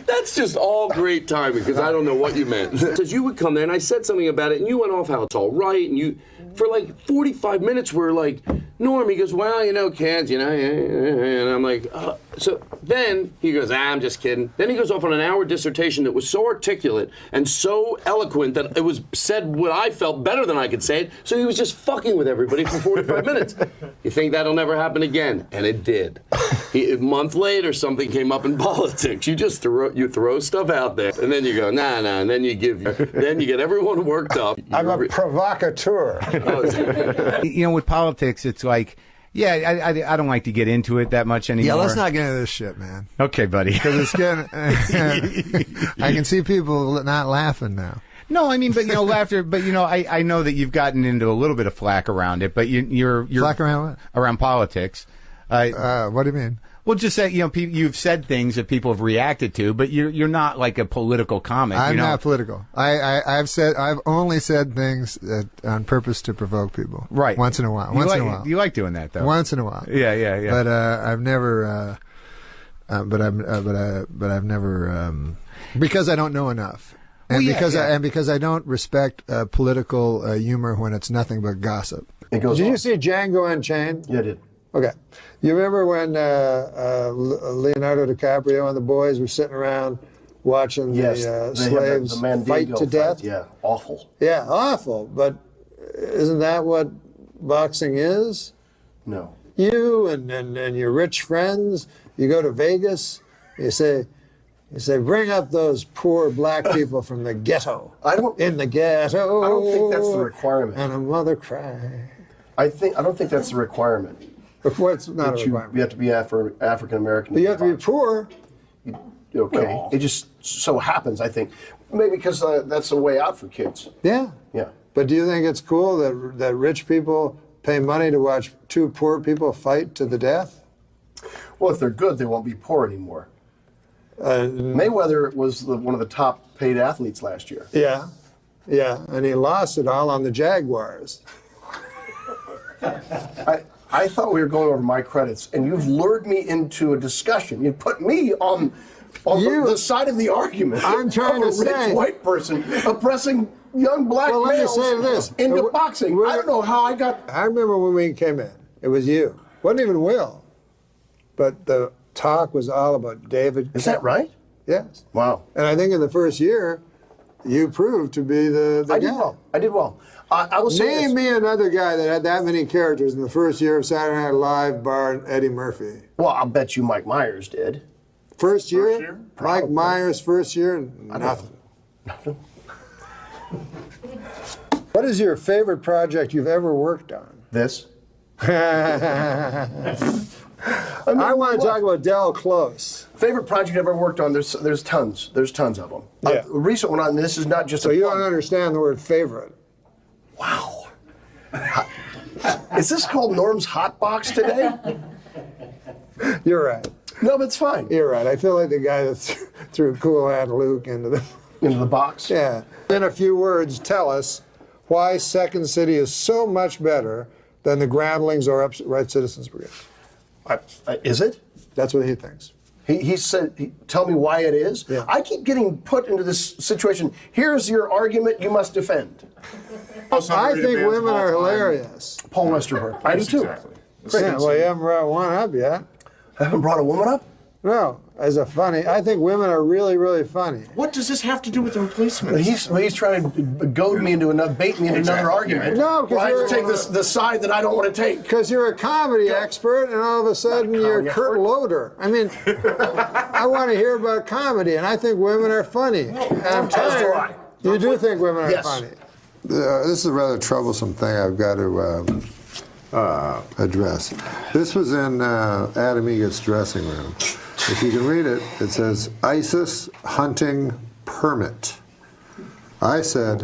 That's just all great timing, because I don't know what you meant. Because you would come there and I said something about it and you went off how it's all right, and you, for like 45 minutes, we're like, Norm, he goes, well, you know, kids, you know, and I'm like, so then he goes, I'm just kidding. Then he goes off on an hour dissertation that was so articulate and so eloquent that it was said what I felt better than I could say it. So he was just fucking with everybody for 45 minutes. You think that'll never happen again? And it did. A month later, something came up in politics. You just throw stuff out there, and then you go, nah, and then you get everyone worked up. I'm a provocateur. You know, with politics, it's like, yeah, I don't like to get into it that much anymore. Yeah, let's not get into this shit, man. Okay, buddy. Because it's getting, I can see people not laughing now. No, I mean, but, you know, laughter, but, you know, I know that you've gotten into a little bit of flack around it, but you're flack around what? Around politics. What do you mean? Well, just that, you know, you've said things that people have reacted to, but you're not like a political comic. I'm not political. I've only said things on purpose to provoke people. Right. Once in a while. You like doing that, though. Once in a while. Yeah. But I've never. But I've never. Because I don't know enough. And because I don't respect political humor when it's nothing but gossip. Did you see Django Unchained? Yeah, I did. Okay. You remember when Leonardo DiCaprio and the boys were sitting around watching Yes, the they have slaves the Mandingo fight to death. Yeah, awful. Yeah, awful. But isn't that what boxing is? No. You and your rich friends, you go to Vegas, you say, bring up those poor black people from the ghetto. In the ghetto. I don't think that's the requirement. And a mother cry. I don't think that's the requirement. What's not a requirement? You have to be African American. But you have to be poor. Okay. Well. It just so happens, I think, maybe because that's a way out for kids. Yeah. Yeah. But do you think it's cool that rich people pay money to watch two poor people fight to the death? Well, if they're good, they won't be poor anymore. Mayweather was one of the top paid athletes last year. Yeah. Yeah. And he lost it all on the Jaguars. I thought we were going over my credits, and you've lured me into a discussion. You put me on the side of the argument. I'm trying of to a rich say, white person oppressing young black well, let me males say this. into boxing. I don't know how I got. I remember when we came in. It was you. Wasn't even Will. But the talk was all about David. Is that right? Yes. Wow. And I think in the first year, you proved to be the guy. I did well. I will say Name me another guy that had that many characters in the first year of Saturday Night Live, bar Eddie Murphy. Well, I'll bet you Mike Myers did. First year? Mike Myers, first year? Nothing. Nothing. What is your favorite project you've ever worked on? This. I want to talk about Del Close. Favorite project I've ever worked on? There's tons. There's tons of them. Yeah. A recent one on this is not just. So you don't understand the word favorite. Wow. Is this called Norm's Hot Box today? You're right. No, but it's fine. You're right. I feel like the guy that threw Cool Hand Luke into the box. Yeah. In a few words, tell us why Second City is so much better than the Groundlings or Upright Citizens Brigade. Is it? That's what he thinks. He said, tell me why it is. Yeah. I keep getting put into this situation. Here's your argument you must defend. I think women are hilarious. Paul Westerberg. I do too. Exactly. Yeah, well, you haven't brought one up yet. I haven't brought a woman up? No, as a funny. I think women are really, really funny. What does this have to do with the replacement? He's trying to goad me into bait me into another argument. No, because I have to take the side that I don't want to take. Because you're a comedy expert, and all of a sudden you're Kurt Loder. I mean, I want to hear about comedy, and I think women are funny. And I'm tired. You do think women are funny? This is a rather troublesome thing I've got to address. This was in Adam Egat's dressing room. If you can read it, it says, ISIS hunting permit. I said,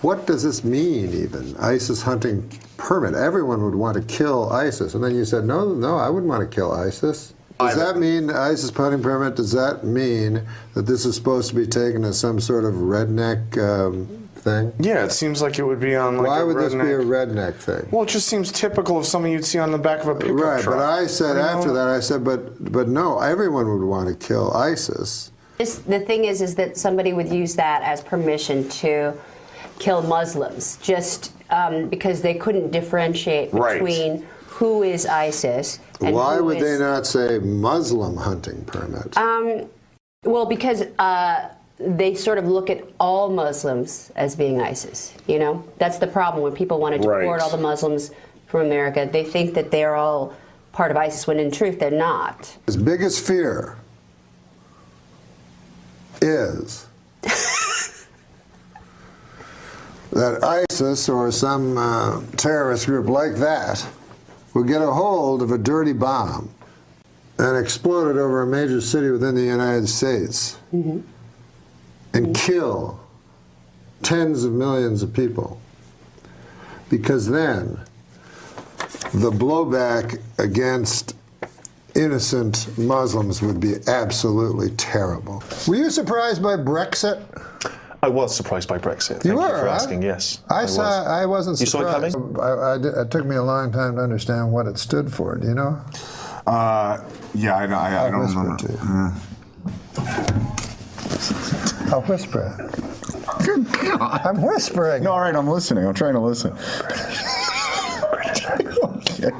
what does this mean even? ISIS hunting permit. Everyone would want to kill ISIS. And then you said, no, I wouldn't want to kill ISIS. Does that mean ISIS hunting permit? Does that mean that this is supposed to be taken as some sort of redneck thing? Yeah, it seems like it would be on like Why a would this be a redneck- redneck thing? Well, it just seems typical of something you'd see on the back of a pickup Right, truck. but I said after that, I said, but no, everyone would want to kill ISIS. The thing is that somebody would use that as permission to kill Muslims, just because they couldn't differentiate between who is ISIS and Why who would is, they not say Muslim hunting permit? well, because they sort of look at all Muslims as being ISIS. You know, that's the problem when people want to deport all the Muslims from America. They think that they're all part of ISIS, when in truth they're not. His biggest fear is that ISIS or some terrorist group like that will get a hold of a dirty bomb and explode it over a major city within the United States and kill tens of millions of people. Because then the blowback against innocent Muslims would be absolutely terrible. Were you surprised by Brexit? I was surprised by Brexit. You Thank were, you for huh? asking, yes. I wasn't surprised. You saw it coming? It took me a long time to understand what it stood for. Do you know? Yeah, I don't remember. To you. I'll whisper. Good God. I'm whispering. No, all right, I'm listening. I'm trying to listen. Okay.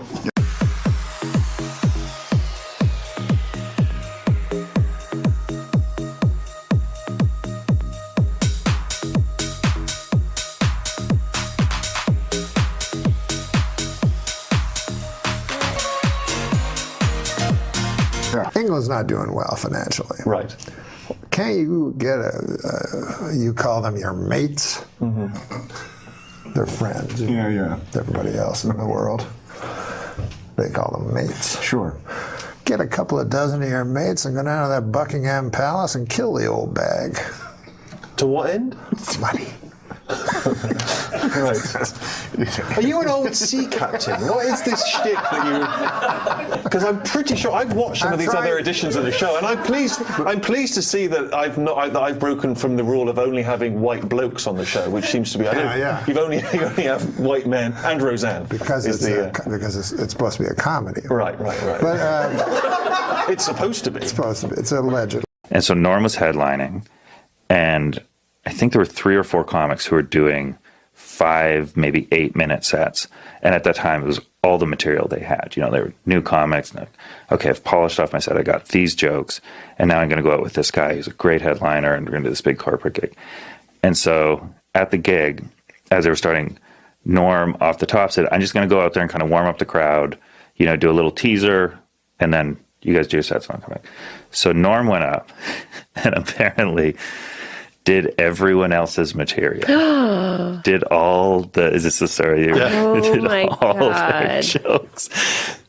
England's not doing well financially. Right. Can't you get you call them your mates? They're friends. Yeah. Everybody else in the world, they call them mates. Sure. Get a couple of dozen of your mates and go down to that Buckingham Palace and kill the old bag. To what end? Money. Right. Are you an old sea captain? What is this shtick that you? Because I'm pretty sure I've watched some of these other editions of the show, and I'm pleased to see that I've broken from the rule of only having white blokes on the show, which seems to be you only have white men and Roseanne because it's supposed to be a comedy. Right. But it's supposed to be. It's supposed to be. It's alleged. And so Norm was headlining, and I think there were 3 or 4 comics who were doing 5, maybe 8-minute sets. And at that time, it was all the material they had. You know, they were new comics. And okay, I've polished off my set. I got these jokes. And now I'm going to go out with this guy who's a great headliner, and we're going to do this big corporate gig. And so at the gig, as they were starting, Norm off the top said, I'm just going to go out there and kind of warm up the crowd, you know, do a little teaser, and then you guys do your sets and I'll come back. So Norm went up and apparently did everyone else's material. Did all the, is this the story? Oh did my all their God. jokes.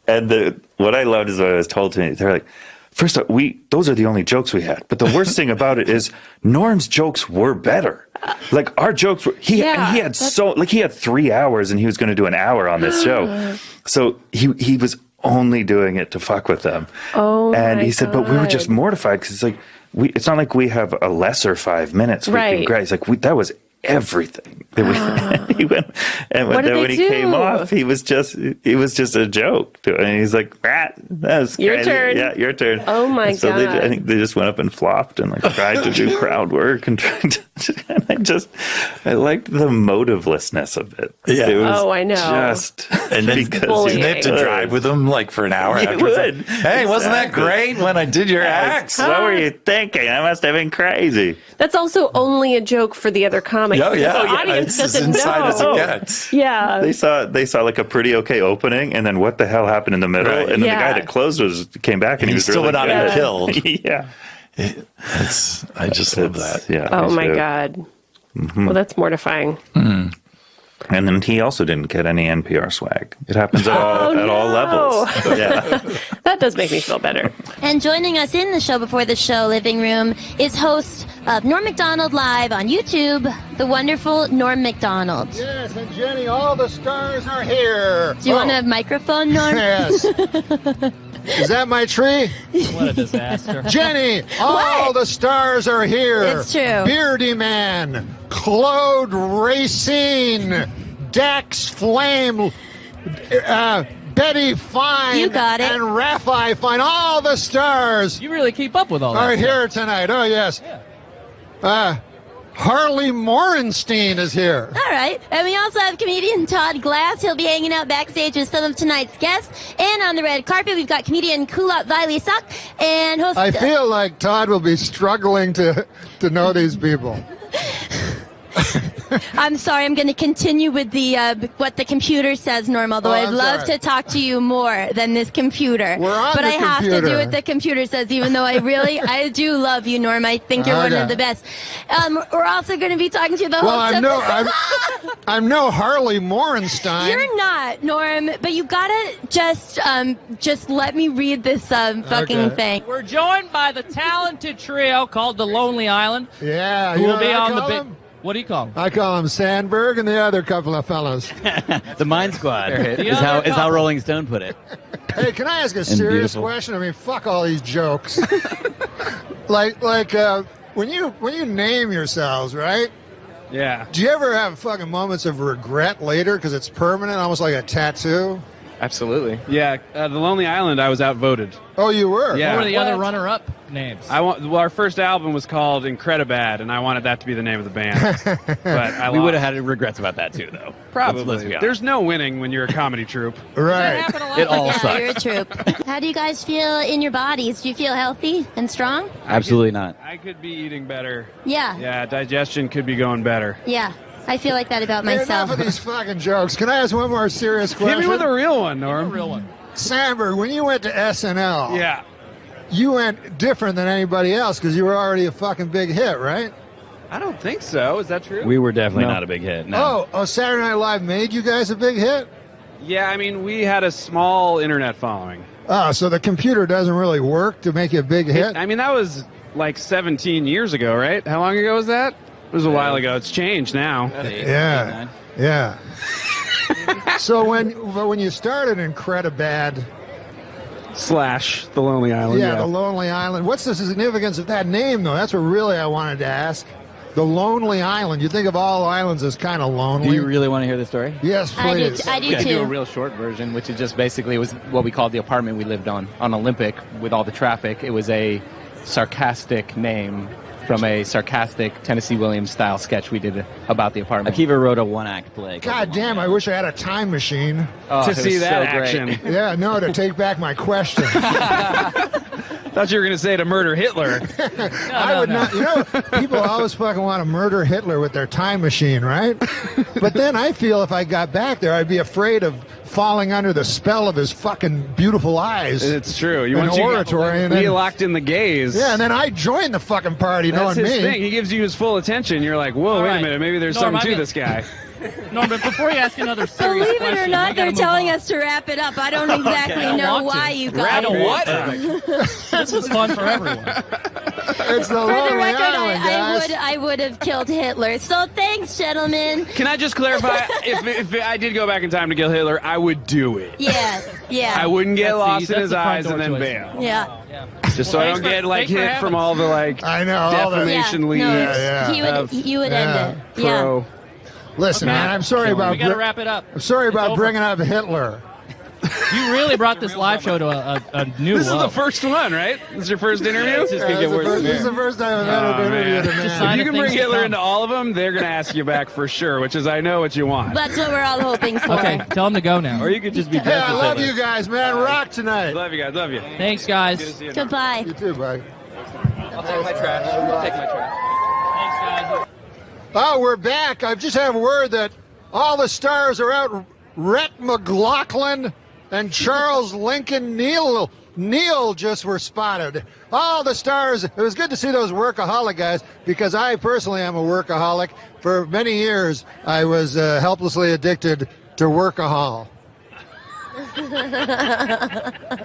And what I loved is what I was told to me. They're like, first off, those are the only jokes we had. But the worst thing about it is Norm's jokes were better. Like our jokes were, he had 3 hours and he was going to do an hour on this show. So he was only doing it to fuck with them. And he said, but we were just mortified because it's like, it's not like we have a lesser 5 minutes. Right. It's like that was everything. He went, and when he came off, it was just a joke. And he's like, that was your crazy. turn. Yeah, your turn. Oh my and so God. I think they just went up and flopped and like tried to do crowd work and tried to. And I liked the motivelessness of it. Yeah. It was I know. Just And then because you have to drive with them like for an hour. You would. Hey, wasn't that great when I did your acts? What were you thinking? I must have been crazy. That's also only a joke for the other comics. Oh, yeah. The audience It's as doesn't inside know. as it gets. Yeah. They saw like a pretty okay opening, and then what the hell happened in the middle? Right. And then Yeah. the guy that closed came back, and he was still really went out and good. killed. Yeah. I just love that. Yeah. Oh me my too. God. Mhm. Well, that's mortifying. And then he also didn't get any NPR swag. It happens at all levels. So, yeah. That does make me feel better. And joining us in the Show Before the Show living room is host of Norm MacDonald Live on YouTube, the wonderful Norm MacDonald. Yes, and Jenny, all the stars are here. Do you want a microphone, Norm? Yes. Is that my tree? What a disaster. Jenny, all the stars are here. It's true. Beardy Man, Claude Racine, Dax Flame, Betty Fine, You got it. and Raffi Fine. All the stars You really keep up with all that are stuff. here tonight. Oh, yes. Harley Morenstein is here. All right. And we also have comedian Todd Glass. He'll be hanging out backstage with some of tonight's guests. And on the red carpet, we've got comedian Kulap Viley Sak and host... I feel like Todd will be struggling to know these people. I'm sorry, I'm going to continue with the what the computer says, Norm, although I'd I'm love sorry. to talk to you more than this computer. We're on but the I have to do computer. what the computer says, even though I do love you, Norm. I think you're one Okay. of the best. We're also going to be talking to the Well, host I'm no Harley Morenstein. You're not, Norm, but you gotta just let me read this fucking thing. We're joined by the talented trio called the Lonely Island. Yeah, Who you know will be what I on the call big. them? What do you call them? I call him Sandberg and the other couple of fellas. The Mind Squad The is how other couple. Rolling Stone put it. Hey, can I ask a serious beautiful. question? I mean, fuck all these jokes. like when you name yourselves, right? Yeah. Do you ever have fucking moments of regret later because it's permanent, almost like a tattoo? Absolutely. Yeah, the Lonely Island, I was outvoted. Oh, you were? Yeah. What were the other runner-up names? Our first album was called Incredibad, and I wanted that to be the name of the band. But We would have had regrets about that too, though. Let's be Probably. honest. There's no winning when you're a comedy troupe. Right. It all Yeah, sucks. you're a troop. How do you guys feel in your bodies? Do you feel healthy and strong? Absolutely not. I could be eating better. Yeah. Yeah, digestion could be going better. Yeah. I feel like that about Hey, myself. enough of these fucking jokes. Can I ask one more serious question? Hit me with a real one, Norm. Real one. Sandberg, when you went to SNL, Yeah. you went different than anybody else because you were already a fucking big hit, right? I don't think so. Is that true? We were definitely not a big hit. No. Oh, Saturday Night Live made you guys a big hit? Yeah, I mean, we had a small internet following. Oh, so the computer doesn't really work to make you a big hit? I mean, that was like 17 years ago, right? How long ago was that? It was a while ago. It's changed now. Yeah. So when you started Incredibad / The Lonely Island. Yeah, The Lonely Island. What's the significance of that name, though? That's what really I wanted to ask. The Lonely Island. You think of all islands as kind of lonely. Do you really want to hear the story? Yes, please. I do Yeah, too. do a real short version, which is just basically it was what we called the apartment we lived on Olympic with all the traffic. It was a sarcastic name from a sarcastic Tennessee Williams style sketch we did about the apartment. Akiva wrote a one-act play. God damn, I wish I had a time machine to see that action. Yeah, no, to take back my question. Thought you were going to say to murder Hitler. I would not. You know, people always fucking want to murder Hitler with their time machine, right? But then I feel if I got back there, I'd be afraid of falling under the spell of his fucking beautiful eyes. It's true. Oratory. And then, he locked in the gaze. Yeah, and then I join the fucking party That's knowing his me. thing. He gives you his full attention. You're like, whoa, wait a minute. Maybe there's Norm, something to I'm this guy. No, but before you ask another serious Believe it or question, not, I they're gotta telling move on. us to wrap it up. I don't exactly I know want why to. you got Wrap what? This was fun for everyone. It's the For Lonely the record, Island, guys. I would have killed Hitler. So thanks, gentlemen. Can I just clarify? if I did go back in time to kill Hitler, I would do it. Yeah. I wouldn't get lost in that's his the front eyes and door then choice. bail. Yeah. Just so I don't get thanks for hit having from us. all the like I know, all the- defamation Yeah, leads. no, you would end it. Yeah. Pro. Listen, man, I'm sorry about. We got to wrap it up. I'm sorry It's about over. bringing up Hitler. You really brought this live show to a new This is low. the first one, right? This is your first interview? It's just gonna get worse from This is here. the first time I've ever interviewed a man. If you can things bring to Hitler come. into all of them, they're going to ask you back for sure, which is I know what you want. That's what we're all hoping for. Okay, tell him to go now. Or you could just be Hey, I dressed as love Hitler. you guys, man. Rock tonight. Love you guys. Love you. Thanks, guys. Good to see you. Goodbye. You too, buddy. I'll take my trash. Thanks, guys. Oh, we're back. I just have word that all the stars are out. Rhett McLaughlin and Charles Lincoln Neal just were spotted. All the stars. It was good to see those workaholic guys because I personally am a workaholic. For many years, I was helplessly addicted to workahol.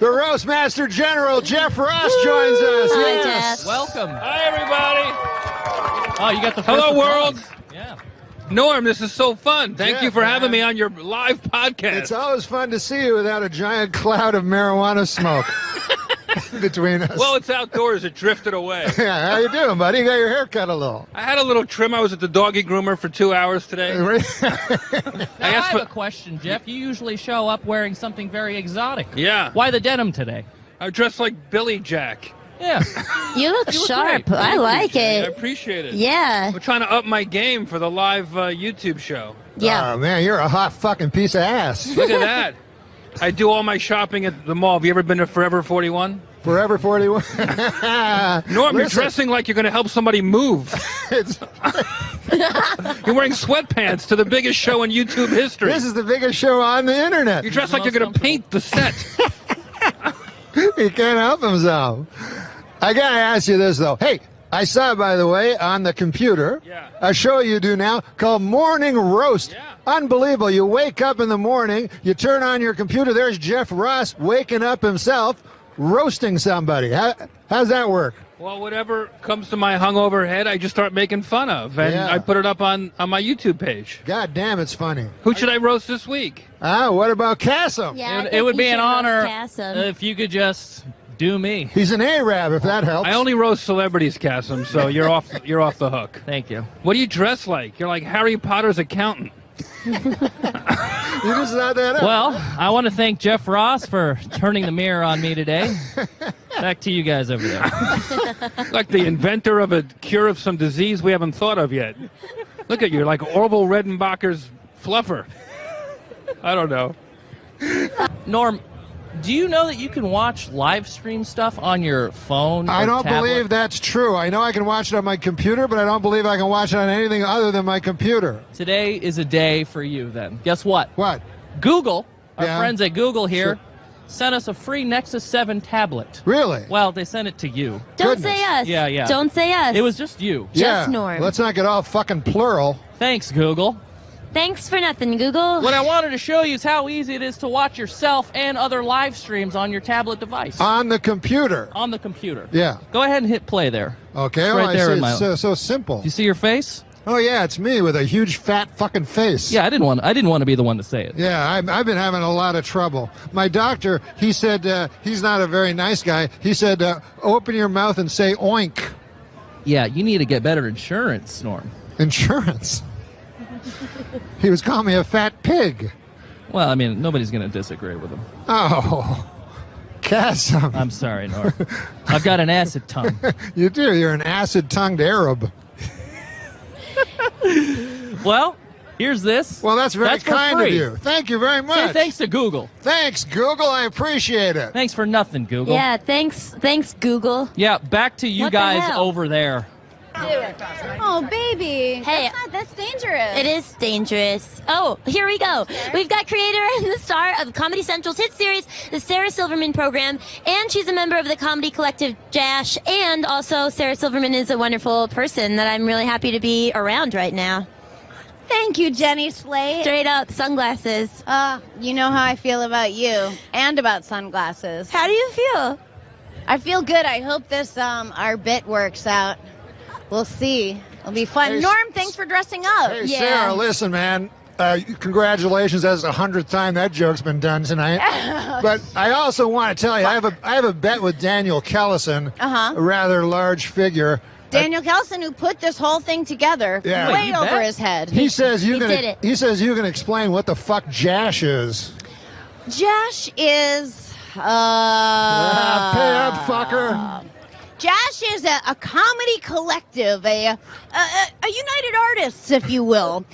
The Roastmaster General Jeff Ross joins us. Hi, Yes. Jeff. Welcome. Hi, everybody. Oh, you got the first Hello, applause. world. Yeah. Norm, this is so fun. Thank Yeah, you for having man. me on your live podcast. It's always fun to see you without a giant cloud of marijuana smoke between us. Well, it's outdoors. It drifted away. Yeah, how you doing, buddy? You got your hair cut a little. I had a little trim. I was at the doggy groomer for 2 hours today. Now, I have a question, Jeff. You usually show up wearing something very exotic. Yeah. Why the denim today? I dressed like Billy Jack. Yeah. You look sharp. great. I Thank like you, Jay. it. I appreciate it. Yeah. We're trying to up my game for the live YouTube show. Yeah. Oh, man, you're a hot fucking piece of ass. Look at that. I do all my shopping at the mall. Have you ever been to Forever 41? Forever 41. Norm, you're Listen. dressing like you're going to help somebody move. It's- You're wearing sweatpants to the biggest show in YouTube history. This is the biggest show on the internet. You dress like you're going to paint the set. He can't help himself. I gotta ask you this though. Hey, I saw, by the way, on the computer, a show you do now called Morning Roast. Unbelievable. You wake up in the morning, you turn on your computer, there's Jeff Ross waking up himself, roasting somebody. How's that work? Well, whatever comes to my hungover head, I just start making fun of, and Yeah. I put it up on my YouTube page. God damn, it's funny. Who should I roast this week? What about Cassim? Yeah, It would be an honor Cassim. if you could just do me. He's an Arab, if that helps. I only roast celebrities, Cassim, so you're off the hook. Thank you. What do you dress like? You're like Harry Potter's accountant. You just not that up. Well, I want to thank Jeff Ross for turning the mirror on me today. Back to you guys over there. Like the inventor of a cure of some disease we haven't thought of yet. Look at you, like Orville Redenbacher's fluffer. I don't know. Norm, do you know that you can watch live stream stuff on your phone? I or don't tablet? believe that's true. I know I can watch it on my computer, but I don't believe I can watch it on anything other than my computer. Today is a day for you then. Guess what? What? Google, our Yeah. friends at Google here, sent us a free Nexus 7 tablet. Really? Well, they sent it to you. Don't say us. Yeah, yeah. Don't say us. It was just you. Just Norm. Let's not get all fucking plural. Thanks, Google. Thanks for nothing, Google. What I wanted to show you is how easy it is to watch yourself and other live streams on your tablet device. On the computer. On the computer. Yeah. Go ahead and hit play there. Okay. It's Oh, right there in I my. see. It's so simple. Do you see your face? Oh yeah, it's me with a huge fat fucking face. Yeah, I didn't want to be the one to say it. Yeah, I've been having a lot of trouble. My doctor, he said he's not a very nice guy. He said, open your mouth and say oink. Yeah, you need to get better insurance, Norm. Insurance? He was calling me a fat pig. Well, I mean, nobody's going to disagree with him. Oh, chasm. I'm sorry, Norm. I've got an acid tongue. You do. You're an acid-tongued Arab. Well, here's this. Well, that's very kind of you. Thank you very much. Say thanks to Google. Thanks, Google. I appreciate it. Thanks for nothing, Google. Yeah, thanks, Google. Yeah, back to you What the guys hell? over there. Oh, baby. Hey, That's dangerous. it is dangerous. Oh, here we go. We've got creator and the star of Comedy Central's hit series, the Sarah Silverman Program, and she's a member of the comedy collective Jash, and also Sarah Silverman is a wonderful person that I'm really happy to be around right now. Thank you, Jenny Slate. Straight up, sunglasses. You know how I feel about you and about sunglasses. How do you feel? I feel good. I hope this our bit works out. We'll see. It'll be fun. Hey, Norm, thanks for dressing up. Hey, Sarah, listen, man. Congratulations. That's the 100th time that joke's been done tonight. But I also want to tell you, I have a bet with Daniel Kellison, a rather large figure. Daniel Kelson, who put this whole thing together, Yeah. way over his head. He says you did can. it. He says you can explain what the fuck Jash is. Jash is. Pay up, fucker. Jash is a comedy collective, a United Artists, if you will.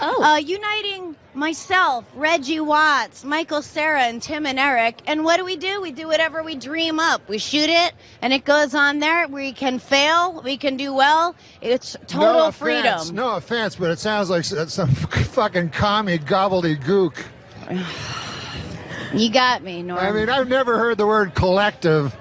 Uniting myself, Reggie Watts, Michael Cera, and Tim and Eric. And what do? We do whatever we dream up. We shoot it, and it goes on there. We can fail. We can do well. It's total freedom. No offense, but it sounds like some fucking commie gobbledygook. You got me, Norm. I mean, I've never heard the word collective.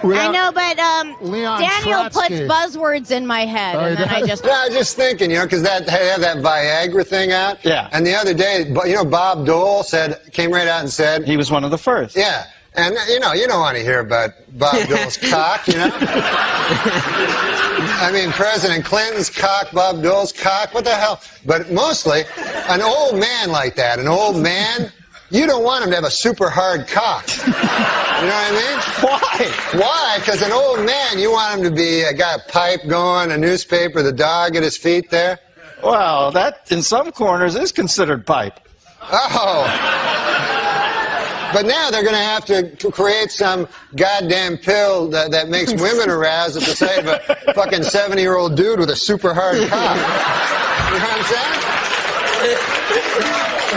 I know, but Leon Daniel Trotsky. puts buzzwords in my head, and then I just... No, I was just thinking, because they had that Viagra thing out. Yeah. And the other day, Bob Dole came right out and said... He was one of the first. Yeah. And, you don't want to hear about Bob Dole's cock, I mean, President Clinton's cock, Bob Dole's cock, what the hell? But mostly, an old man like that, you don't want him to have a super hard cock. You know what I mean? Why? Why? Because an old man, you want him to be got a pipe going, a newspaper, the dog at his feet there. Well, that in some corners is considered pipe. Oh. But now they're going to have to create some goddamn pill that makes women aroused at the sight of a fucking 70-year-old dude with a super hard cock. You know what I'm saying?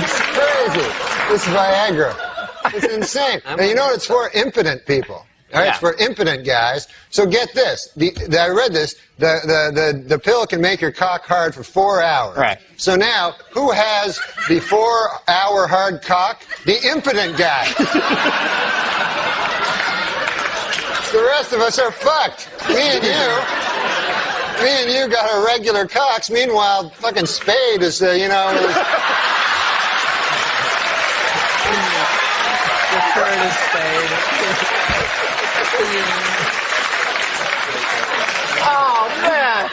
It's crazy. This Viagra. It's insane. And you know what it's for? Impotent people. All right, It's for impotent guys. So get this. I read this. The pill can make your cock hard for 4 hours. Right. So now, who has the 4-hour hard cock? The impotent guy. The rest of us are fucked. Me and you got our regular cocks. Meanwhile, fucking Spade is, Oh, man.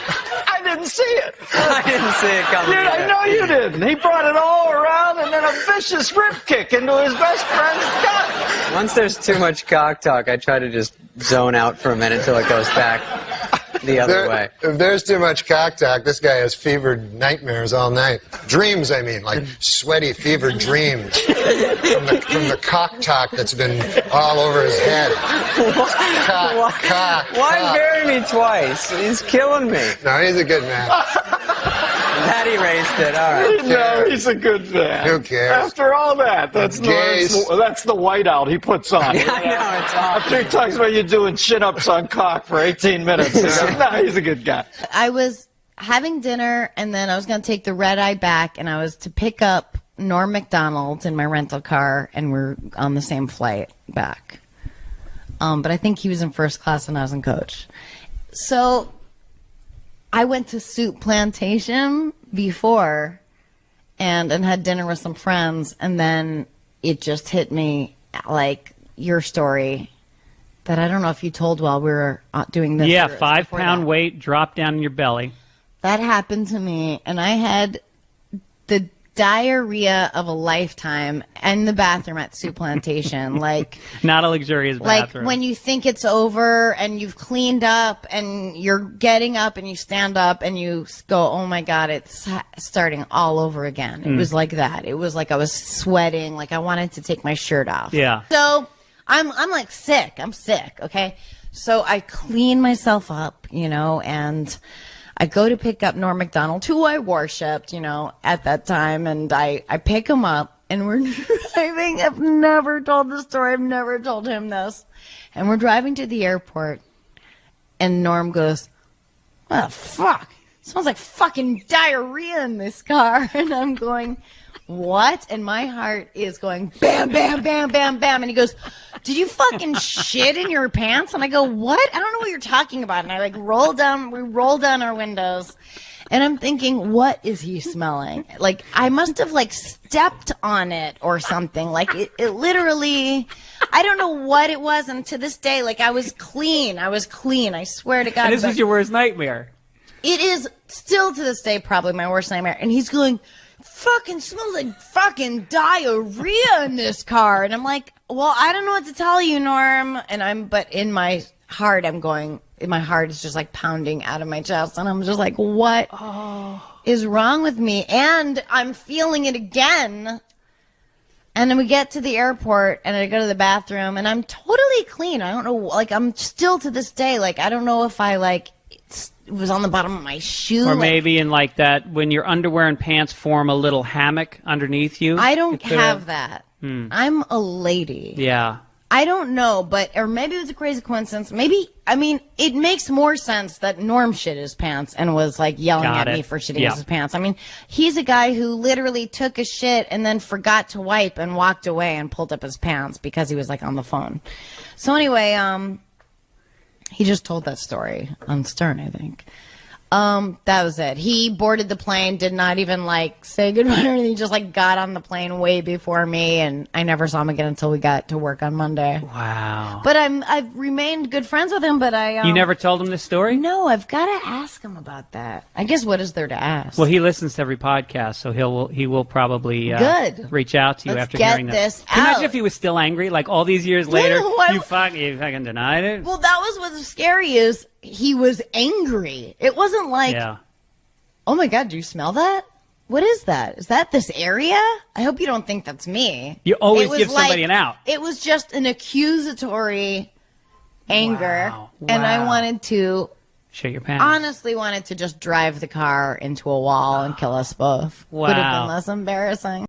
I didn't see it. I didn't see it coming. Dude, I know you didn't. He brought it all around and then a vicious rip kick into his best friend's gut. Once there's too much cock talk, I try to just zone out for a minute until it goes back the other way. If there's too much cock talk, this guy has fevered nightmares all night. Dreams, I mean, like sweaty, fevered dreams from the cock talk that's been all over his head. Why bury me twice? He's killing me. No, he's a good man. That erased it. All right. No, he's a good man. Who cares? After all that, that's the whiteout he puts on. Yeah, I know, it's awesome. After he talks about you doing chin-ups on cock for 18 minutes. No, he's a good guy. I was having dinner, and then I was going to take the red eye back, and I was to pick up NORM MACDONALD in my rental car, and we're on the same flight back. But I think he was in first class and I was in coach. So I went to Soup Plantation before and had dinner with some friends, and then it just hit me like your story that I don't know if you told while we were doing this. Yeah, 5-pound weight dropped down in your belly. That happened to me, and I had the diarrhea of a lifetime in the bathroom at Soup Plantation. Like, not a luxurious bathroom. Like when you think it's over and you've cleaned up and you're getting up and you stand up and you go, oh my God, it's starting all over again. It was like that. It was like I was sweating, like I wanted to take my shirt off. Yeah. So I'm like sick. I'm sick. Okay. So I clean myself up, you know, and I go to pick up NORM MACDONALD, who I worshipped, you know, at that time, and I pick him up, and we're driving. I've never told this story. I've never told him this. And we're driving to the airport, and Norm goes, "What the fuck? It smells like fucking diarrhea in this car." And I'm going, what? And my heart is going bam, bam, bam, bam, bam. And he goes, did you fucking shit in your pants? And I go, what? I don't know what you're talking about. And I like we roll down our windows. And I'm thinking, what is he smelling? Like, I must have like stepped on it or something. Like it literally, I don't know what it was. And to this day, like I was clean. I swear to God. And this was your worst nightmare. It is still to this day probably my worst nightmare. And he's going, fucking smells like fucking diarrhea in this car. And I'm like, well, I don't know what to tell you, Norm. But in my heart, my heart is just like pounding out of my chest. And I'm just like, what is wrong with me? And I'm feeling it again. And then we get to the airport and I go to the bathroom and I'm totally clean. I don't know, like I'm still to this day, like, I don't know if I like, it was on the bottom of my shoe. Or maybe in like that, when your underwear and pants form a little hammock underneath you. I don't have that. I'm a lady. Yeah. I don't know, or maybe it was a crazy coincidence. Maybe, I mean, it makes more sense that Norm shit his pants and was like yelling at me for shitting his pants. I mean, he's a guy who literally took a shit and then forgot to wipe and walked away and pulled up his pants because he was like on the phone. So anyway, he just told that story on Stern, I think. That was it. He boarded the plane, did not even like say goodbye or anything. He just like got on the plane way before me, and I never saw him again until we got to work on Monday. Wow. But I've remained good friends with him, but You never told him this story? No, I've got to ask him about that. I guess what is there to ask? Well, he listens to every podcast, so he will probably reach out to you after hearing this. Can you imagine if he was still angry, like all these years later? You fucking denied it? Well, that was what's scary is he was angry. It wasn't like, oh my God, do you smell that? What is that? Is that this area? I hope you don't think that's me. You always give somebody an out. It was just an accusatory anger. Wow. And I wanted to, shit your pants. honestly wanted to just drive the car into a wall and kill us both. Wow. Would have been less embarrassing.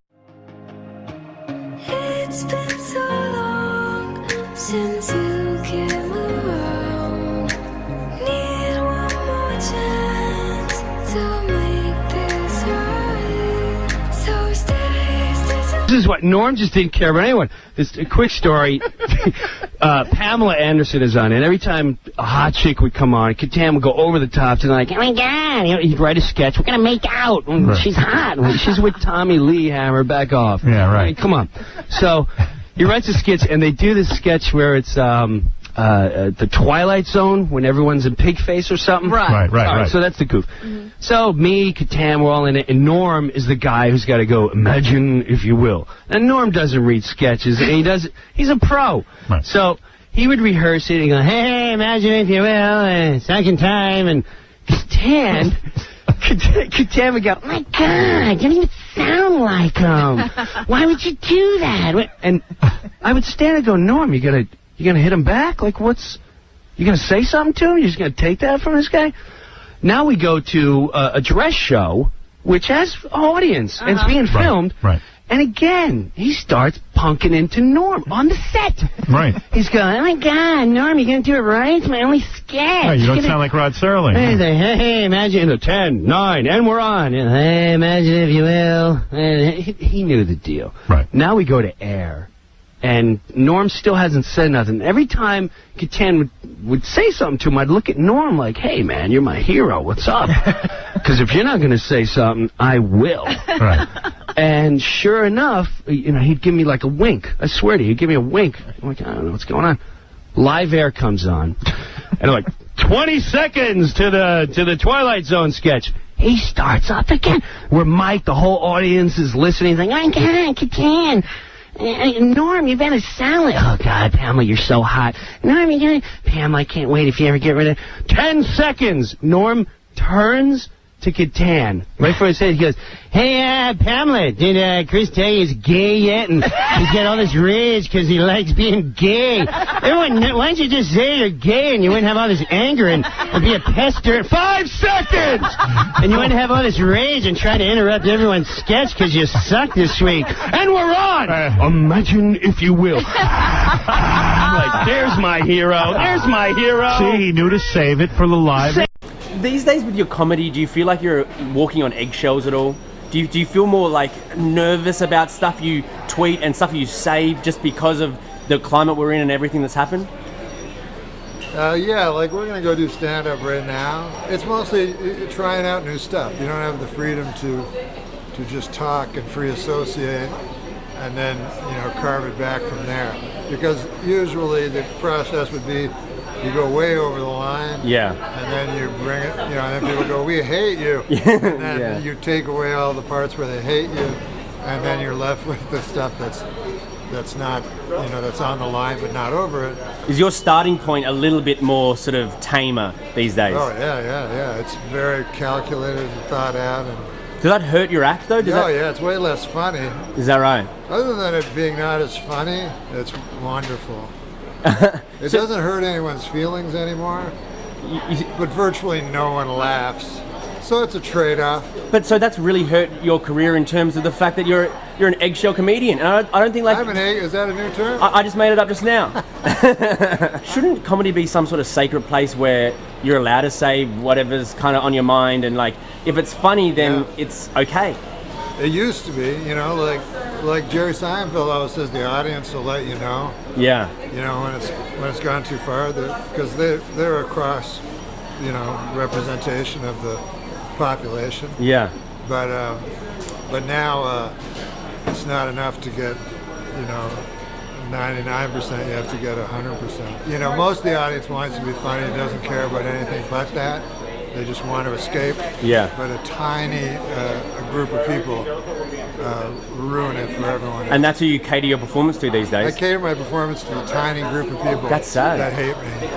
It's been so long since you came around. Need one more chance to make this right. So stay. This is what Norm just didn't care about anyone. This a quick story. Pamela Anderson is on it. Every time a hot chick would come on, Catan would go over the top and like, oh my God, you know, he'd write a sketch. We're gonna make out. She's hot. She's with Tommy Lee Hammer. Back off. Yeah, right. I mean, come on. So he writes a sketch, and they do this sketch where it's the Twilight Zone when everyone's in pig face or something. Right. So that's the goof. So me, Catan, we're all in it, and Norm is the guy who's got to go, imagine if you will. And Norm doesn't read sketches, and he's a pro. Right. So he would rehearse it and go, hey, imagine if you will, second time, and Catan would go, oh my God, you don't even sound like him. Why would you do that? And I would stand and go, Norm, you gonna hit him back? Like, you gonna say something to him? You're just gonna take that from this guy? Now we go to a dress show, which has an audience, and it's being filmed. Right. And again, he starts punking into Norm on the set. Right. He's going, oh my God, Norm, you gonna do it right? It's my only sketch. Right, you don't sound like Rod Serling. He's like, hey, imagine the 10, 9, and we're on. Hey, imagine if you will. He knew the deal. Right. Now we go to air. And Norm still hasn't said nothing. Every time Katan would say something to him, I'd look at Norm like, hey, man, you're my hero. What's up? Because if you're not going to say something, I will. Right. And sure enough, he'd give me like a wink. I swear to you, he'd give me a wink. I'm like, I don't know what's going on. Live Air comes on. And I'm like, 20 seconds to the Twilight Zone sketch. He starts up again. Where Mike, the whole audience is listening. He's like, oh, God, Katan. Norm, you better sound like... Oh, God, Pamela, you're so hot. Norm, Pamela, I can't wait if you ever get rid of... 10 seconds! Norm turns to Katan. Right before he said, he goes, hey, Pamela, did Chris tell you he's gay yet? And he's got all this rage because he likes being gay. Everyone, why don't you just say you're gay and you wouldn't have all this anger and be a pester? 5 seconds! And you wouldn't have all this rage and try to interrupt everyone's sketch because you suck this week. And we're on! Imagine if you will. I'm like, there's my hero. There's my hero. See, he knew to save it for the live. These days with your comedy, do you feel like you're walking on eggshells at all? Do you feel more like nervous about stuff you tweet and stuff you say just because of the climate we're in and everything that's happened? Yeah, like we're going to go do stand-up right now. It's mostly trying out new stuff. You don't have the freedom to just talk and free associate and then, carve it back from there. Because usually the process would be you go way over the line. Yeah. And then you bring it, and then people go, we hate you. And then you take away all the parts where they hate you, and then you're left with the stuff that's not, that's on the line but not over it. Is your starting point a little bit more sort of tamer these days? Oh, yeah. It's very calculated and thought out. And does that hurt your act, though? Yeah, it's way less funny. Is that right? Other than it being not as funny, it's wonderful. It doesn't hurt anyone's feelings anymore, but virtually no one laughs. So it's a trade-off. But so that's really hurt your career in terms of the fact that you're an eggshell comedian. And I don't think like... Is that a new term? I just made it up just now. Shouldn't comedy be some sort of sacred place where you're allowed to say whatever's kind of on your mind and like, if it's funny, then it's okay? It used to be, like Jerry Seinfeld always says, the audience will let you know. Yeah. When it's gone too far, because they're a cross, representation of the population. Yeah. But now it's not enough to get, 99%. You have to get 100%. Most of the audience wants to be funny. Doesn't care about anything but that. They just want to escape. Yeah. But a tiny a group of people ruin it for everyone. And that's who you cater your performance to these days? I cater my performance to a tiny group of people. That's sad. That hate me.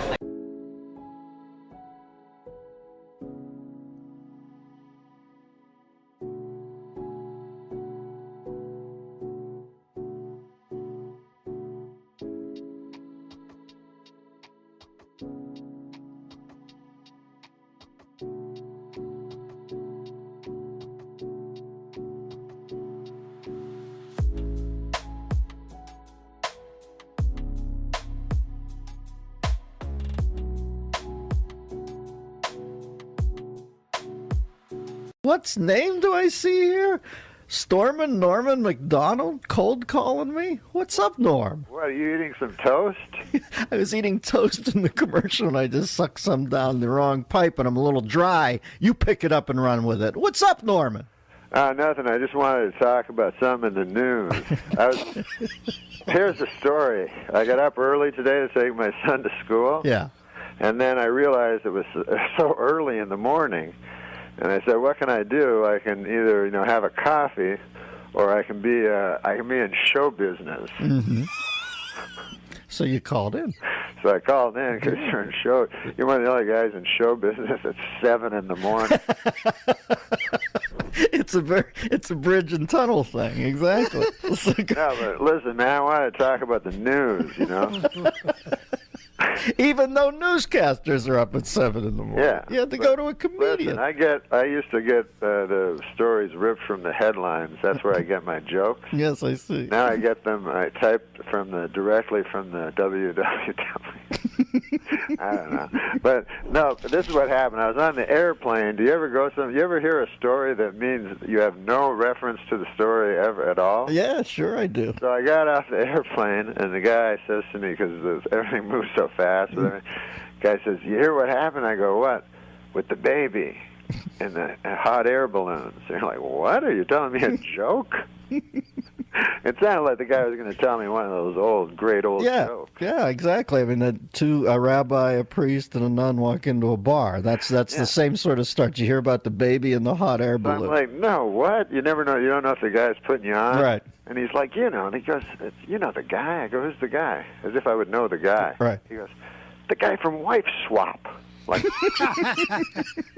What name do I see here? Norman MacDonald cold calling me? What's up, Norm? What, are you eating some toast? I was eating toast in the commercial and I just sucked some down the wrong pipe and I'm a little dry. You pick it up and run with it. What's up, Norman? Nothing. I just wanted to talk about something in the news. Here's the story. I got up early today to take my son to school. Yeah. And then I realized it was so early in the morning. And I said, what can I do? I can either, have a coffee, or I can be in show business. Mm-hmm. So you called in. So I called in because you're in show. You're one of the other guys in show business at 7 in the morning. It's a bridge and tunnel thing, exactly. No, but listen, man, I want to talk about the news. Even though newscasters are up at 7 in the morning. Yeah. You had to go to a comedian. Listen, I used to get the stories ripped from the headlines. That's where I get my jokes. Yes, I see. Now I get them. I type directly from the www. I don't know, but no. This is what happened. I was on the airplane. Do you ever you ever hear a story that means you have no reference to the story ever at all? Yeah, sure I do. So I got off the airplane, and the guy says to me, because everything moves so fast. The guy says, "You hear what happened?" I go, "What?" "With the baby and the hot air balloons." They're like, "What? Are you telling me a joke?" It sounded like the guy was going to tell me one of those great old jokes. Yeah, exactly. I mean, a rabbi, a priest, and a nun walk into a bar. That's the same sort of start. You hear about the baby and the hot air balloon. I'm like, no, what? You never know. You don't know if the guy's putting you on. Right. And he's like, and he goes, "You know the guy?" I go, "Who's the guy?" As if I would know the guy. Right. He goes, "The guy from Wife Swap." Like,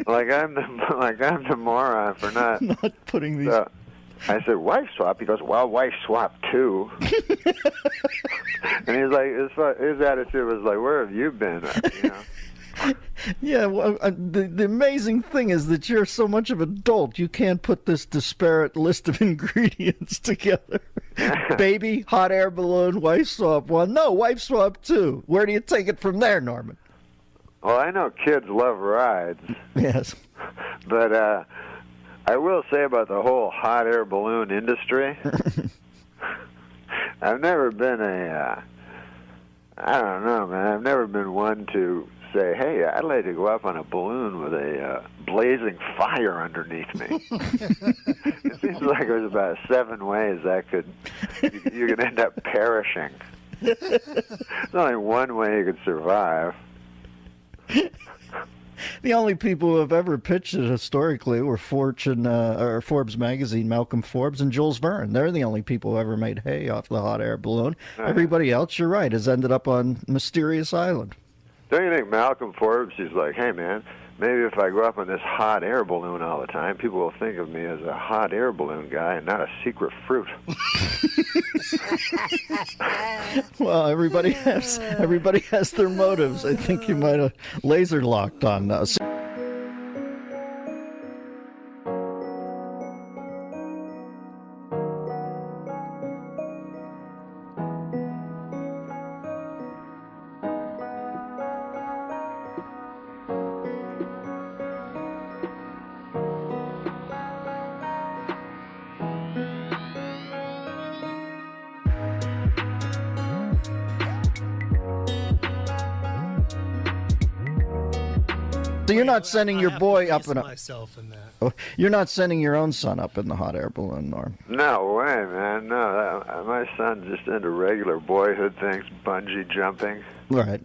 like I'm the moron for not putting these. I said, "Wife Swap?" He goes, "Well, Wife Swap too." And he's like, his attitude was like, "Where have you been?" Yeah, well, the amazing thing is that you're so much of an adult, you can't put this disparate list of ingredients together. Baby, hot air balloon, Wife Swap 1. No, Wife Swap 2. Where do you take it from there, Norman? Well, I know kids love rides. Yes. But I will say about the whole hot air balloon industry, I've never been I don't know, man. I've never been one to say, "Hey, I'd like to go up on a balloon with a blazing fire underneath me." It seems like there's about 7 ways you could end up perishing. There's only one way you could survive. The only people who have ever pitched it historically were Forbes magazine, Malcolm Forbes and Jules Verne. They're the only people who ever made hay off the hot air balloon. Everybody else, you're right, has ended up on Mysterious Island. Don't you think Malcolm Forbes, he's like, "Hey, man, maybe if I go up on this hot air balloon all the time, people will think of me as a hot air balloon guy and not a secret fruit." Well, everybody has their motives. I think you might have laser locked on us. So you're not sending your boy up in a... myself in that. Oh, you're not sending your own son up in the hot air balloon, Norm? No way, man. No, my son's just into regular boyhood things, bungee jumping. Right.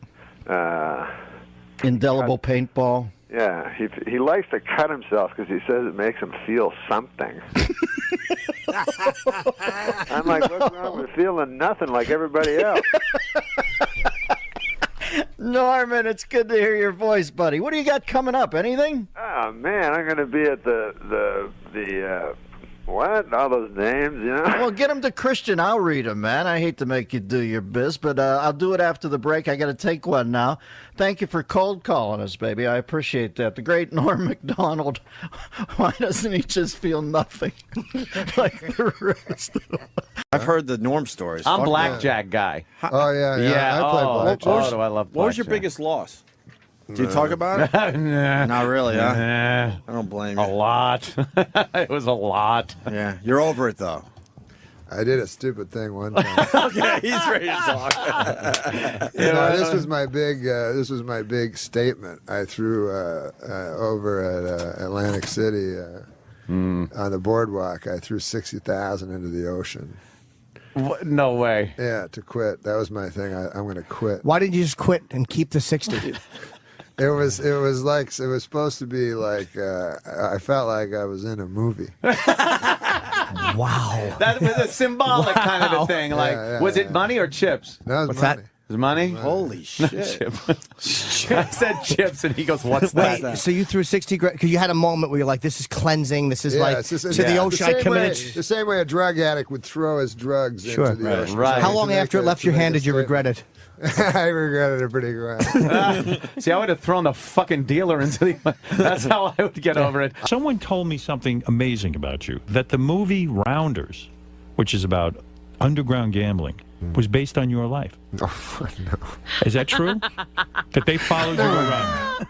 Indelible paintball. Yeah, he likes to cut himself because he says it makes him feel something. I'm like, what's wrong with feeling nothing like everybody else? Norman, it's good to hear your voice, buddy. What do you got coming up? Anything? Oh man, I'm going to be at the what? All those names, you know? Well, get them to Christian. I'll read them, man. I hate to make you do your biz, but I'll do it after the break. I got to take one now. Thank you for cold calling us, baby. I appreciate that. The great Norm MacDonald. Why doesn't he just feel nothing like the rest of them? I've heard the Norm stories. I'm Blackjack guy. Oh, yeah. I play blackjack. I love blackjack. What was your biggest loss? Do you talk about it? Nah. Not really, huh? Nah. I don't blame you. A lot. It was a lot. Yeah, you're over it, though. I did a stupid thing one time. Okay, he's ready to talk. This was my big statement I threw over at Atlantic City on the boardwalk. I threw 60,000 into the ocean. What? No way. Yeah, to quit. That was my thing. I'm going to quit. Why didn't you just quit and keep the 60? It was supposed to be like I felt like I was in a movie. Wow. That was a symbolic kind of a thing. Like, was it money or chips? That was money. His money? Holy shit. I said chips, and he goes, what's that? Wait, so you threw 60 grand? Because you had a moment where you're like, this is cleansing. This is like, to the ocean, I committed. The same way a drug addict would throw his drugs into the ocean. Right. How long after it left your hand did you regret it? I regretted it pretty good. See, I would have thrown the fucking dealer into the... That's how I would get over it. Someone told me something amazing about you, that the movie Rounders, which is about underground gambling, was based on your life. Oh, no. Is that true? That they followed you around?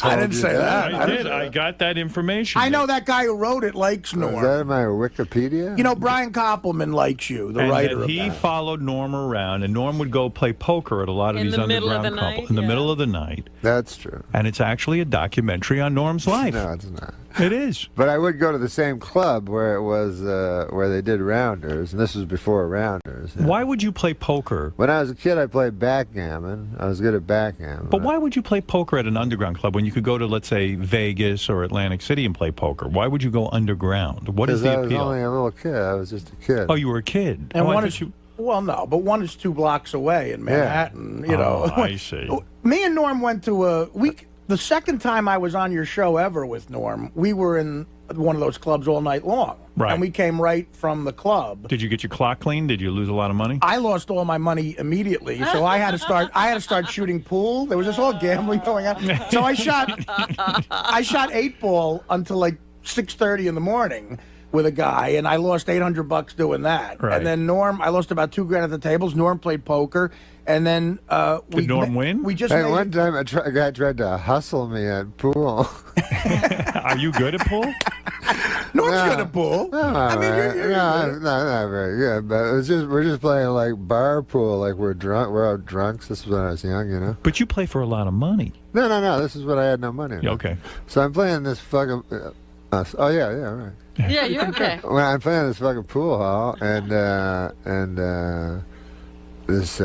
I didn't say that. I did. I got that information. I know that guy who wrote it likes Norm. Is that in my Wikipedia? You know, Brian Koppelman likes you, the and writer that of he that. followed Norm around, and Norm would go play poker at a lot of these underground couples in the middle of the night. That's true. And it's actually a documentary on Norm's life. No, it's not. It is. But I would go to the same club where it was where they did Rounders, and this was before Rounders. Yeah. Why would you play poker? When I was a kid, I played backgammon. I was good at backgammon. But why would you play poker at an underground club when you could go to, let's say, Vegas or Atlantic City and play poker? Why would you go underground? What is the appeal? I was only a little kid. I was just a kid. Oh, you were a kid. And one is, well, no, but one is 2 blocks away in Manhattan. You know, I see. Me and Norm went to a week. The second time I was on your show ever with Norm, we were in one of those clubs all night long. Right. And we came right from the club. Did you get your clock cleaned? Did you lose a lot of money? I lost all my money immediately, so I had to start shooting pool. There was this whole gambling going on. So I shot 8 ball until like 6:30 in the morning with a guy, and I lost $800 doing that. Right. And then Norm, I lost about $2 grand at the tables. Norm played poker, and then did Norm win? We just one time a guy tried to hustle me at pool. Are you good at pool? Norm's good at pool. No, not very good. But we're just playing like bar pool, like we're drunk. We're all drunks. This was when I was young, you know. But you play for a lot of money. No. This is when I had no money. Yeah, okay. So I'm playing this fucking. Right. Yeah, you're okay. When I'm playing this fucking pool hall, and this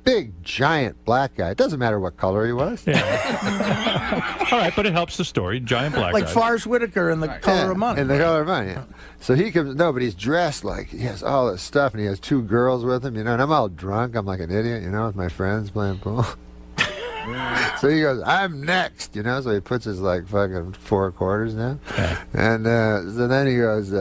big giant black guy. It doesn't matter what color he was. Yeah. All right, but it helps the story. Giant black like guy. Forrest Whitaker in The Color of Money. In The Color of Money. Yeah. So he comes. No, but he's dressed like he has all this stuff, and he has 2 girls with him. You know, and I'm all drunk. I'm like an idiot. You know, with my friends playing pool. So he goes, I'm next, you know, so he puts his like fucking 4 quarters down. Yeah. And so then he goes,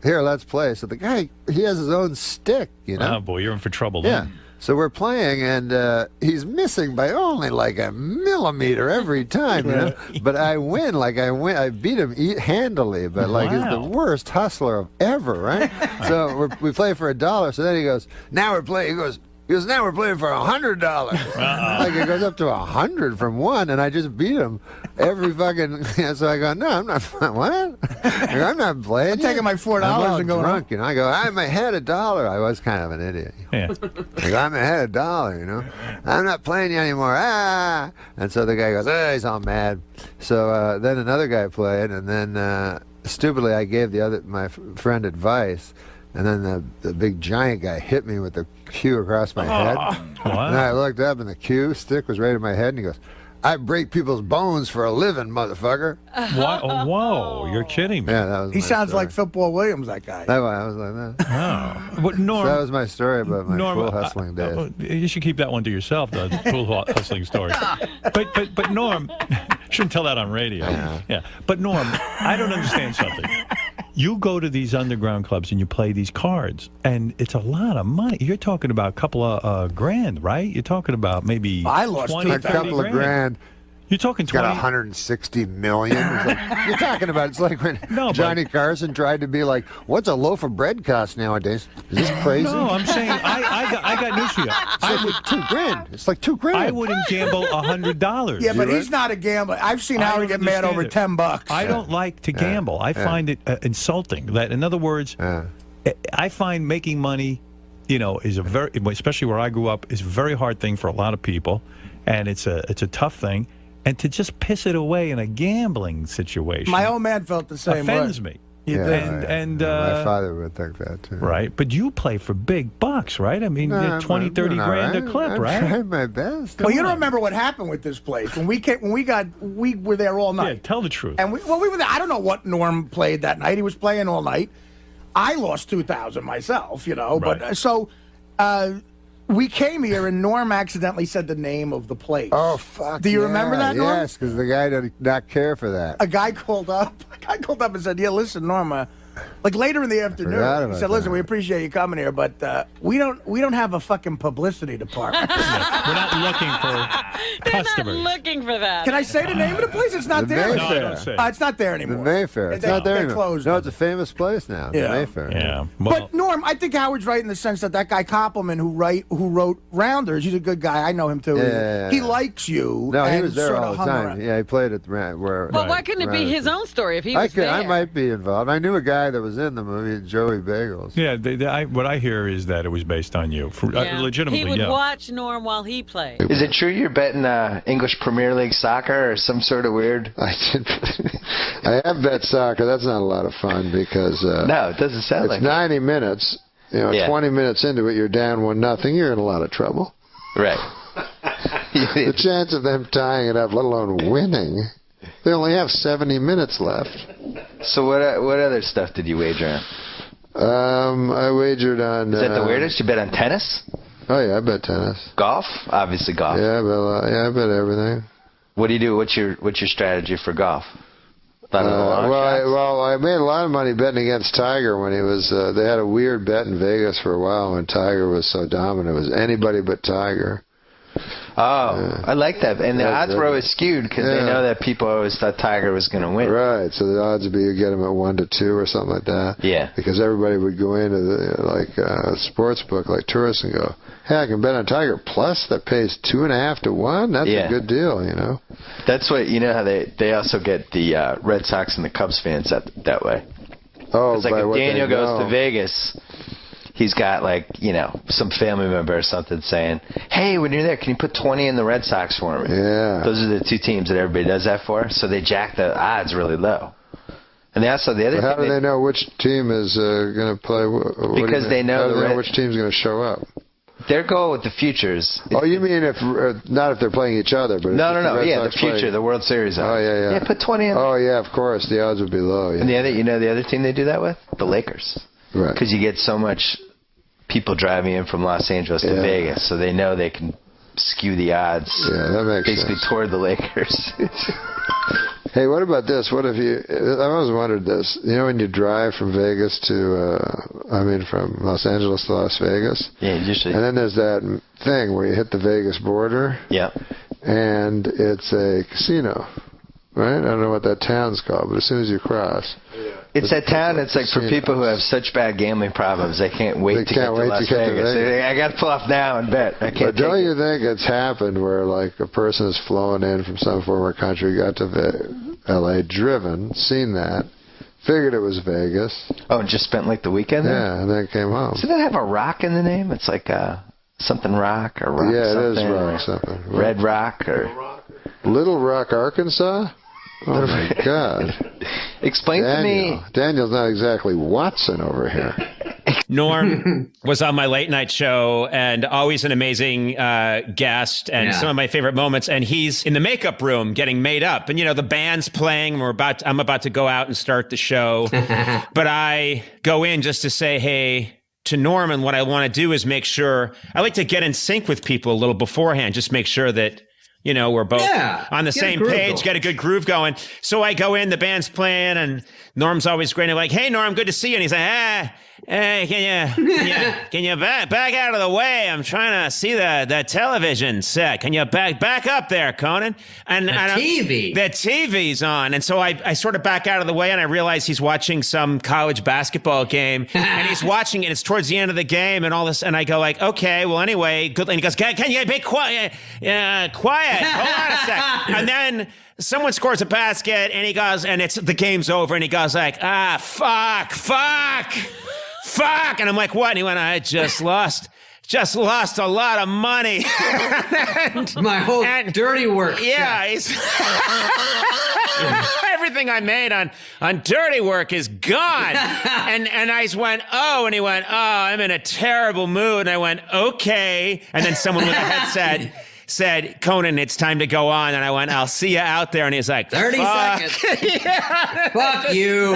here, let's play. So the guy, he has his own stick, you know. Oh, boy, you're in for trouble. Yeah. So we're playing, and he's missing by only like a millimeter every time, you know. But I win, I beat him handily, but like he's the worst hustler ever, right? So we play for $1. So then he goes, now we're playing, he goes, now we're playing for $100. Like it goes up to 100 from 1, and I just beat him every fucking. So I go, no, I'm not. What? I go, I'm not playing. I'm taking my $4 and going drunk, you know. I go, I'm ahead $1. I was kind of an idiot. Yeah. I go, I'm ahead $1, you know. I'm not playing you anymore. Ah! And so the guy goes, he's all mad. So then another guy played, and then stupidly I gave my friend advice. And then the big giant guy hit me with the cue across my head. What? And I looked up, and the cue stick was right in my head, and he goes, I break people's bones for a living, motherfucker. What? Oh, whoa, you're kidding me. Yeah, that was He my sounds story. like Football Williams, that guy. I was like that. Oh. But Norm, So that was my story about my Norm, pool hustling days. You should keep that one to yourself, the pool hustling story. But Norm, shouldn't tell that on radio. Yeah. But Norm, I don't understand something. You go to these underground clubs and you play these cards, and it's a lot of money. You're talking about a couple of grand, right? You're talking about maybe I lost 20, a couple of grand. You're talking 20. Got 160 million. It's like, you're talking about. It's like when Johnny Carson tried to be like, "What's a loaf of bread cost nowadays?" Is this crazy? No, I'm saying I got news for you. It's like $2 grand. It's like $2 grand. I wouldn't gamble $100. Yeah, but he's not a gambler. I've seen Howard get mad over $10. I don't like to gamble. I find it insulting. That, in other words, I find making money, you know, is a very, especially where I grew up, is a very hard thing for a lot of people, and it's a tough thing. And to just piss it away in a gambling situation, my old man felt the same way. Offends me. And my father would think that too. Right, but you play for big bucks, right? I mean, 20, 30 grand a clip, right? I tried my best. Well, you don't remember what happened with this place when we were there all night. Yeah, tell the truth. And we were there. I don't know what Norm played that night. He was playing all night. I lost $2,000 myself, you know. Right. But so We came here and Norm accidentally said the name of the place. Oh, fuck. Do you remember that, Norm? Yes, because the guy did not care for that. A guy called up and said, "Yeah, listen, Norm, like later in the afternoon, he said, listen, we appreciate you coming here, but we don't have a fucking publicity department. We're not looking for customers. Not looking for that. Can I say the name of the place? It's not there. Mayfair. No, don't say. It's not there anymore. The Mayfair. It's not there they're anymore. closed. No, it's a famous place now. Yeah. The Mayfair. Yeah. Well, But Norm, I think Howard's right in the sense that guy Koppelman who wrote Rounders, he's a good guy. I know him too. He likes you. No, he and was there sort all of the hung time. around. Yeah, he played at where. Well, why couldn't it be his own story if he was there? I might be involved. I knew a guy that was in the movie, Joey Bagels. yeah. What I hear is that it was based on you. Legitimately, He would yeah. watch Norm while he played. Is it true you're betting English Premier League soccer or some sort of weird? I have bet soccer. That's not a lot of fun because no, it doesn't sound like it's 90 minutes. 20 minutes into it, you're down 1-0. You're in a lot of trouble. Right. The chance of them tying it up, let alone winning, they only have 70 minutes left. So what other stuff did you wager on? I wagered on. Is that the weirdest? You bet on tennis? Oh yeah, I bet tennis. Golf? Obviously golf. Yeah, I bet everything. What do you do? What's your strategy for golf? I made a lot of money betting against Tiger when he was. They had a weird bet in Vegas for a while when Tiger was so dominant. It was anybody but Tiger. I like that. And the odds were always skewed because they know that people always thought Tiger was going to win. Right. So the odds would be you get him at 1-2 or something like that. Yeah. Because everybody would go into a sports book like tourists and go, hey, I can bet on Tiger plus that pays 2.5 to 1. That's a good deal, That's what how they also get the Red Sox and the Cubs fans that way. Oh, it's like if Daniel goes to Vegas. He's got some family member or something saying, hey, when you're there, can you put 20 in the Red Sox for me? Yeah. Those are the two teams that everybody does that for, so they jack the odds really low. And also the other how do they know which team is going to play? Because they know which team's going to show up. Their goal with the futures. Oh, you mean not if they're playing each other, but no, the future, the World Series. Oh yeah. Yeah, put 20 in. Oh yeah, of course, the odds would be low. Yeah. And the other team they do that with, the Lakers. Right. Because you get so much people driving in from Los Angeles to Vegas, so they know they can skew the odds. Yeah, that makes basically sense. toward the Lakers. Hey, what about this? What if I always wondered this. When you drive from Vegas from Los Angeles to Las Vegas? Yeah, usually. And then there's that thing where you hit the Vegas border. Yeah. And it's a casino, right? I don't know what that town's called, but as soon as you cross. It's that town. It's like for people who have such bad gambling problems, they can't wait to get to Las Vegas. I got to pull off now and bet. I can't. But don't you think it's happened where a person has flown in from some former country, got to L.A., driven, seen that, figured it was Vegas. Oh, and just spent the weekend there? Yeah, and then came home. Does that have a rock in the name? It's like something rock or rock. Yeah, something, it is rock something. Red Rock or Little Rock, Arkansas. Oh my God! Explain to me. Daniel's not exactly Watson over here. Norm was on my late night show and always an amazing guest and some of my favorite moments. And he's in the makeup room getting made up. And, the band's playing. I'm about to go out and start the show. But I go in just to say, hey, to Norm. And what I want to do is make sure I like to get in sync with people a little beforehand. Just make sure that we're both on the same page, get a good groove going. So I go in, the band's playing, and Norm's always great. I'm like, hey, Norm, good to see you. And he's like, hey, can you back out of the way? I'm trying to see the television set. Can you back up there, Conan? And the TV's on. And so I sort of back out of the way, and I realize he's watching some college basketball game, and he's watching it. It's towards the end of the game, and all this. And I go okay, well, anyway, good. And he goes, can you be quiet? Quiet. Hold on a sec. And then someone scores a basket, and he goes, and the game's over, and he goes fuck. And I'm like, what? And he went, I just lost a lot of money. My whole dirty work. Yeah. Everything I made on dirty work is gone. and I went, oh, and he went, oh, I'm in a terrible mood. And I went, okay. And then someone with a headset said, Conan, it's time to go on. And I went, I'll see you out there. And he's like, 30 seconds. Fuck you.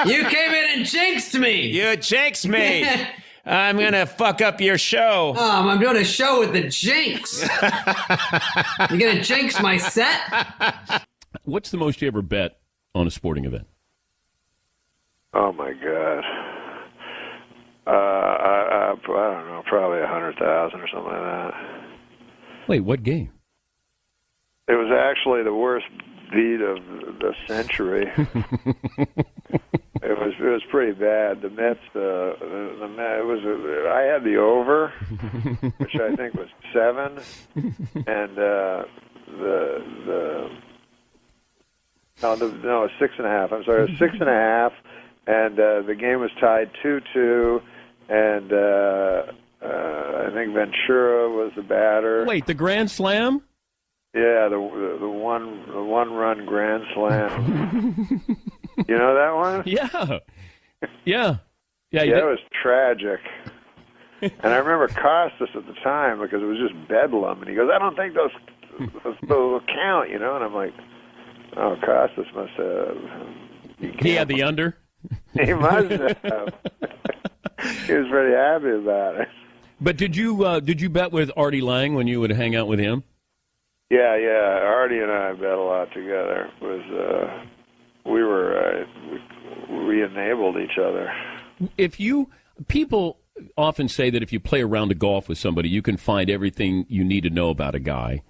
You came in and jinxed me. You jinxed me. I'm going to fuck up your show. I'm doing a show with the Jinx. You gonna jinx my set? What's the most you ever bet on a sporting event? Oh my God. I don't know, probably 100,000 or something like that. Wait, what game? It was actually the worst beat of the century. It was pretty bad. The Mets, it was. I had the over, which I think was 7, and no, 6.5. I'm sorry, it was 6.5, and the game was tied 2-2, and I think Ventura was the batter. Wait, the Grand Slam? Yeah, the one run grand slam. You know that one? Yeah. Yeah. It was tragic. And I remember Costas at the time because it was just bedlam, and he goes, "I don't think those will count," you know. And I'm like, "Oh, Costas must have." He had the under. He must have. He was pretty happy about it. But did you bet with Artie Lang when you would hang out with him? Yeah. Artie and I bet a lot together. It was we enabled each other. People often say that if you play a round of golf with somebody, you can find everything you need to know about a guy.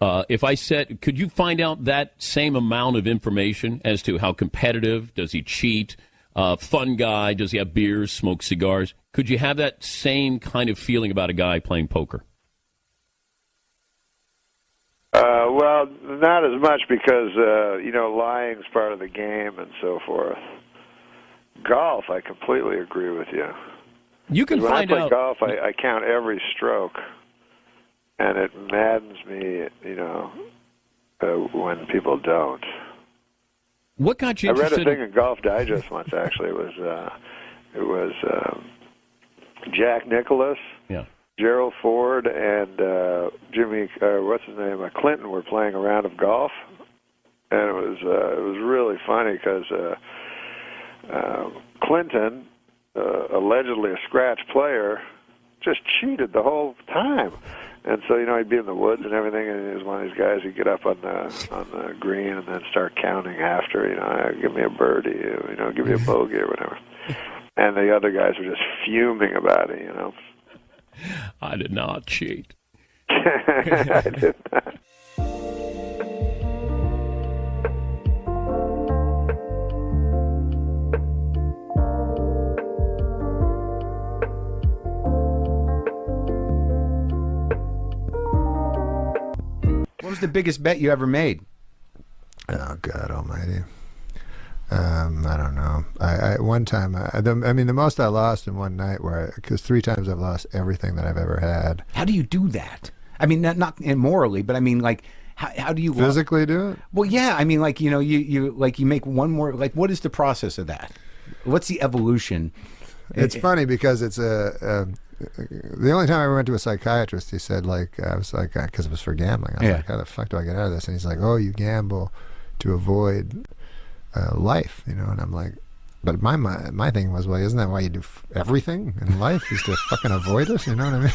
If I said, could you find out that same amount of information as to how competitive, does he cheat, fun guy, does he have beers, smoke cigars? Could you have that same kind of feeling about a guy playing poker? Well, not as much because, lying's part of the game and so forth. Golf, I completely agree with you. You can when find I play out. Golf, I count every stroke, and it maddens me, when people don't. What got you I read interested? a thing in Golf Digest once. Actually, it was Jack Nicklaus, Gerald Ford, and Jimmy, what's his name, Clinton were playing a round of golf, and it was really funny because Clinton, allegedly a scratch player, just cheated the whole time. And so, he'd be in the woods and everything, and he was one of these guys who'd get up on the green and then start counting after, give me a birdie, give me a bogey or whatever. And the other guys were just fuming about it, I did not cheat. I did not. What was the biggest bet you ever made? Oh, God almighty. I don't know. One time, the most I lost in one night, because 3 times I've lost everything that I've ever had. How do you do that? I mean, not morally, but I mean, like, how do you physically do it? Well, yeah. I mean, like, you make one more. Like, what is the process of that? What's the evolution? It's funny because it's the only time I ever went to a psychiatrist, he said, I was like, because it was for gambling. I was like, how the fuck do I get out of this? And he's like, oh, you gamble to avoid life, and I'm like, but my thing was, well, isn't that why you do everything in life, is to fucking avoid it? You know what I mean?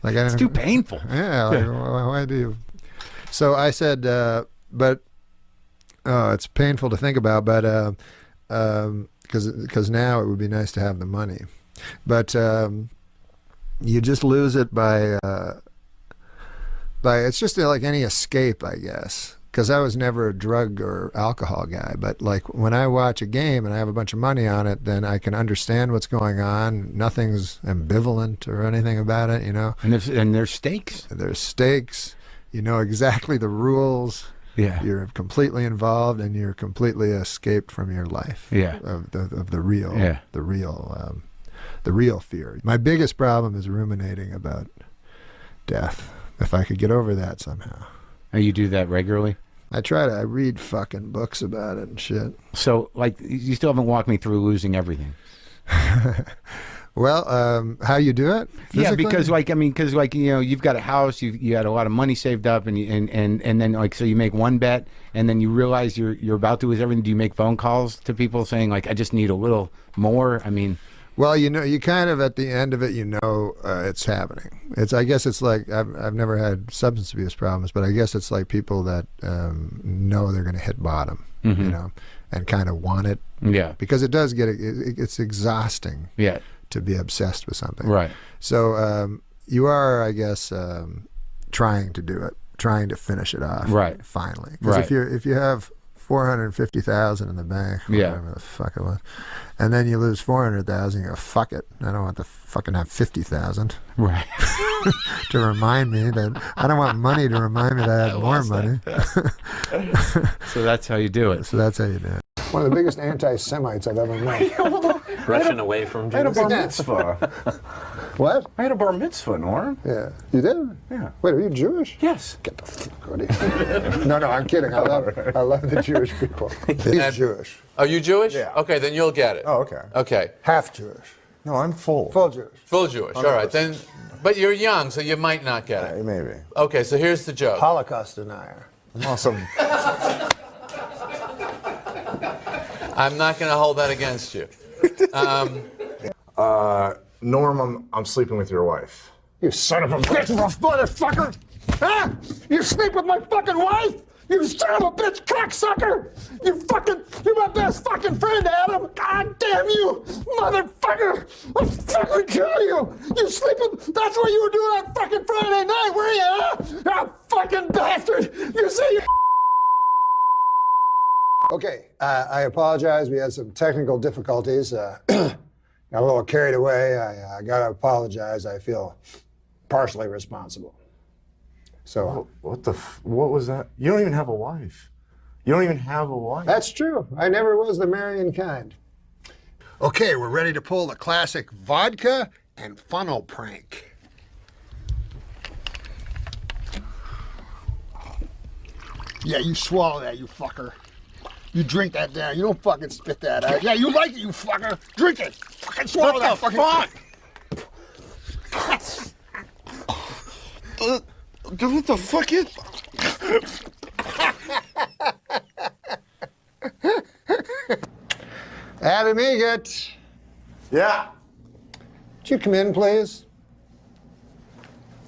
Like, it's too painful. Yeah. Like, why do you? So I said, but it's painful to think about, but because now it would be nice to have the money, but you just lose it by it's just like any escape, I guess. Because I was never a drug or alcohol guy, but like when I watch a game and I have a bunch of money on it, then I can understand what's going on. Nothing's ambivalent or anything about it, And there's stakes. There's stakes. You know exactly the rules. Yeah. You're completely involved, and you're completely escaped from your life. Yeah. Of the real. Yeah. The real fear. My biggest problem is ruminating about death. If I could get over that somehow. And you do that regularly? I read fucking books about it and shit. So, like, you still haven't walked me through losing everything. Well, how you do it? Physically? Yeah, because you've got a house, you had a lot of money saved up, and then so you make one bet, and then you realize you're about to lose everything. Do you make phone calls to people saying, like, I just need a little more? I mean, Well, you kind of at the end of it, it's happening. I guess it's like I've never had substance abuse problems, but I guess it's like people that know they're going to hit bottom, and kind of want it. Yeah. Because it does it's exhausting. Yeah. To be obsessed with something. Right. So you are, I guess, trying to do it, trying to finish it off. Right. Finally. Because if you have $450,000 in the bank, whatever the fuck it was, and then you lose $400,000, you go, fuck it, I don't want to fucking have $50,000. Right. To remind me that I don't want money to remind me that I had more money. So that's how you do it. So that's how you do it. One of the biggest anti-Semites I've ever met. Russian away from Jews. I had a bar mitzvah. What? I had a bar mitzvah, Norm. Yeah. You did? Yeah. Wait, are you Jewish? Yes. Get the fuck out of here. No, I'm kidding. I love the Jewish people. He's Jewish. Are you Jewish? Yeah. Okay, then you'll get it. Oh, okay. Okay. Half Jewish. No, I'm full. Full Jewish. Full Jewish. All right, then. But you're young, so you might not get it. Maybe. Okay, so here's the joke. Holocaust denier. Awesome. I'm not going to hold that against you. Norm, I'm sleeping with your wife. You son of a bitch, motherfucker! Huh? You sleep with my fucking wife? You son of a bitch, cocksucker! You're my best fucking friend, Adam! God damn you, motherfucker! I'll fucking kill you! You sleep with, that's what you were doing on fucking Friday night, were you, huh? You fucking bastard! You say you... Okay, I apologize. We had some technical difficulties. Got a little carried away. I got to apologize. I feel partially responsible. So what was that? You don't even have a wife. You don't even have a wife. That's true. I never was the marrying kind. Okay, we're ready to pull the classic vodka and funnel prank. Yeah, you swallow that, you fucker. You drink that down. You don't fucking spit that out. Yeah, you like it, you fucker. Drink it. Fucking swallow that fucking... What the fuck is... Adam Egat. Yeah. Would you come in, please?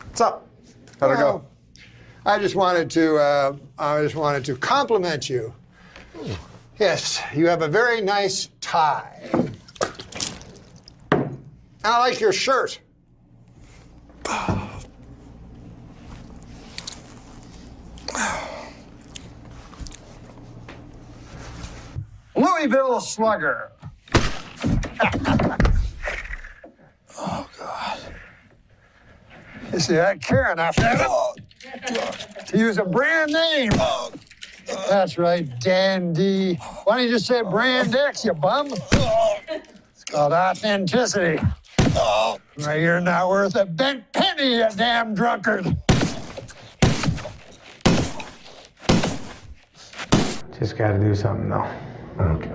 What's up? How'd it go? I just wanted to compliment you. Yes, you have a very nice tie. I like your shirt. Louisville Slugger. Oh, God. You see, I care enough to use a brand name. That's right, Dandy. Why don't you just say Brand X, you bum? It's called authenticity. Right, you're not worth a bent penny, you damn drunkard. Just gotta do something, though. Okay.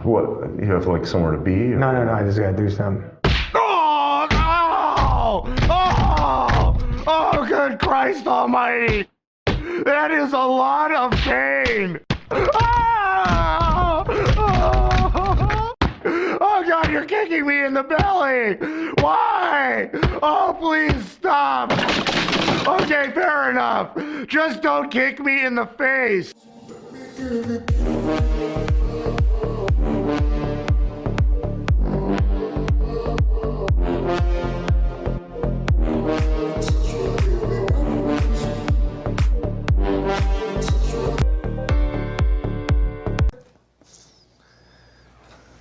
What? You have like somewhere to be? Or? No. I just gotta do something. Oh, no! Oh, good Christ almighty! That is a lot of pain! Oh, God, you're kicking me in the belly! Why? Oh, please stop! Okay, fair enough. Just don't kick me in the face.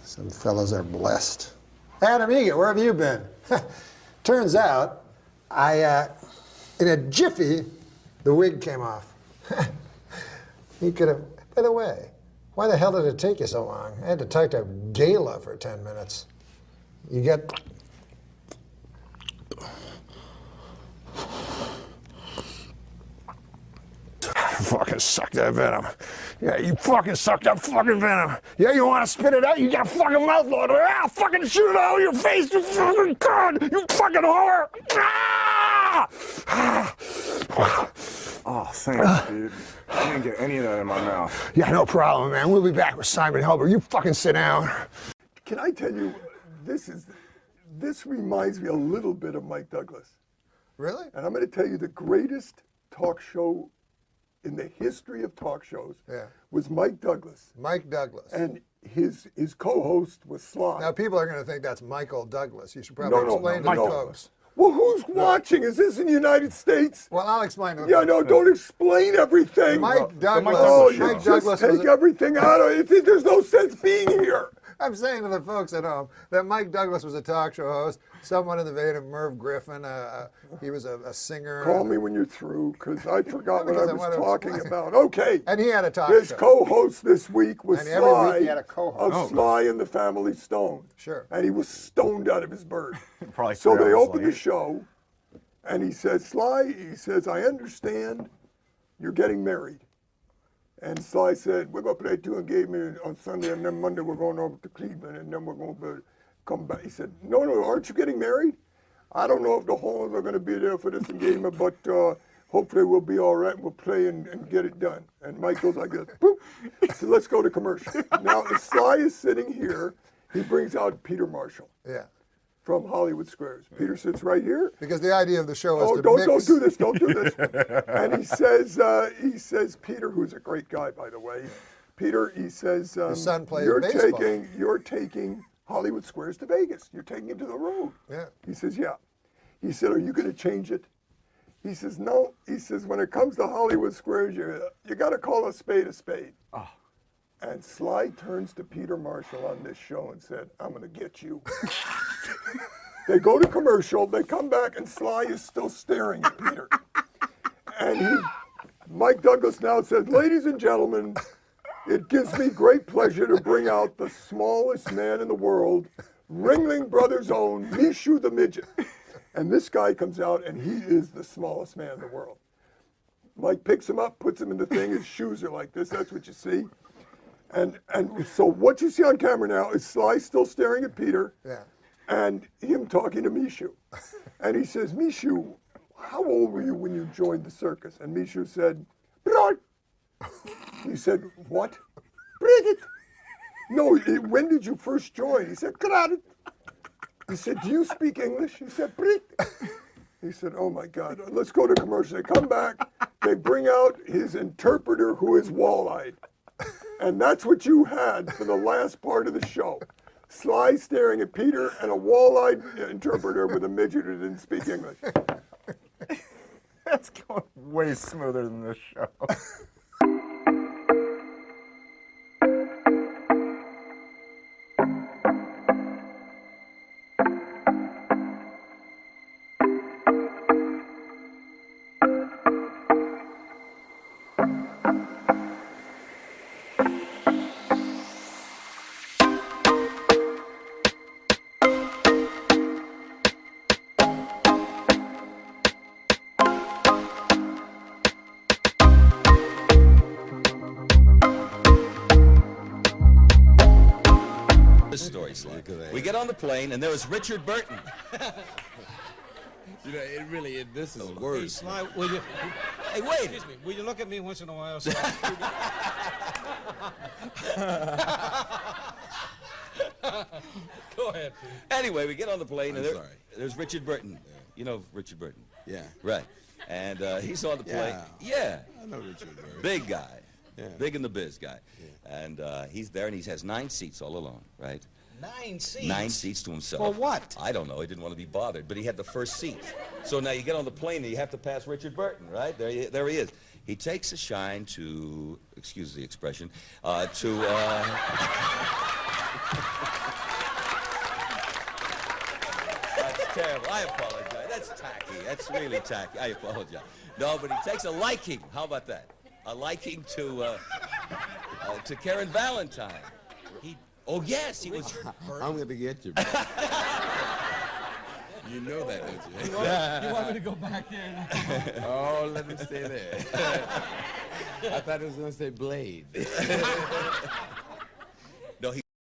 Some fellas are blessed. Adam Egan, where have you been? Turns out, in a jiffy, the wig came off. He could have, by the way, why the hell did it take you so long? I had to talk to Gala for 10 minutes. You get... Fucking suck that venom. Yeah, you fucking suck that fucking venom. Yeah, you want to spit it out? You got a fucking mouth load. Ah, fucking shoot it out of your face, you fucking cunt. You fucking whore. Ah! Oh, thanks, dude. I didn't get any of that in my mouth. Yeah, no problem, man. We'll be back with Simon Helber. You fucking sit down. Can I tell you, this is this reminds me a little bit of Mike Douglas. Really? And I'm going to tell you the greatest talk show in the history of talk shows was Mike Douglas. Mike Douglas. And his co-host was Sly. Now, people are going to think that's Michael Douglas. You should probably explain to the folks. Well, who's watching? Is this in the United States? Well, I'll explain to the Yeah, no, don't explain everything. Mike Douglas. Oh, you just take everything out of it. There's no sense being here. I'm saying to the folks at home that Mike Douglas was a talk show host, someone in the vein of Merv Griffin. He was a singer. Call me when you're through, because I forgot what I was talking about. Okay. And he had a talk His show. co-host this week was And Sly every week he had a co-host. of Sly and the Family Stone. Sure. And he was stoned out of his bird. Probably So 3 they hours opened later. the show, and he says, Sly, I understand you're getting married. And Sly said, we're going to play 2 engagement on Sunday, and then Monday we're going over to Cleveland, and then we're going to come back. He said, no, aren't you getting married? I don't know if the Horns are going to be there for this engagement, but hopefully we'll be all right, and we'll play and get it done. And Mike goes like this, boop. So let's go to commercial. Now, as Sly is sitting here, he brings out Peter Marshall. Yeah. From Hollywood Squares. Peter sits right here. Because the idea of the show is to don't mix. do this, don't do this. And he says, Peter, who's a great guy, by the way. Peter, he says, His son plays you're baseball. taking Hollywood Squares to Vegas. You're taking him to the road. Yeah. He says, yeah. He said, are you going to change it? He says, no. He says, when it comes to Hollywood Squares, you got to call a spade a spade. Oh. And Sly turns to Peter Marshall on this show and said, I'm going to get you. They go to commercial, they come back, and Sly is still staring at Peter. And Mike Douglas now says, ladies and gentlemen, it gives me great pleasure to bring out the smallest man in the world, Ringling Brothers' own Mishu the Midget. And this guy comes out, and he is the smallest man in the world. Mike picks him up, puts him in the thing, his shoes are like this, that's what you see. And so what you see on camera now is Sly still staring at Peter and him talking to Mishu. And he says, Mishu, how old were you when you joined the circus? And Mishu said, Brot. He said, what? Bridget. No, when did you first join? He said, Grad. He said, do you speak English? He said, Brit. He said, oh my God, let's go to commercial. They come back, they bring out his interpreter who is wall-eyed. And that's what you had for the last part of the show. Sly staring at Peter and a wall-eyed interpreter with a midget who didn't speak English. That's going way smoother than this show. This story, Sly. We get on the plane, and there was Richard Burton. You know, this is worse. Hey, Sly, will you... Hey, wait. Excuse me. Will you look at me once in a while? So Go ahead, please. Anyway, we get on the plane, and there's Richard Burton. Yeah. You know Richard Burton? Yeah. Right. And he's on the plane. Yeah. I know Richard Burton. Big guy. Yeah. Big in the biz guy. Yeah. And he's there, and he has 9 seats all alone, right? 9 seats? 9 seats to himself. For what? I don't know. He didn't want to be bothered, but he had the first seat. So now you get on the plane, and you have to pass Richard Burton, right? There he is. He takes a shine to, excuse the expression, That's terrible. I apologize. That's tacky. That's really tacky. I apologize. No, but he takes a liking. How about that? A liking to Karen Valentine. Oh, yes, he was... I'm going to get you. You know that, don't you? You want me to go back there? Oh, let me stay there. I thought it was going to say Blade.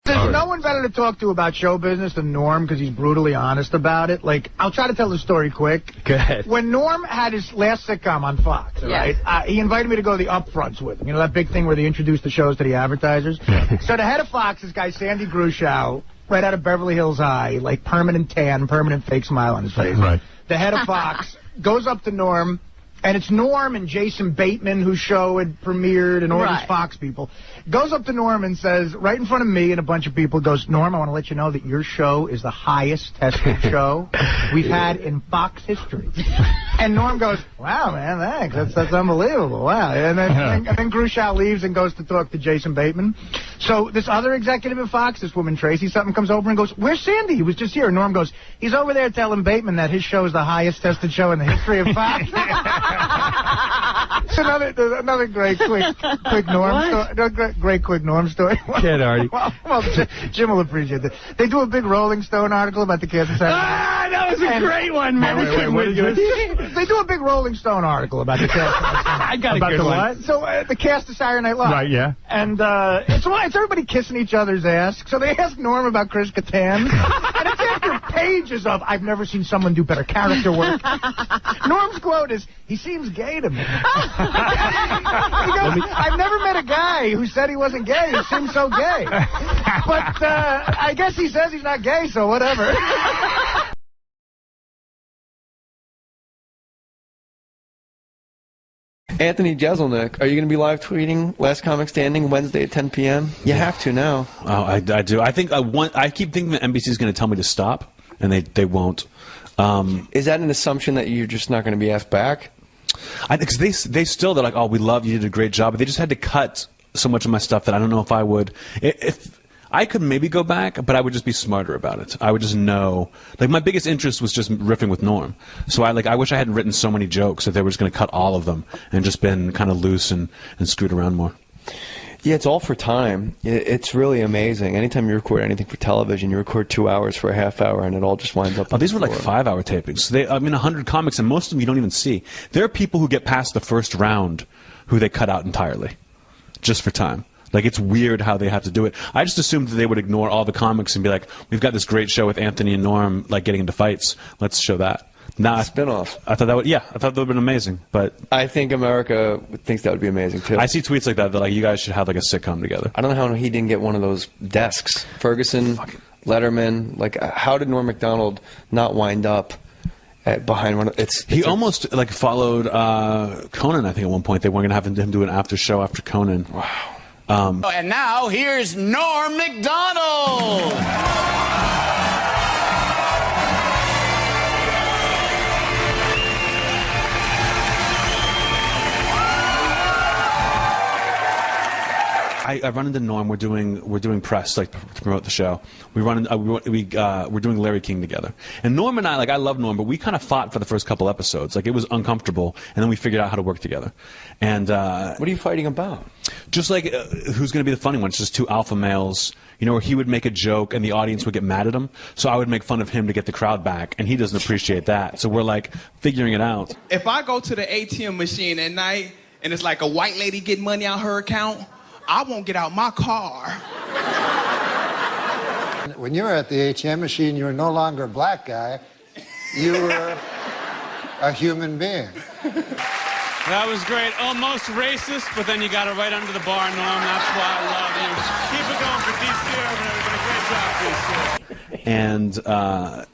There's no one better to talk to about show business than Norm because he's brutally honest about it. Like, I'll try to tell the story quick. Go ahead. When Norm had his last sitcom on Fox, right, he invited me to go to the upfronts with him. You know, that big thing where they introduce the shows to the advertisers? So the head of Fox, this guy, Sandy Grushow, right out of Beverly Hills High, like permanent tan, permanent fake smile on his face. Right. The head of Fox goes up to Norm, and it's Norm and Jason Bateman, whose show had premiered, and all these Fox people. Goes up to Norm and says, right in front of me and a bunch of people, goes, Norm, I want to let you know that your show is the highest tested show we've had in Fox history. And Norm goes, wow, man, thanks. That's unbelievable. Wow. And then Grushau leaves and goes to talk to Jason Bateman. So this other executive at Fox, this woman Tracy, something comes over and goes, where's Sandy? He was just here. And Norm goes, he's over there telling Bateman that his show is the highest tested show in the history of Fox. another great quick Norm story. Kid, Artie. Well, Jim will appreciate that. They do a big Rolling Stone article about the Kansas City. That was a great one, man. What is this? They do a big Rolling Stone article about the cast. I got a good one. So the cast of Saturday Night Live. Right, yeah. And it's everybody kissing each other's ass. So they ask Norm about Chris Kattan. And it's after pages of, I've never seen someone do better character work. Norm's quote is, he seems gay to me. He goes, I've never met a guy who said he wasn't gay. He seems so gay. But I guess he says he's not gay, so whatever. Anthony Jeselnik, are you going to be live tweeting Last Comic Standing Wednesday at 10 p.m.? You have to now. Oh, I do. I think I keep thinking that NBC is going to tell me to stop, and they won't. Is that an assumption that you're just not going to be asked back? I think they're like, oh, we love you, did a great job, but they just had to cut so much of my stuff that I don't know if I would. If I could maybe go back, but I would just be smarter about it. I would just know. Like, my biggest interest was just riffing with Norm. So I wish I hadn't written so many jokes that they were just going to cut all of them and just been kind of loose and screwed around more. Yeah, it's all for time. It's really amazing. Anytime you record anything for television, you record 2 hours for a half hour, and it all just winds up. Oh, these were like 5-hour tapings. So 100 comics, and most of them you don't even see. There are people who get past the first round who they cut out entirely, just for time. Like, it's weird how they have to do it. I just assumed that they would ignore all the comics and be like, we've got this great show with Anthony and Norm, like, getting into fights. Let's show that. Nah, spin-off. I thought that would have been amazing, but I think America thinks that would be amazing too. I see tweets like that like, you guys should have like a sitcom together. I don't know how he didn't get one of those desks. Ferguson, Letterman, like, how did Norm MacDonald not wind up behind one? He almost like followed Conan. I think at one point they weren't going to have him do an after show after Conan. Wow. And now here's Norm MacDonald. I run into Norm. We're doing press to promote the show. We're doing Larry King together. And Norm and I love Norm, but we kind of fought for the first couple episodes. Like, it was uncomfortable, and then we figured out how to work together. And what are you fighting about? Just like who's going to be the funny one? It's just two alpha males. You know, where he would make a joke and the audience would get mad at him. So I would make fun of him to get the crowd back, and he doesn't appreciate that. So we're like figuring it out. If I go to the ATM machine at night and it's like a white lady getting money out her account, I won't get out my car. When you were at the ATM machine, you were no longer a black guy. You were a human being. That was great. Almost racist, but then you got it right under the bar, Norm. That's why I love you. Keep it going for DC Urban, everybody. Great job, DC.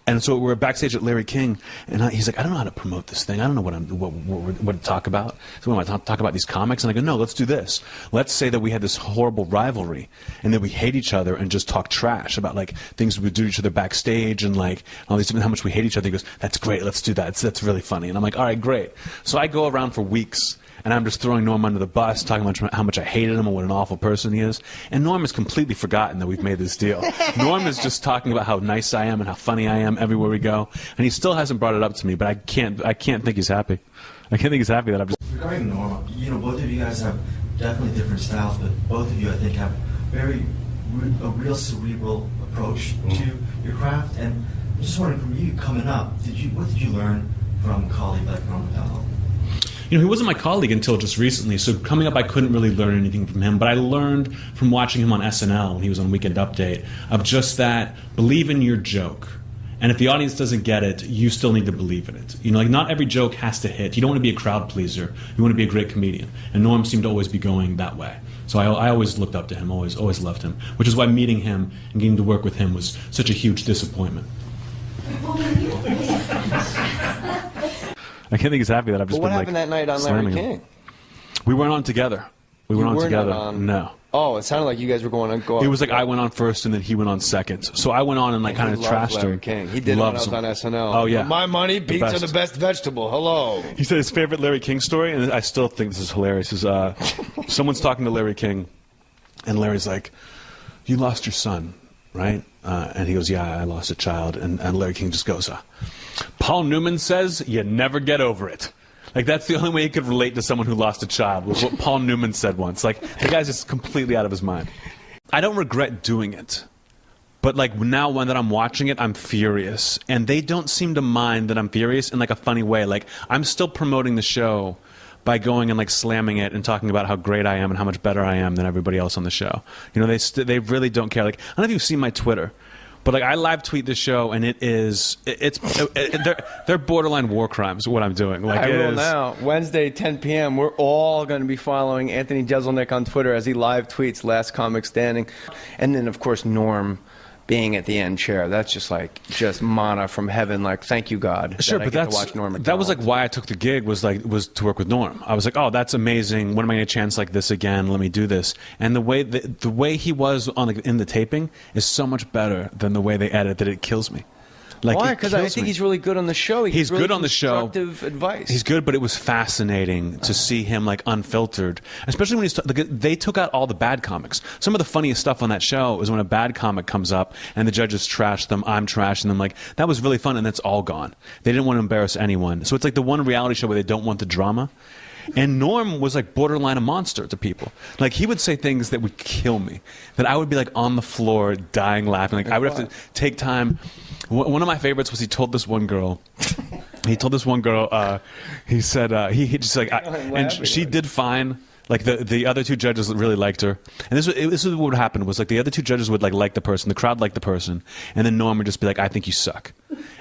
And so we're backstage at Larry King, and he's like, I don't know how to promote this thing. I don't know what to talk about. So when I talk about these comics, and I go, no, let's do this. Let's say that we had this horrible rivalry, and that we hate each other, and just talk trash about like things we would do to each other backstage, and like all these, how much we hate each other. He goes, that's great. Let's do that. That's really funny. And I'm like, all right, great. So I go around for weeks. And I'm just throwing Norm under the bus, talking about how much I hated him and what an awful person he is. And Norm has completely forgotten that we've made this deal. Norm is just talking about how nice I am and how funny I am everywhere we go. And he still hasn't brought it up to me, but I can't think he's happy. I can't think he's happy that I'm just... Regarding Norm, you know, both of you guys have definitely different styles, but both of you, I think, have a real cerebral approach to your craft. And I'm just wondering, from you coming up, what did you learn from a colleague like Norm MacDonald? You know, he wasn't my colleague until just recently, so coming up I couldn't really learn anything from him, but I learned from watching him on SNL when he was on Weekend Update of just that, believe in your joke And if the audience doesn't get it, you still need to believe in it. You know, like not every joke has to hit. You don't want to be a crowd pleaser. You want to be a great comedian. And Norm seemed to always be going that way. So I always looked up to him, always loved him. Which is why meeting him and getting to work with him was such a huge disappointment. I can't think he's happy that I've just But what been happened that night on slamming Larry him. King? We weren't on together. We weren't on together. No. Oh, it sounded like you guys were going on. It was like I went on first and then he went on second. So I went on and like kind of trashed Larry him. King. He did Loves when I was on SNL. Oh yeah. For my money, pizza the best vegetable. Hello. He said his favorite Larry King story, and I still think this is hilarious, is someone's talking to Larry King, and Larry's like, you lost your son, right? And he goes, yeah, I lost a child. And Larry King just goes, Paul Newman says you never get over it. Like, that's the only way he could relate to someone who lost a child, was what Paul Newman said once. Like, the guy's just completely out of his mind. I don't regret doing it. But, like, now when that I'm watching it, I'm furious. And they don't seem to mind that I'm furious in, like, a funny way. Like, I'm still promoting the show by going and, like, slamming it and talking about how great I am and how much better I am than everybody else on the show. You know, they really don't care. Like, I don't know if you've seen my Twitter. But like I live tweet this show, and they're borderline war crimes. What I'm doing, like I will now. Wednesday, 10 p.m. We're all going to be following Anthony Jeselnik on Twitter as he live tweets Last Comic Standing, and then of course Norm being at the end chair. That's just manna from heaven. Like, thank you God. Sure, but to watch Norm MacDonald. That was like why I took the gig, was to work with Norm. I was like, oh, that's amazing. When am I going to chance like this again? Let me do this. And the way he was in the taping is so much better than the way they edit that it kills me. Like, why? Because I think he's really good on the show. He's really good on the show. Constructive advice. He's good, but it was fascinating to see him like unfiltered, especially when he's they took out all the bad comics. Some of the funniest stuff on that show is when a bad comic comes up and the judges trash them. I'm trashing them. Like, that was really fun, and that's all gone. They didn't want to embarrass anyone. So it's like the one reality show where they don't want the drama. And Norm was like borderline a monster to people. Like, he would say things that would kill me, that I would be like on the floor dying laughing. Like, I would have to take time. One of my favorites was he told this one girl, he said, he just like, and she did fine. Like, the other two judges really liked her. And this is what would happen, was like the other two judges would like the person, the crowd liked the person, and then Norm would just be like, I think you suck.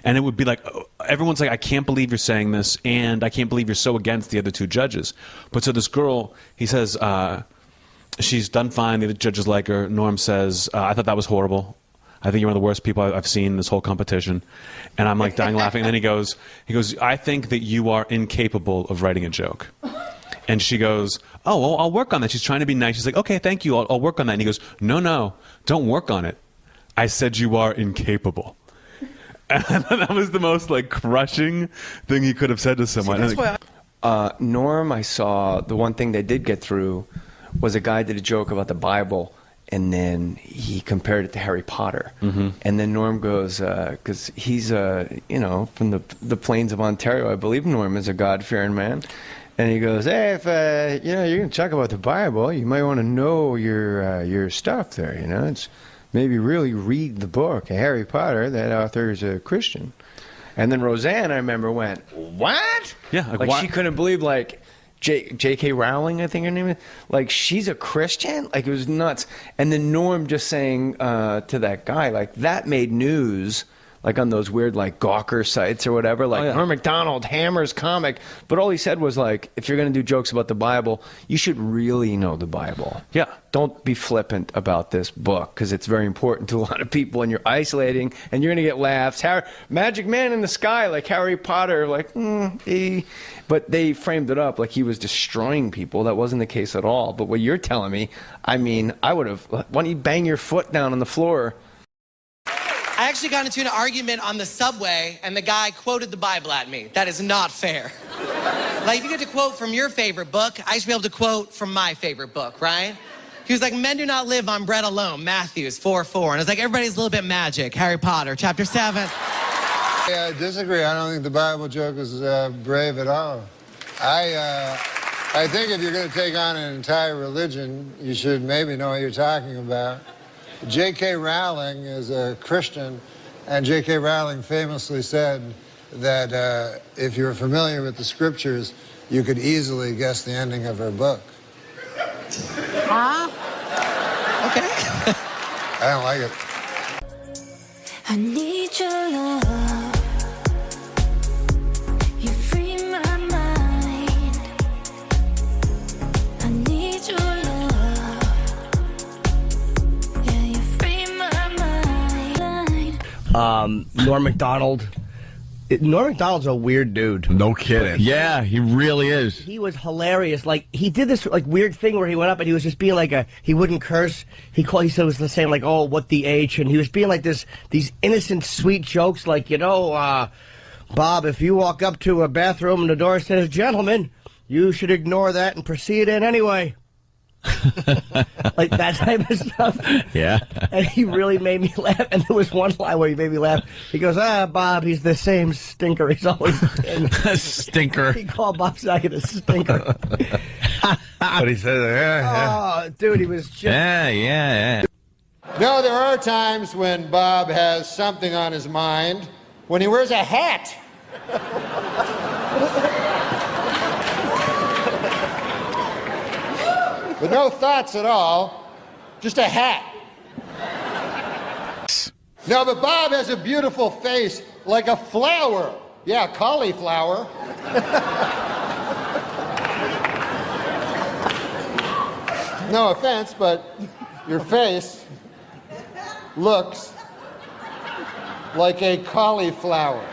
And it would be like, everyone's like, I can't believe you're saying this, and I can't believe you're so against the other two judges. But so this girl, he says, she's done fine, the other judges like her. Norm says, I thought that was horrible. I think you're one of the worst people I've seen in this whole competition. And I'm like dying laughing. And then he goes, I think that you are incapable of writing a joke. And she goes, oh, well, I'll work on that. She's trying to be nice. She's like, okay, thank you. I'll work on that. And he goes, no, don't work on it. I said you are incapable. And that was the most like crushing thing he could have said to someone. See, that's why Norm, I saw the one thing they did get through was a guy did a joke about the Bible, and then he compared it to Harry Potter. Mm-hmm. And then Norm goes, because he's from the plains of Ontario, I believe Norm is a God-fearing man. And he goes, hey, if you're going to talk about the Bible, you might want to know your stuff there. It's maybe really read the book. Harry Potter, that author is a Christian. And then Roseanne, I remember, went, what? Yeah, like she couldn't believe, like, J.K. Rowling, I think her name is, like, she's a Christian? Like, it was nuts. And then Norm just saying to that guy, like, that made news, like on those weird, like, Gawker sites or whatever, like, Norm MacDonald hammers comic. But all he said was, like, if you're going to do jokes about the Bible, you should really know the Bible. Yeah. Don't be flippant about this book, because it's very important to a lot of people, and you're isolating, and you're going to get laughs. Magic Man in the Sky, like Harry Potter, like, But they framed it up like he was destroying people. That wasn't the case at all. But what you're telling me, I mean, I would have, why don't you bang your foot down on the floor? I actually got into an argument on the subway, and the guy quoted the Bible at me. That is not fair. Like, if you get to quote from your favorite book, I should be able to quote from my favorite book, right? He was like, men do not live on bread alone, Matthew 4:4. And I was like, everybody's a little bit magic, Harry Potter, chapter 7. Yeah, I disagree. I don't think the Bible joke is brave at all. I think if you're going to take on an entire religion, you should maybe know what you're talking about. J.K. Rowling is a Christian, and J.K. Rowling famously said that if you're familiar with the scriptures, you could easily guess the ending of her book. Huh? Okay. I don't like it. I need your love. Norm MacDonald. Norm MacDonald's a weird dude. No kidding. Yeah, he really is. He was hilarious. Like, he did this like weird thing where he went up and he was just being like he wouldn't curse. He said it was the same, like, oh, what the H, and he was being like these innocent, sweet jokes, like, Bob, if you walk up to a bathroom and the door says, gentlemen, you should ignore that and proceed in anyway. Like that type of stuff. Yeah. And he really made me laugh. And there was one line where he made me laugh. He goes, Bob, he's the same stinker he's always been. Stinker. He called Bob Saget a stinker. But he said, Oh, dude, he was just... Yeah. No, there are times when Bob has something on his mind. When he wears a hat. With no thoughts at all, just a hat. No, but Bob has a beautiful face, like a flower. Yeah, cauliflower. No offense, but your face looks like a cauliflower.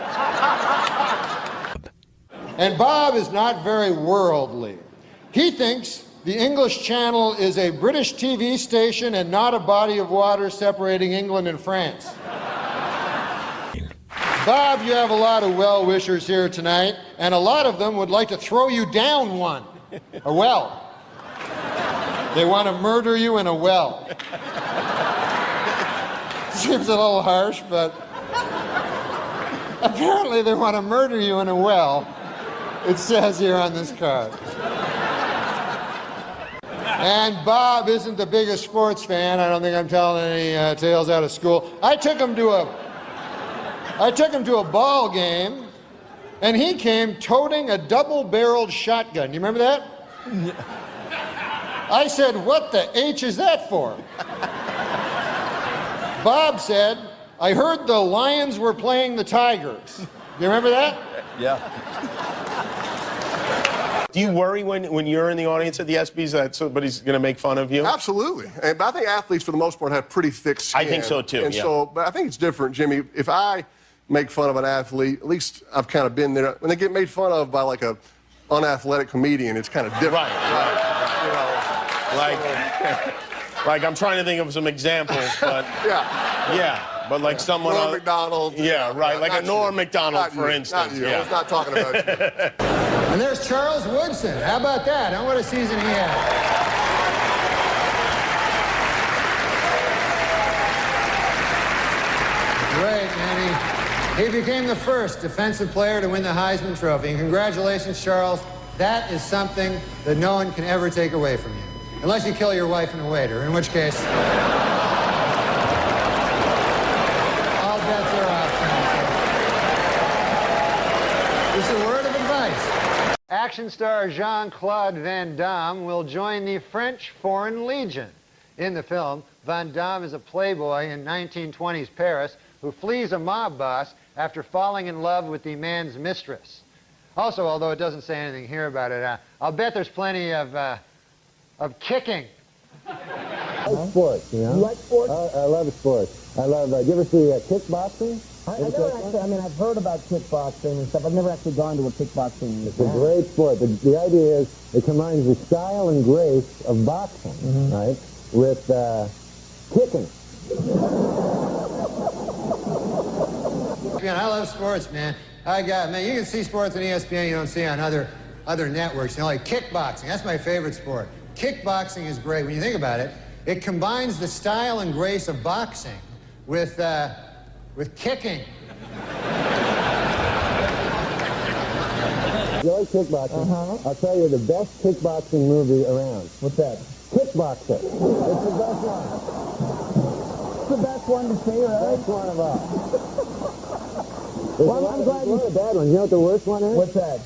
And Bob is not very worldly. He thinks the English Channel is a British TV station and not a body of water separating England and France. Bob, you have a lot of well-wishers here tonight, and a lot of them would like to throw you down one. A well. They want to murder you in a well. Seems a little harsh, but apparently they want to murder you in a well. It says here on this card. And Bob isn't the biggest sports fan. I don't think I'm telling any tales out of school. I took him to a ball game, and he came toting a double-barreled shotgun. You remember that? I said, what the H is that for? Bob said, I heard the Lions were playing the Tigers. You remember that? Yeah. Do you worry when you're in the audience at the ESPYs that somebody's going to make fun of you? Absolutely. But I think athletes, for the most part, have pretty thick skin. I think so, too, And yeah. but I think it's different, Jimmy. If I make fun of an athlete, at least I've kind of been there. When they get made fun of by, like, a unathletic comedian, it's kind of different. Right. You know, like I'm trying to think of some examples, but... Yeah. But like someone... Norm MacDonald. Yeah, right. Like a Norm MacDonald, for instance. Not you. Yeah. I was not talking about you. And there's Charles Woodson. How about that? What a season he had. Great, man. He became the first defensive player to win the Heisman Trophy. And congratulations, Charles. That is something that no one can ever take away from you. Unless you kill your wife and a waiter, in which case... all bets are off. It's a word of advice. Action star Jean-Claude Van Damme will join the French Foreign Legion. In the film, Van Damme is a playboy in 1920s Paris who flees a mob boss after falling in love with the man's mistress. Also, although it doesn't say anything here about it, I'll bet there's plenty of kicking. I like sports, you know? You like sports? I love sports. I love, do you ever see kickboxing? I've heard about kickboxing and stuff. I've never actually gone to a kickboxing. It's a great sport. The idea is it combines the style and grace of boxing, right, with kicking. I love sports, man. You can see sports on ESPN you don't see on other networks. You know, like kickboxing. That's my favorite sport. Kickboxing is great. When you think about it, it combines the style and grace of boxing with kicking. You like kickboxing? I'll tell you the best kickboxing movie around. What's that? Kickboxer. It's the best one. It's the best one to see, right? Best one of all. Well, I'm glad you... There's a bad one. You know what the worst one is? What's that?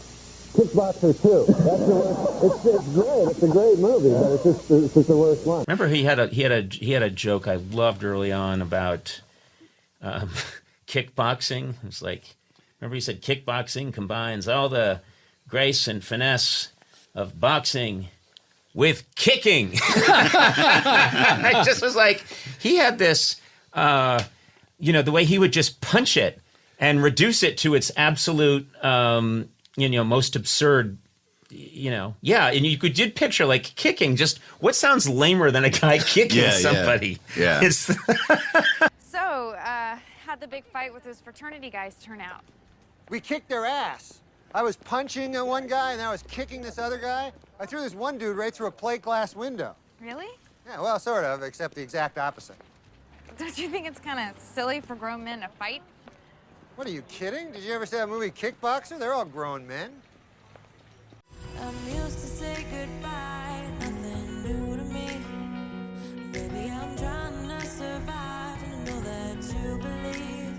Kickboxer 2. That's the worst. It's great. It's a great movie, but it's just the worst one. Remember, he had a joke I loved early on about kickboxing. It was like, remember he said kickboxing combines all the grace and finesse of boxing with kicking. I just was like, he had this the way he would just punch it and reduce it to its absolute, most absurd, yeah. And you did picture like kicking. Just what sounds lamer than a guy kicking somebody? Yeah. So, how'd the big fight with those fraternity guys turn out? We kicked their ass. I was punching one guy, and I was kicking this other guy. I threw this one dude right through a plate glass window. Really? Yeah, well, sort of, except the exact opposite. Don't you think it's kind of silly for grown men to fight? What, are you kidding? Did you ever see that movie Kickboxer? They're all grown men. I'm used to say goodbye, nothing new to me. Baby, I'm trying to survive and know that you believe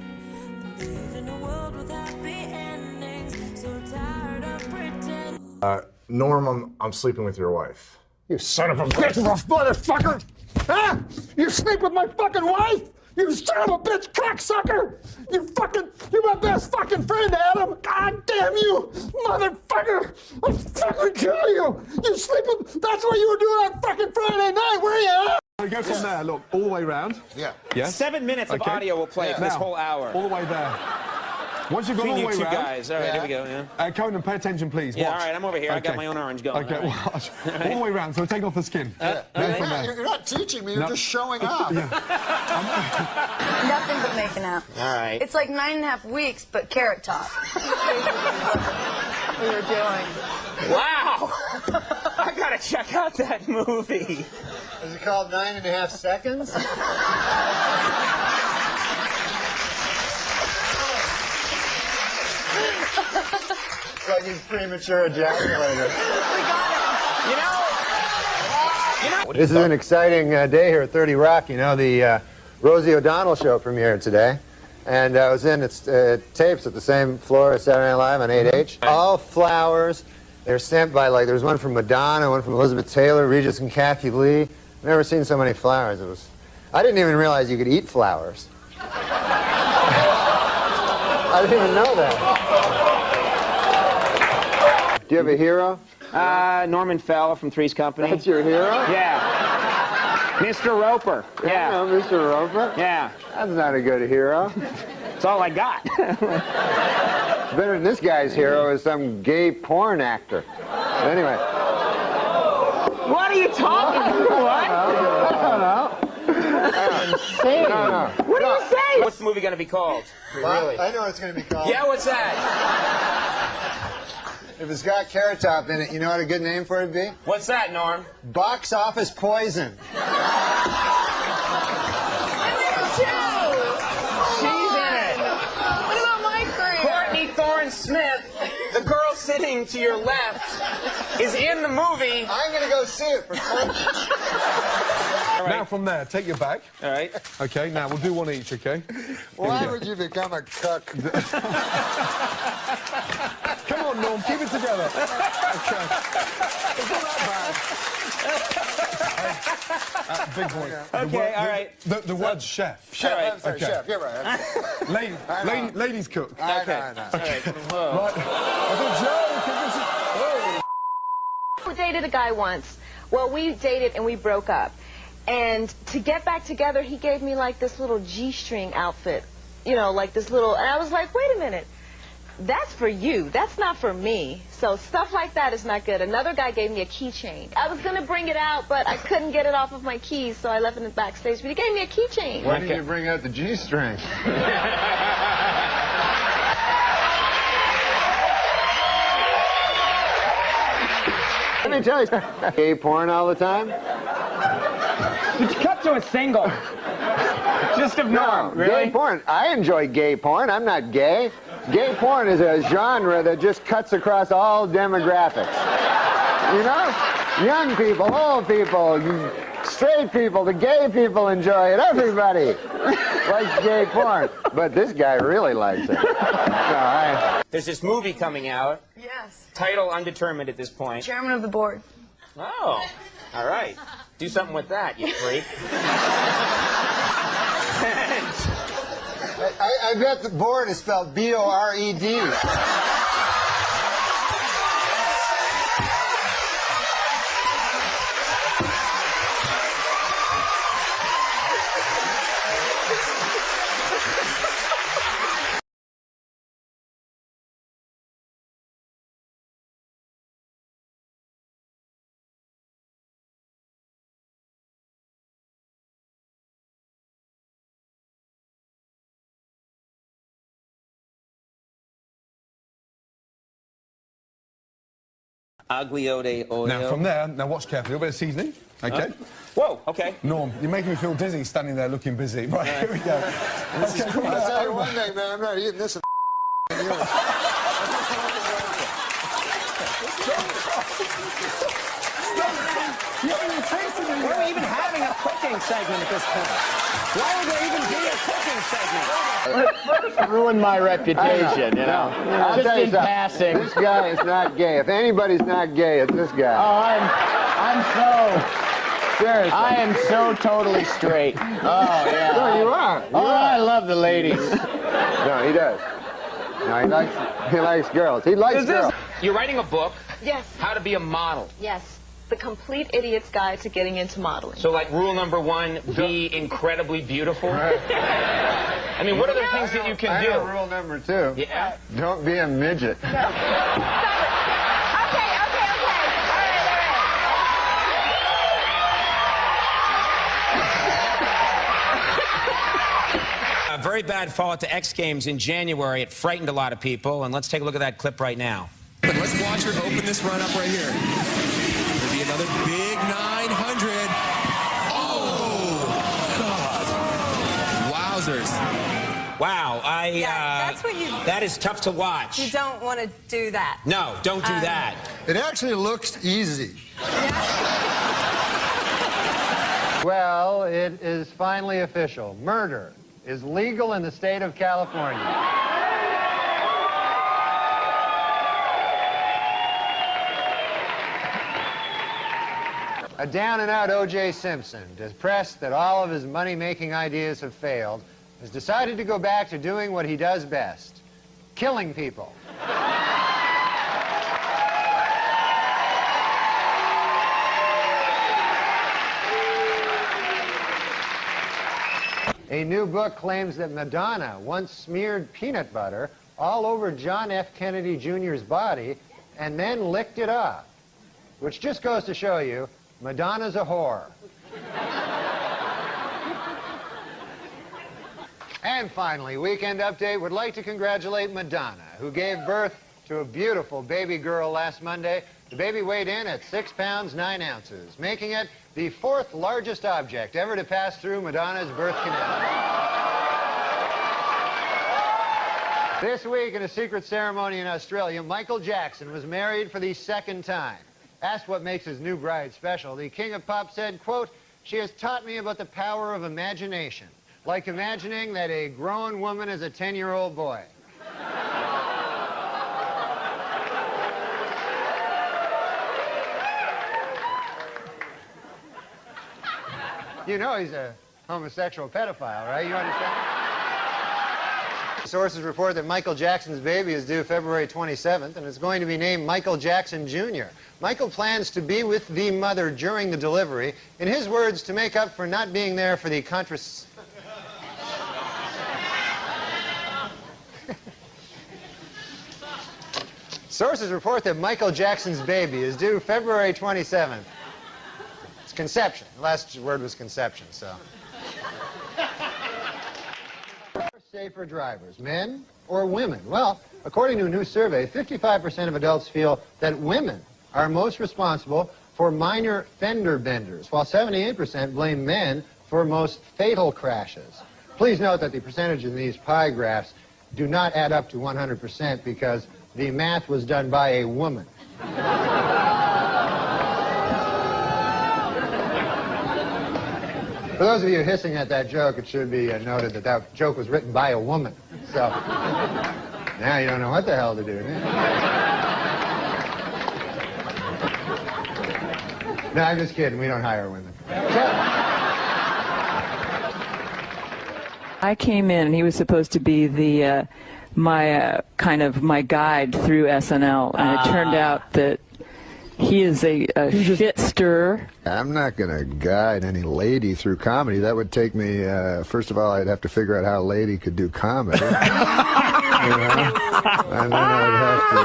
in a world with happy endings. So tired of pretending. Norm, I'm sleeping with your wife. You son of a bitch, motherfucker! Huh? You sleep with my fucking wife? You son of a bitch cocksucker! You're my best fucking friend, Adam! God damn you, motherfucker! I'll fucking kill you! You sleep with, that's what you were doing on fucking Friday night, were you? We go from there, look, all the way round. Yeah. Yes? 7 minutes of audio will play for this Now, whole hour. all the way there. Once you've gone all Between the way you two round. guys. All right, here we go. Yeah. Conan, pay attention, please. Yeah, Watch. all right, I'm over here. I got Okay. my own orange going. Okay, All right. watch. All the way round, so take off the skin. All Then from Yeah, there. you're not teaching me, you're No. just showing off. Nothing but making out. All right. It's like 9.5 weeks, but carrot top. What you're doing. Wow! I gotta check out that movie. Is it called 9.5 Seconds? It's like he's premature ejaculator. This is an exciting day here at 30 Rock. You know, the Rosie O'Donnell show premiered today. And I was in its tapes at the same floor as Saturday Night Live on 8H. All flowers. They're sent by, like, there's one from Madonna, one from Elizabeth Taylor, Regis and Kathy Lee. Never seen so many flowers. I didn't even realize you could eat flowers. I didn't even know that. Do you have a hero? Norman Fell from Three's Company. That's your hero? Yeah. Mr. Roper. Yeah. You know Mr. Roper? Yeah. That's not a good hero. That's all I got. Better than this guy's hero is some gay porn actor. But anyway. What are you talking about? I don't know. Insane. No. What do you say? What's the movie going to be called? Really? I know what it's going to be called. Yeah, what's that? If it's got Carrot Top in it, you know what a good name for it would be? What's that, Norm? Box Office Poison. She's in it. What about my career? Courtney Thorne Smith, the girl sitting to your left, is in the movie. I'm going to go see it for fun. Now from there, take your bag. All right. Okay, now we'll do one each, okay? Why would you become a cuck? Come on, Norm, keep it together. Okay. It's not that bad. Big boy. Okay, all right. The word chef. All right. I'm sorry, Okay. Chef, you're right. Ladies cook. I know. All right. Whoa. Right. That's a joke. I dated a guy once. Well, we dated and we broke up. And to get back together, he gave me like this little G-string outfit. You know, like this little, and I was like, wait a minute. That's for you. That's not for me. So stuff like that is not good. Another guy gave me a keychain. I was going to bring it out, but I couldn't get it off of my keys, so I left it in the backstage. But he gave me a keychain. Why did you bring out the G-string? Let me tell you, gay porn all the time? Cut to a single. Just of Norm, really? Gay porn. I enjoy gay porn. I'm not gay. Gay porn is a genre that just cuts across all demographics. You know? Young people, old people, straight people, the gay people enjoy it. Everybody likes gay porn. But this guy really likes it. There's this movie coming out. Yes. Title undetermined at this point. Chairman of the board. Oh, all right. Do something with that, you freak. I bet the board is spelled B-O-R-E-D. Aglio de olio. Now, from there, now watch carefully. A bit of seasoning, okay? Whoa, okay. Norm, you're making me feel dizzy standing there looking busy. Right, here we go. Okay, I'll tell you one thing, man. I'm not eating this. We're even having a cooking segment at this point. Why would there even be a cooking segment? Ruined my reputation, you know. I'll Just tell you in something. passing. This guy is not gay. If anybody's not gay, it's this guy. Oh, I'm so... Seriously. I am so totally straight. Oh, yeah. No, you are. I love the ladies. No, he does. No, he likes girls. He likes girls. You're writing a book. Yes. How to be a model. Yes. The Complete Idiot's Guide to Getting into Modeling. So, like, rule number 1, be incredibly beautiful. I mean, what are the things that you can do? I know rule number 2. Yeah. Don't be a midget. Okay. All right. A very bad fall at the X Games in January. It frightened a lot of people, and let's take a look at that clip right now. But let's watch her open this run up right here. It'll be another big 900. Oh, God. Wowzers. Wow, that's what you... that is tough to watch. You don't want to do that. No, don't do that. It actually looks easy. Well, it is finally official. Murder is legal in the state of California. A down-and-out O.J. Simpson, depressed that all of his money-making ideas have failed, has decided to go back to doing what he does best, killing people. A new book claims that Madonna once smeared peanut butter all over John F. Kennedy Jr.'s body and then licked it off, which just goes to show you Madonna's a whore. And finally, Weekend Update would like to congratulate Madonna, who gave birth to a beautiful baby girl last Monday. The baby weighed in at 6 pounds 9 ounces, making it the 4th largest object ever to pass through Madonna's birth canal. This week, in a secret ceremony in Australia, Michael Jackson was married for the 2nd time. Asked what makes his new bride special, the King of Pop said, quote, "She has taught me about the power of imagination, like imagining that a grown woman is a 10-year-old boy." You know he's a homosexual pedophile, right? You understand? Sources report that Michael Jackson's baby is due February 27th, and it's going to be named Michael Jackson Jr. Michael plans to be with the mother during the delivery, in his words, to make up for not being there for the Sources report that Michael Jackson's baby is due February 27th. It's conception. The last word was conception, so. Safer drivers, men or women? Well, according to a new survey, 55% of adults feel that women are most responsible for minor fender benders, while 78% blame men for most fatal crashes. Please note that the percentages in these pie graphs do not add up to 100% because the math was done by a woman. For those of you hissing at that joke, it should be noted that that joke was written by a woman. So, now you don't know what the hell to do. No, I'm just kidding. We don't hire women. I came in, and he was supposed to be the my guide through SNL, and it turned out that he is a shit stirrer. I'm not going to guide any lady through comedy. That would take me, first of all, I'd have to figure out how a lady could do comedy. You know? And then I'd have to...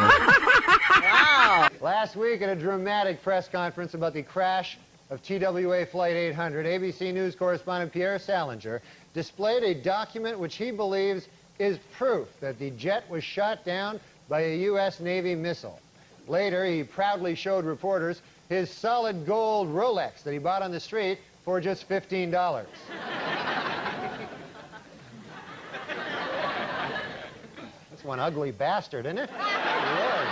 Wow. Last week at a dramatic press conference about the crash of TWA Flight 800, ABC News correspondent Pierre Salinger displayed a document which he believes is proof that the jet was shot down by a U.S. Navy missile. Later, he proudly showed reporters his solid gold Rolex that he bought on the street for just $15. That's one ugly bastard, isn't it? Lord.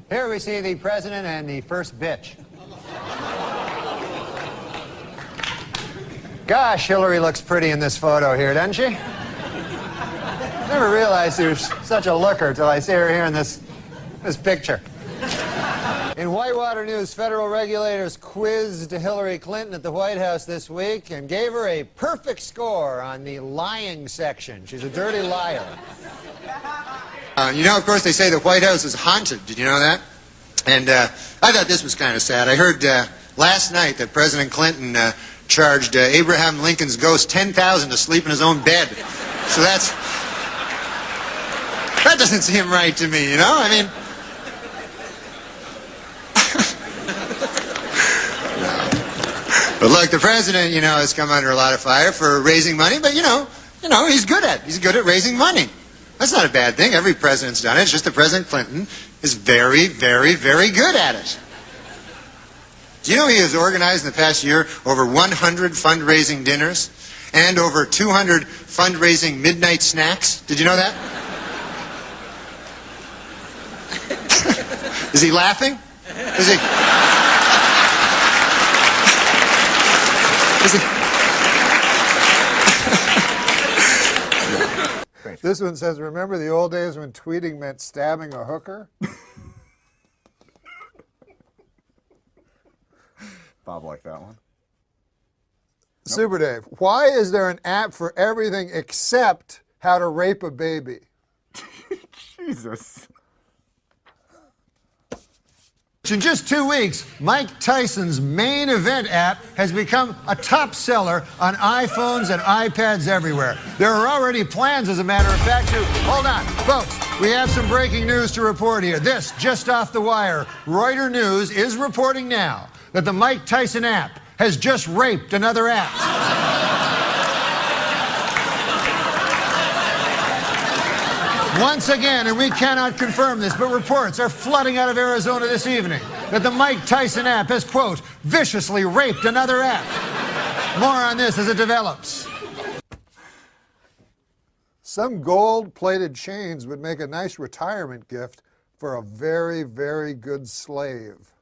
Here we see the president and the first bitch. Gosh, Hillary looks pretty in this photo here, doesn't she? Never realized she was such a looker till I see her here in this picture. In Whitewater News, federal regulators quizzed Hillary Clinton at the White House this week and gave her a perfect score on the lying section. She's a dirty liar. You know, of course, they say the White House is haunted. Did you know that? And I thought this was kind of sad. I heard last night that President Clinton charged Abraham Lincoln's ghost $10,000 to sleep in his own bed. So that doesn't seem right to me, you know? I mean, but look, the president, you know, has come under a lot of fire for raising money, but you know, he's good at raising money. That's not a bad thing. Every president's done it. It's just that President Clinton is very, very, very good at it. Do you know he has organized in the past year over 100 fundraising dinners and over 200 fundraising midnight snacks? Did you know that? Is he laughing? Is he? This one says, remember the old days when tweeting meant stabbing a hooker? Bob liked that one. Super Dave, why is there an app for everything except how to rape a baby? Jesus. In just 2 weeks, Mike Tyson's main event app has become a top seller on iPhones and iPads everywhere. There are already plans, as a matter of fact, to... Hold on, folks. We have some breaking news to report here. This, just off the wire. Reuters News is reporting now that the Mike Tyson app has just raped another app. Once again, and we cannot confirm this, but reports are flooding out of Arizona this evening that the Mike Tyson app has, quote, viciously raped another app. More on this as it develops. Some gold-plated chains would make a nice retirement gift for a very, very good slave.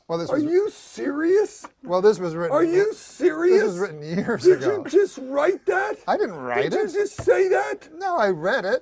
Well, Are you serious? Well, this was written... Are you serious? This was written years ago. Did you just write that? I didn't write it. Did you just say that? No, I read it.